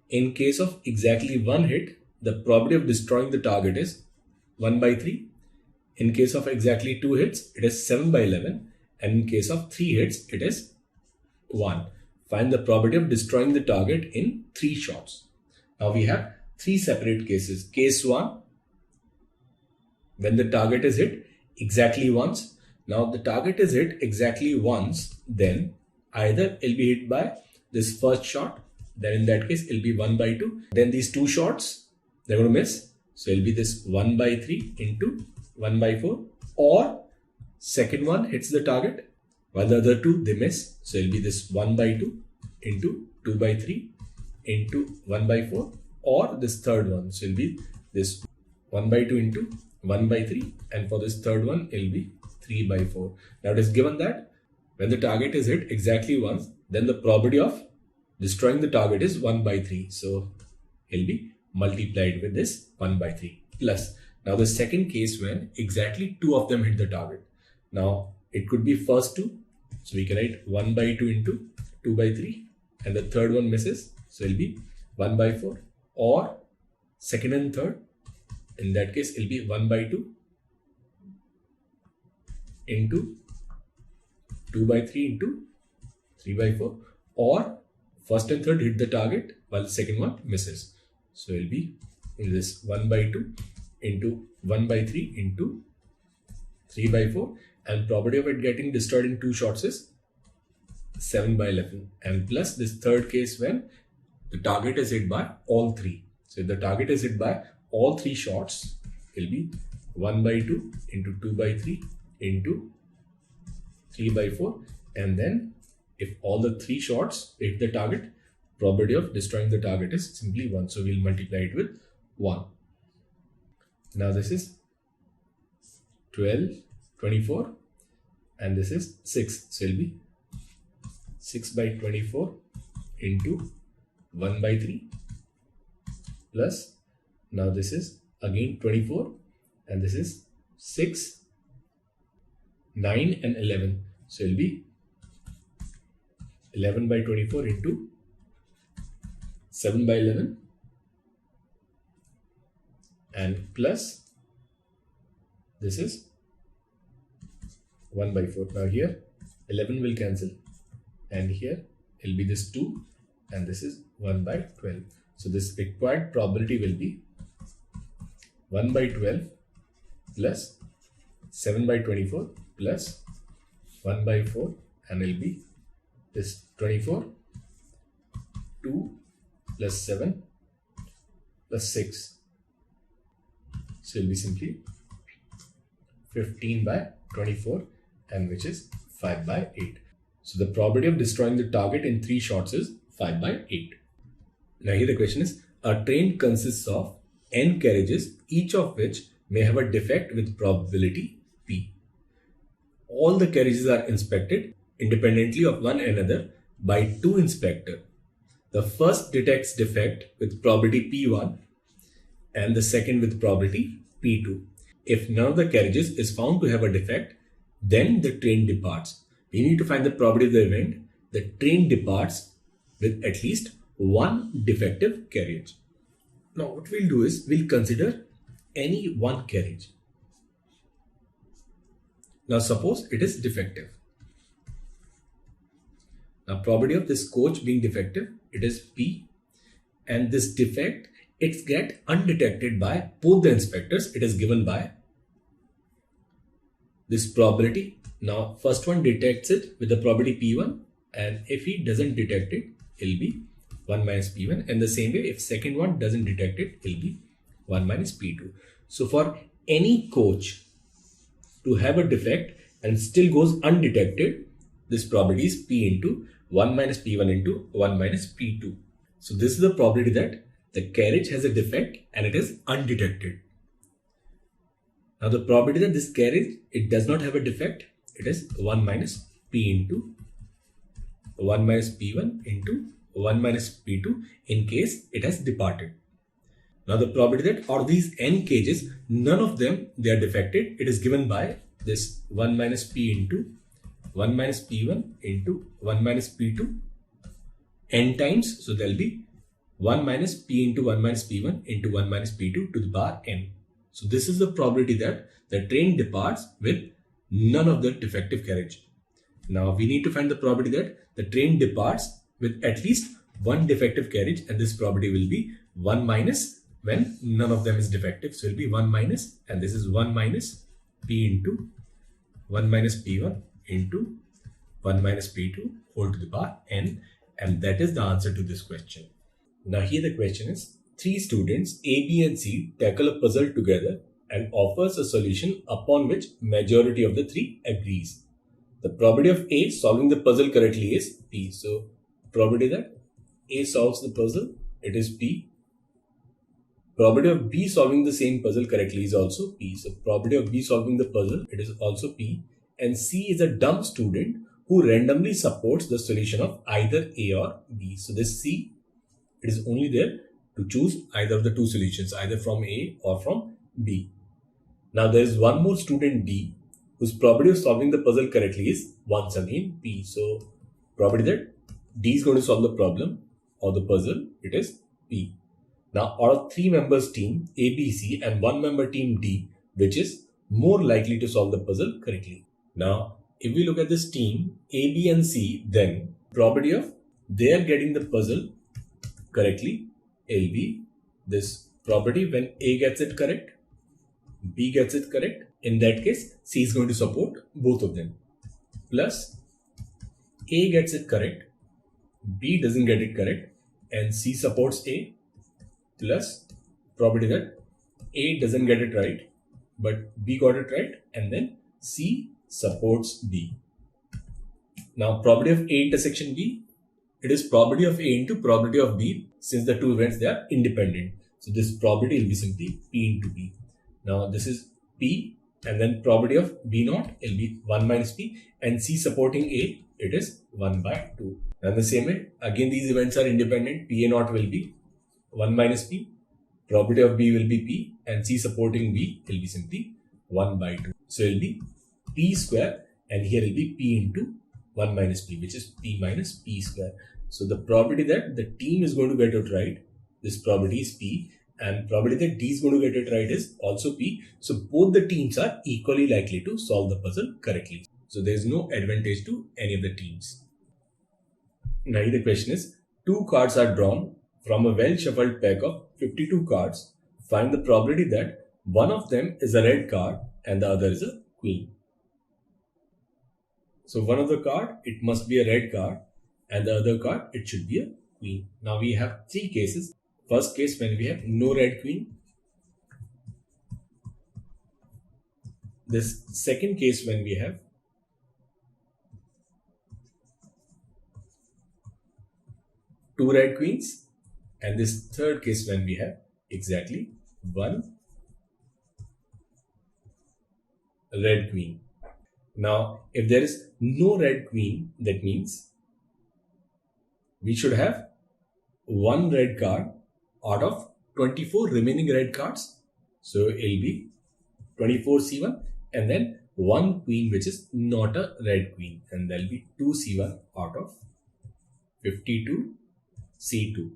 In case of exactly 1 hit, the probability of destroying the target is 1 by 3. In case of exactly 2 hits, it is 7 by 11, and in case of 3 hits, it is 1. Find the probability of destroying the target in 3 shots. Now we have 3 separate cases. Case 1, when the target is hit exactly once. Now the target is hit exactly once, then either it'll be hit by this first shot, then in that case it'll be 1 by 2. Then these 2 shots, they're going to miss. So it'll be this 1 by 3 into 1 by 4. Or second one hits the target while the other 2 they miss. So it'll be this 1 by 2 into 2 by 3 into 1 by 4. Or this third one. So it'll be this 1 by 2 into 1 by 3. And for this third one, it'll be 3 by 4. Now it is given that when the target is hit exactly once, then the probability of destroying the target is 1 by 3. So it'll be multiplied with this 1 by 3 plus. Now the second case when exactly 2 of them hit the target. Now it could be first 2. So we can write 1 by 2 into 2 by 3. And the third one misses. So it'll be 1 by 4. Or second and third. In that case, it'll be 1 by 2 into 2 by 3 into 3 by 4. Or first and third hit the target while the second one misses. So it'll be this 1 by 2 into 1 by 3 into 3 by 4. And probability of it getting destroyed in 2 shots is 7 by 11. And plus this third case when the target is hit by all 3. So if the target is hit by all 3 shots, it will be 1 by 2 into 2 by 3 into 3 by 4. And then if all the 3 shots hit the target, probability of destroying the target is simply 1. So we'll multiply it with 1. Now this is 12, 24 and this is 6. So it'll be 6 by 24 into 1 by 3 plus, now this is again 24 and this is 6, 9 and 11. So it'll be 11 by 24 into 7 by 11 and plus this is 1 by 4. Now here 11 will cancel and here it'll be this 2 and this is 1 by 12. So this required probability will be 1 by 12 plus 7 by 24 plus 1 by 4 and it'll be this 24, 2 plus 7 plus 6. So it'll be simply 15 by 24 and which is 5 by 8. So the probability of destroying the target in 3 shots is 5 by 8. Now here the question is, a train consists of n carriages, each of which may have a defect with probability p. All the carriages are inspected independently of one another by 2 inspectors. The first detects defect with probability p1 and the second with probability p2. If none of the carriages is found to have a defect, then the train departs. We need to find the probability of the event. The train departs with at least one defective carriage. Now what we'll do is we'll consider any one carriage. Now suppose it is defective. Now probability of this coach being defective, it is P, and this defect it's get undetected by both the inspectors. It is given by this probability. Now first one detects it with the probability P1, and if he doesn't detect it, it'll be 1 minus P1, and the same way if second one doesn't detect it, it'll be 1 minus P2. So for any coach to have a defect and still goes undetected, this probability is P into 1 minus P1 into 1 minus P2. So this is the probability that the carriage has a defect and it is undetected. Now the probability that this carriage, it does not have a defect, it is 1 minus P into 1 minus P1 into 1 minus P2 in case it has departed. Now the probability that or these n cages, none of them they are defected, it is given by this 1 minus P into 1 minus P1 into 1 minus P2 n times. So there will be 1 minus P into 1 minus P1 into 1 minus P2 to the power n. So this is the probability that the train departs with none of the defective carriage. Now we need to find the probability that the train departs with at least one defective carriage, and this probability will be 1 minus when none of them is defective. So it will be 1 minus, and this is 1 minus P into 1 minus P1 into 1 minus P2 whole to the power n, and that is the answer to this question. Now here the question is, three students A, B and C tackle a puzzle together and offers a solution upon which majority of the three agrees. The probability of A solving the puzzle correctly is P. So probability that A solves the puzzle, it is P. Probability of B solving the same puzzle correctly is also P. So probability of B solving the puzzle, it is also P. And C is a dumb student who randomly supports the solution of either A or B. So this C, it is only there to choose either of the two solutions, either from A or from B. Now there is one more student D, whose probability of solving the puzzle correctly is once again P. So probability that D is going to solve the problem or the puzzle, it is P. Now out of 3 members team A, B, C and 1 member team D, which is more likely to solve the puzzle correctly? Now if we look at this team A, B and C, then probability of they are getting the puzzle correctly will be this probability when A gets it correct, B gets it correct. In that case, C is going to support both of them. Plus A gets it correct, B doesn't get it correct, and C supports A. Plus probability that A doesn't get it right, but B got it right, and then C supports B. Now probability of A intersection B, it is probability of A into probability of B, since the two events they are independent. So this probability will be simply P into B. Now this is P, and then probability of B naught will be 1 minus P, and C supporting A, it is 1 by 2. And the same way, again these events are independent. PA naught will be 1 minus P, probability of B will be P, and C supporting B will be simply 1 by 2. So it will be P square, and here will be P into 1 minus P, which is P minus P square. So the probability that the team is going to get it right, this probability is P, and probability that D is going to get it right is also P. So both the teams are equally likely to solve the puzzle correctly. So there is no advantage to any of the teams. Now the question is, 2 cards are drawn from a well shuffled pack of 52 cards. Find the probability that one of them is a red card and the other is a queen. So one of the card, it must be a red card, and the other card, it should be a queen. Now we have 3 cases. First case when we have no red queen. This second case when we have two red queens, and this third case when we have exactly 1 red queen. Now if there is no red queen, that means we should have 1 red card out of 24 remaining red cards. So it will be 24 C1 and then 1 queen which is not a red queen, and there will be 2 C1 out of 52 C2.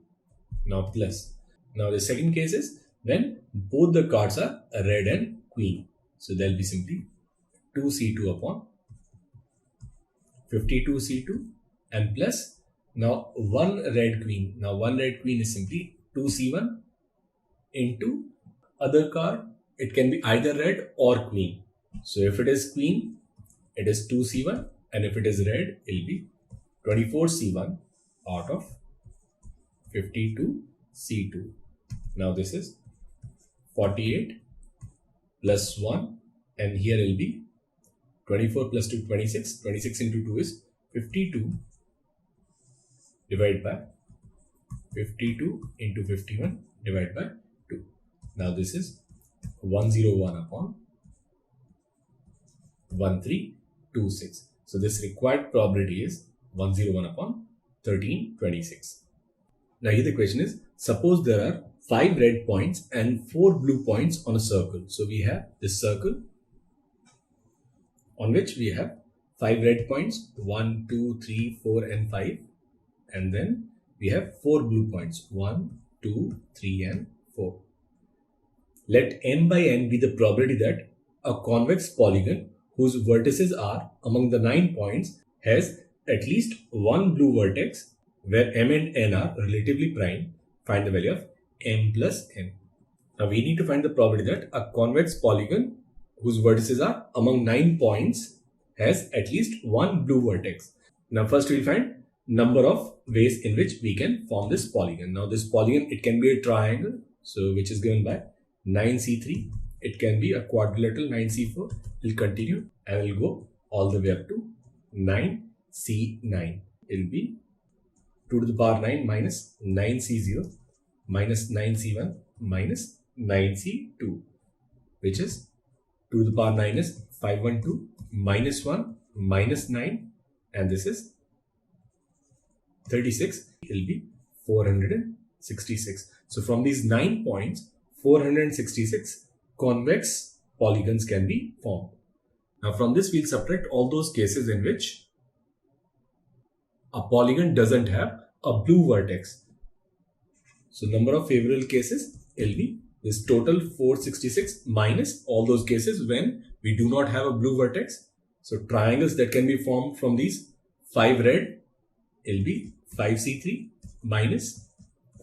Now plus. Now the second case is when both the cards are red and queen. So there will be simply 2 C2 upon 52 C2 and plus now 1 red queen. Now 1 red queen is simply 2 C1 into other card. It can be either red or queen. So if it is queen, it is 2 C1, and if it is red, it will be 24 C1 out of 52 C2. Now this is 48 plus 1, and here will be 24 plus 2, 26. 26 into 2 is 52 divided by 52 into 51 divided by 2. Now this is 101 upon 1326. So this required probability is 101 upon 1326. Now here the question is, suppose there are 5 red points and 4 blue points on a circle. So we have this circle on which we have 5 red points, 1, 2, 3, 4 and 5, and then we have 4 blue points, 1, 2, 3 and 4. Let m by n be the probability that a convex polygon whose vertices are among the 9 points has at least one blue vertex where m and n are relatively prime, find the value of m plus n. Now we need to find the probability that a convex polygon whose vertices are among 9 points has at least one blue vertex. Now first we'll find number of ways in which we can form this polygon. Now this polygon, it can be a triangle, so which is given by 9c3. It can be a quadrilateral 9c4. We'll continue and we'll go all the way up to 9c9. It will be 2 to the power 9 minus 9c0 minus 9c1 minus 9c2, which is 2 to the power 9 is 512 minus 1 minus 9, and this is 36. It will be 466. So from these 9 points, 466 convex polygons can be formed. Now from this we'll subtract all those cases in which a polygon doesn't have a blue vertex. So number of favorable cases will be this total 466 minus all those cases when we do not have a blue vertex. So triangles that can be formed from these 5 red will be 5c3 minus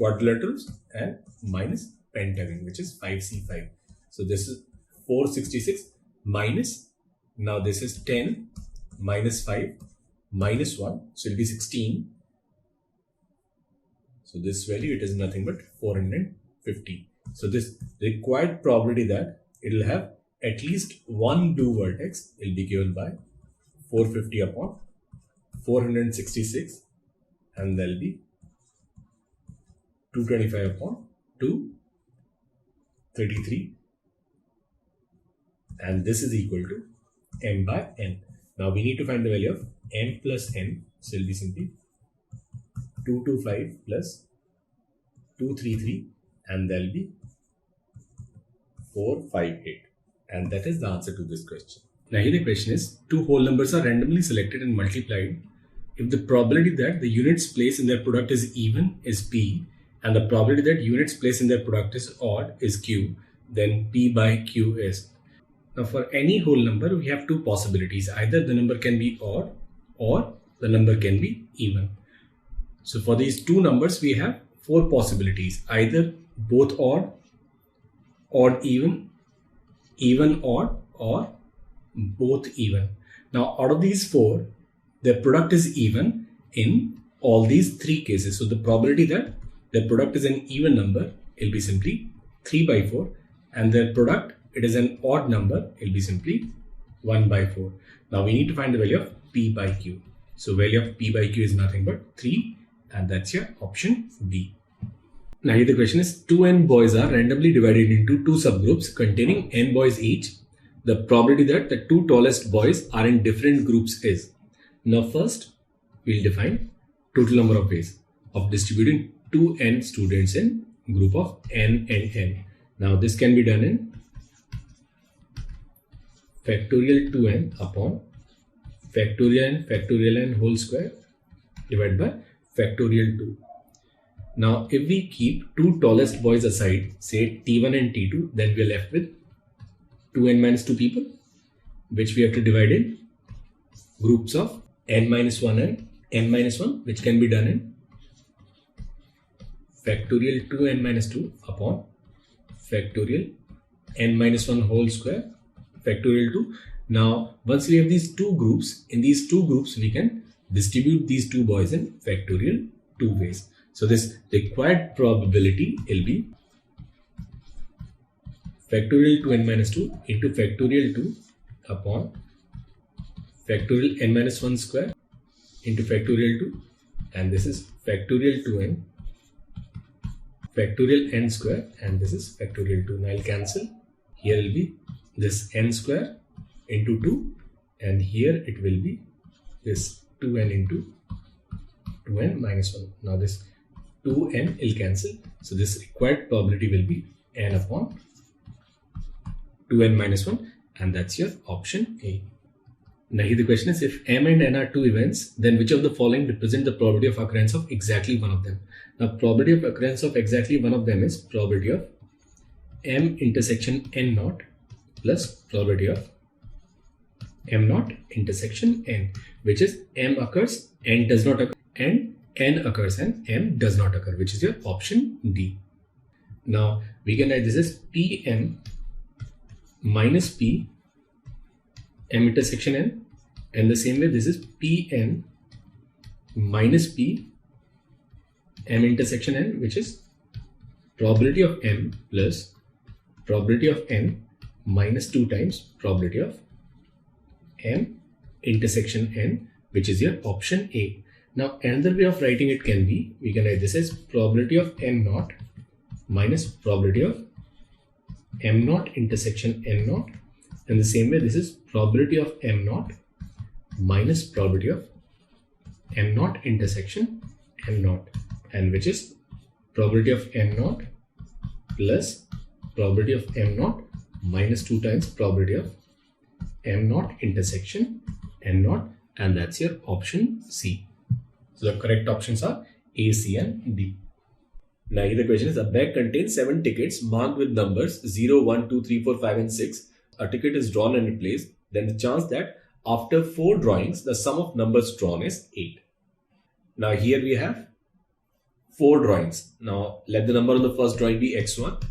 quadrilaterals and minus pentagon, which is 5c5. So this is 466 minus, now this is 10 minus 5 minus 1, so it will be 16. So this value, it is nothing but 450. So this required probability that it will have at least one blue vertex will be given by 450 upon 466, and there will be 225 upon 233, and this is equal to m by n. Now we need to find the value of m plus n, so it will be simply 225 plus 233, and there will be 458, and that is the answer to this question. Now here the question is, two whole numbers are randomly selected and multiplied. If the probability that the units placed in their product is even is p, and the probability that units placed in their product is odd is q, then p by q is. Now for any whole number we have two possibilities, either the number can be odd or the number can be even. So for these two numbers we have four possibilities, either both odd, odd even, even odd, or both even. Now out of these four, their product is even in all these three cases. So the probability that their product is an even number will be simply 3 by 4, and their product, it is an odd number, it will be simply 1 by 4. Now we need to find the value of p by q. So value of p by q is nothing but 3, and that's your option B. Now here the question is, 2n boys are randomly divided into two subgroups containing n boys each. The probability that the two tallest boys are in different groups is. Now first we'll define total number of ways of distributing 2n students in group of n and n. Now this can be done in factorial 2n upon factorial n whole square divided by factorial 2. Now if we keep two tallest boys aside, say t1 and t2, then we are left with 2n minus 2 people, which we have to divide in groups of n minus 1 and n minus 1, which can be done in factorial 2n minus 2 upon factorial n minus 1 whole square factorial 2. Now once we have these two groups, in these two groups we can distribute these two boys in factorial 2 ways. So this required probability will be factorial 2n minus 2 into factorial 2 upon factorial n minus 1 square into factorial 2, and this is factorial 2n factorial n square, and this is factorial 2. Now I'll cancel. Here will be this n square into 2, and here it will be this 2n into 2n minus 1. Now this 2n will cancel, so this required probability will be n upon 2n minus 1, and that's your option A. Now here the question is, if m and n are two events, then which of the following represent the probability of occurrence of exactly one of them? Now probability of occurrence of exactly one of them is probability of m intersection n naught plus probability of M naught intersection N, which is M occurs, N does not occur, and N occurs and M does not occur, which is your option D. Now we can write this as Pm minus P M intersection N, and the same way this is Pn minus P M intersection N, which is probability of M plus probability of N minus 2 times probability of M intersection N, which is your option A. Now another way of writing it can be, we can write this as probability of M naught minus probability of M naught intersection N naught, and the same way this is probability of M naught minus probability of M naught intersection N naught, and which is probability of M naught plus probability of M naught minus 2 times probability of M naught intersection N naught, and that's your option C. So the correct options are A, C and D. Now here the question is, a bag contains 7 tickets marked with numbers 0, 1, 2, 3, 4, 5 and 6. A ticket is drawn and replaced. Then the chance that after 4 drawings, the sum of numbers drawn is 8. Now here we have 4 drawings. Now let the number on the first drawing be x1,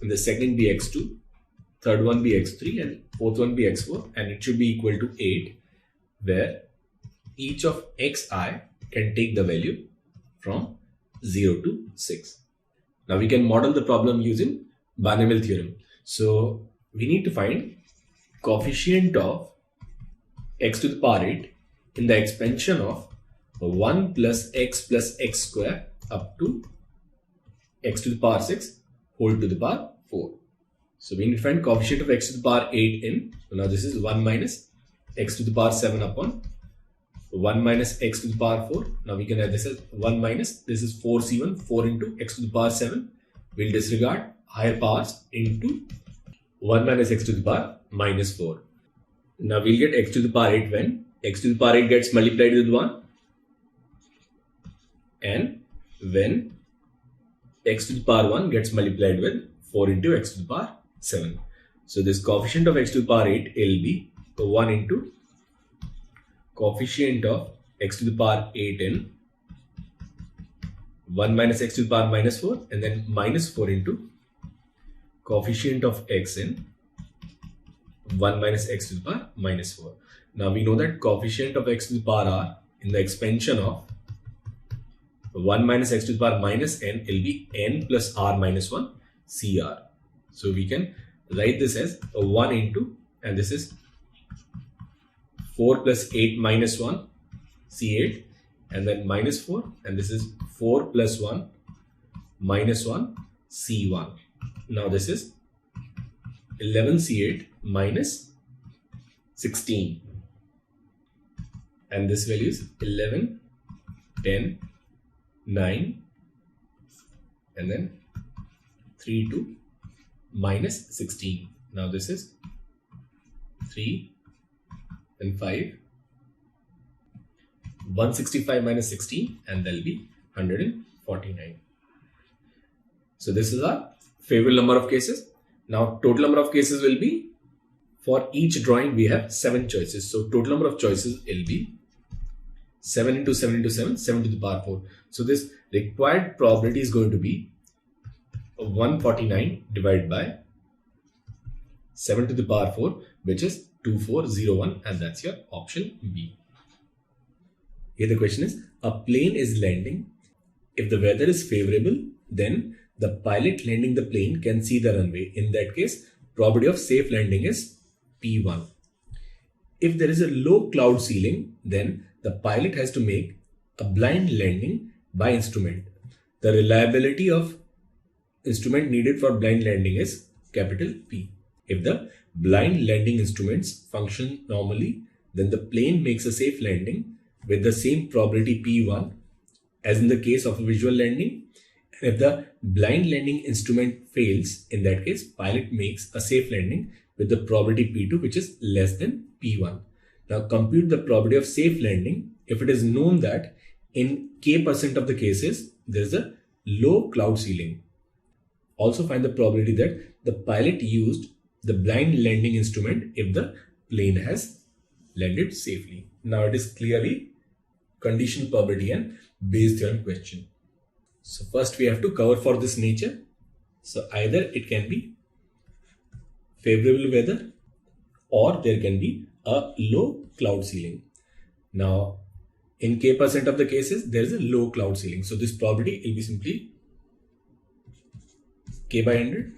and the second be x2, third one be x3, and fourth one be x4, and it should be equal to 8, where each of xi can take the value from 0 to 6. Now we can model the problem using binomial theorem. So we need to find coefficient of x to the power 8 in the expansion of 1 plus x square up to x to the power 6 whole to the power 4. So we need to find coefficient of x to the power 8 in, so now this is 1 minus x to the power 7 upon 1 minus x to the power 4. Now we can add this as 1 minus, this is 4c1, 4 into x to the power 7. We'll disregard higher powers into 1 minus x to the power minus 4. Now we'll get x to the power 8 when x to the power 8 gets multiplied with 1, and when x to the power 1 gets multiplied with 4 into x to the power 7. So this coefficient of x to the power 8 will be 1 into coefficient of x to the power 8 in 1 minus x to the power minus 4, and then minus 4 into coefficient of x in 1 minus x to the power minus 4. Now we know that coefficient of x to the power r in the expansion of 1 minus x to the power minus n will be n plus r minus 1 cr. So we can write this as 1 into, and this is 4 plus 8 minus 1 c8, and then minus 4, and this is 4 plus 1 minus 1 c1. Now this is 11 c8 minus 16, and this value is 11, 10, 9, and then 3, 2, minus 16. Now this is 3 and 5, 165 minus 16, and there will be 149. So this is our favorable number of cases. Now total number of cases will be, for each drawing we have 7 choices. So total number of choices will be 7 into 7 into 7, 7 to the power 4. So this required probability is going to be 149 divided by 7 to the power 4, which is 2401, and that's your option B. Here the question is, a plane is landing. If the weather is favorable, then the pilot landing the plane can see the runway. In that case, probability of safe landing is P1. If there is a low cloud ceiling, then the pilot has to make a blind landing by instrument. The reliability of instrument needed for blind landing is capital P. If the blind landing instruments function normally, then the plane makes a safe landing with the same probability P1 as in the case of a visual landing. And if the blind landing instrument fails, in that case, pilot makes a safe landing with the probability P2, which is less than P1. Now compute the probability of safe landing if it is known that in K% of the cases, there is a low cloud ceiling. Also find the probability that the pilot used the blind landing instrument if the plane has landed safely. Now it is clearly conditional probability and Bayes theorem question. So first we have to cover for this nature. So either it can be favorable weather or there can be a low cloud ceiling. Now in k% of the cases there is a low cloud ceiling. So this probability will be simply k by 100,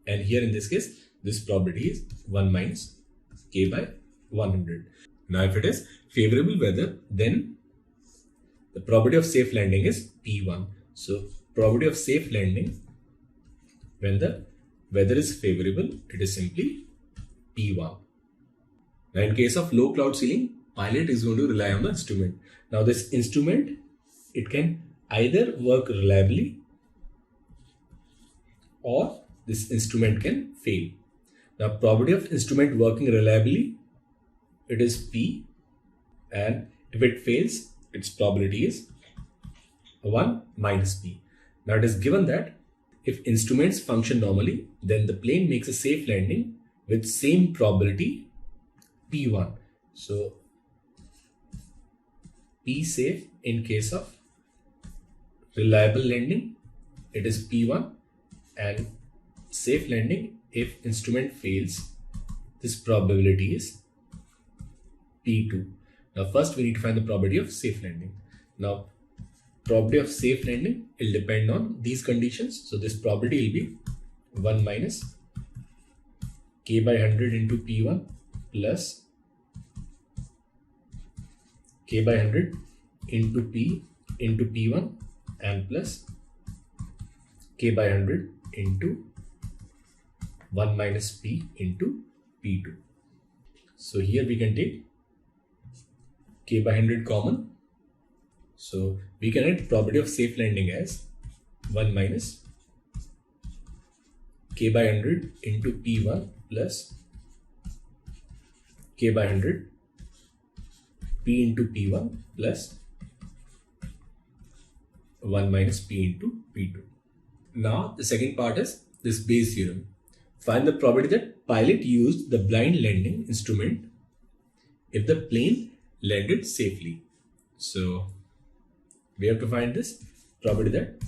and here in this case this probability is 1 minus k by 100. Now if it is favorable weather, then the probability of safe landing is P1. So probability of safe landing when the weather is favorable, it is simply P1. Now in case of low cloud ceiling, pilot is going to rely on the instrument. Now this instrument, it can either work reliably or this instrument can fail. Now probability of instrument working reliably, it is P, and if it fails, its probability is 1 minus P. Now it is given that if instruments function normally, then the plane makes a safe landing with same probability P1. So P safe in case of reliable landing, it is P1, and safe landing if instrument fails, this probability is P2. Now first we need to find the probability of safe landing. Now probability of safe landing will depend on these conditions. So this probability will be 1 minus k by 100 into P1 plus k by 100 into P into P1 and plus k by 100 into 1 minus P into P2. So here we can take k by 100 common. So we can write probability of safe landing as 1 minus k by 100 into P1 plus k by 100 P into P1 plus 1 minus P into P2. Now the second part is this Bayes theorem. Find the probability that pilot used the blind landing instrument if the plane landed safely. So we have to find this probability that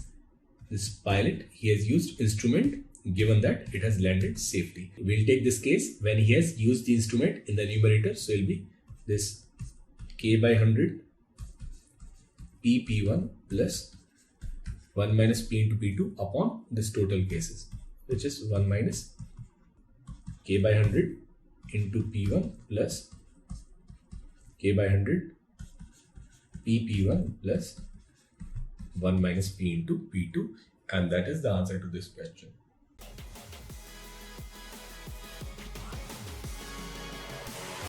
this pilot, he has used instrument given that it has landed safely. We'll take this case when he has used the instrument in the numerator. So it will be this k by 100 P1 plus 1 minus P into P2 upon this total cases, which is 1 minus k by 100 into P1 plus k by 100 P1 plus 1 minus P into P2, and that is the answer to this question.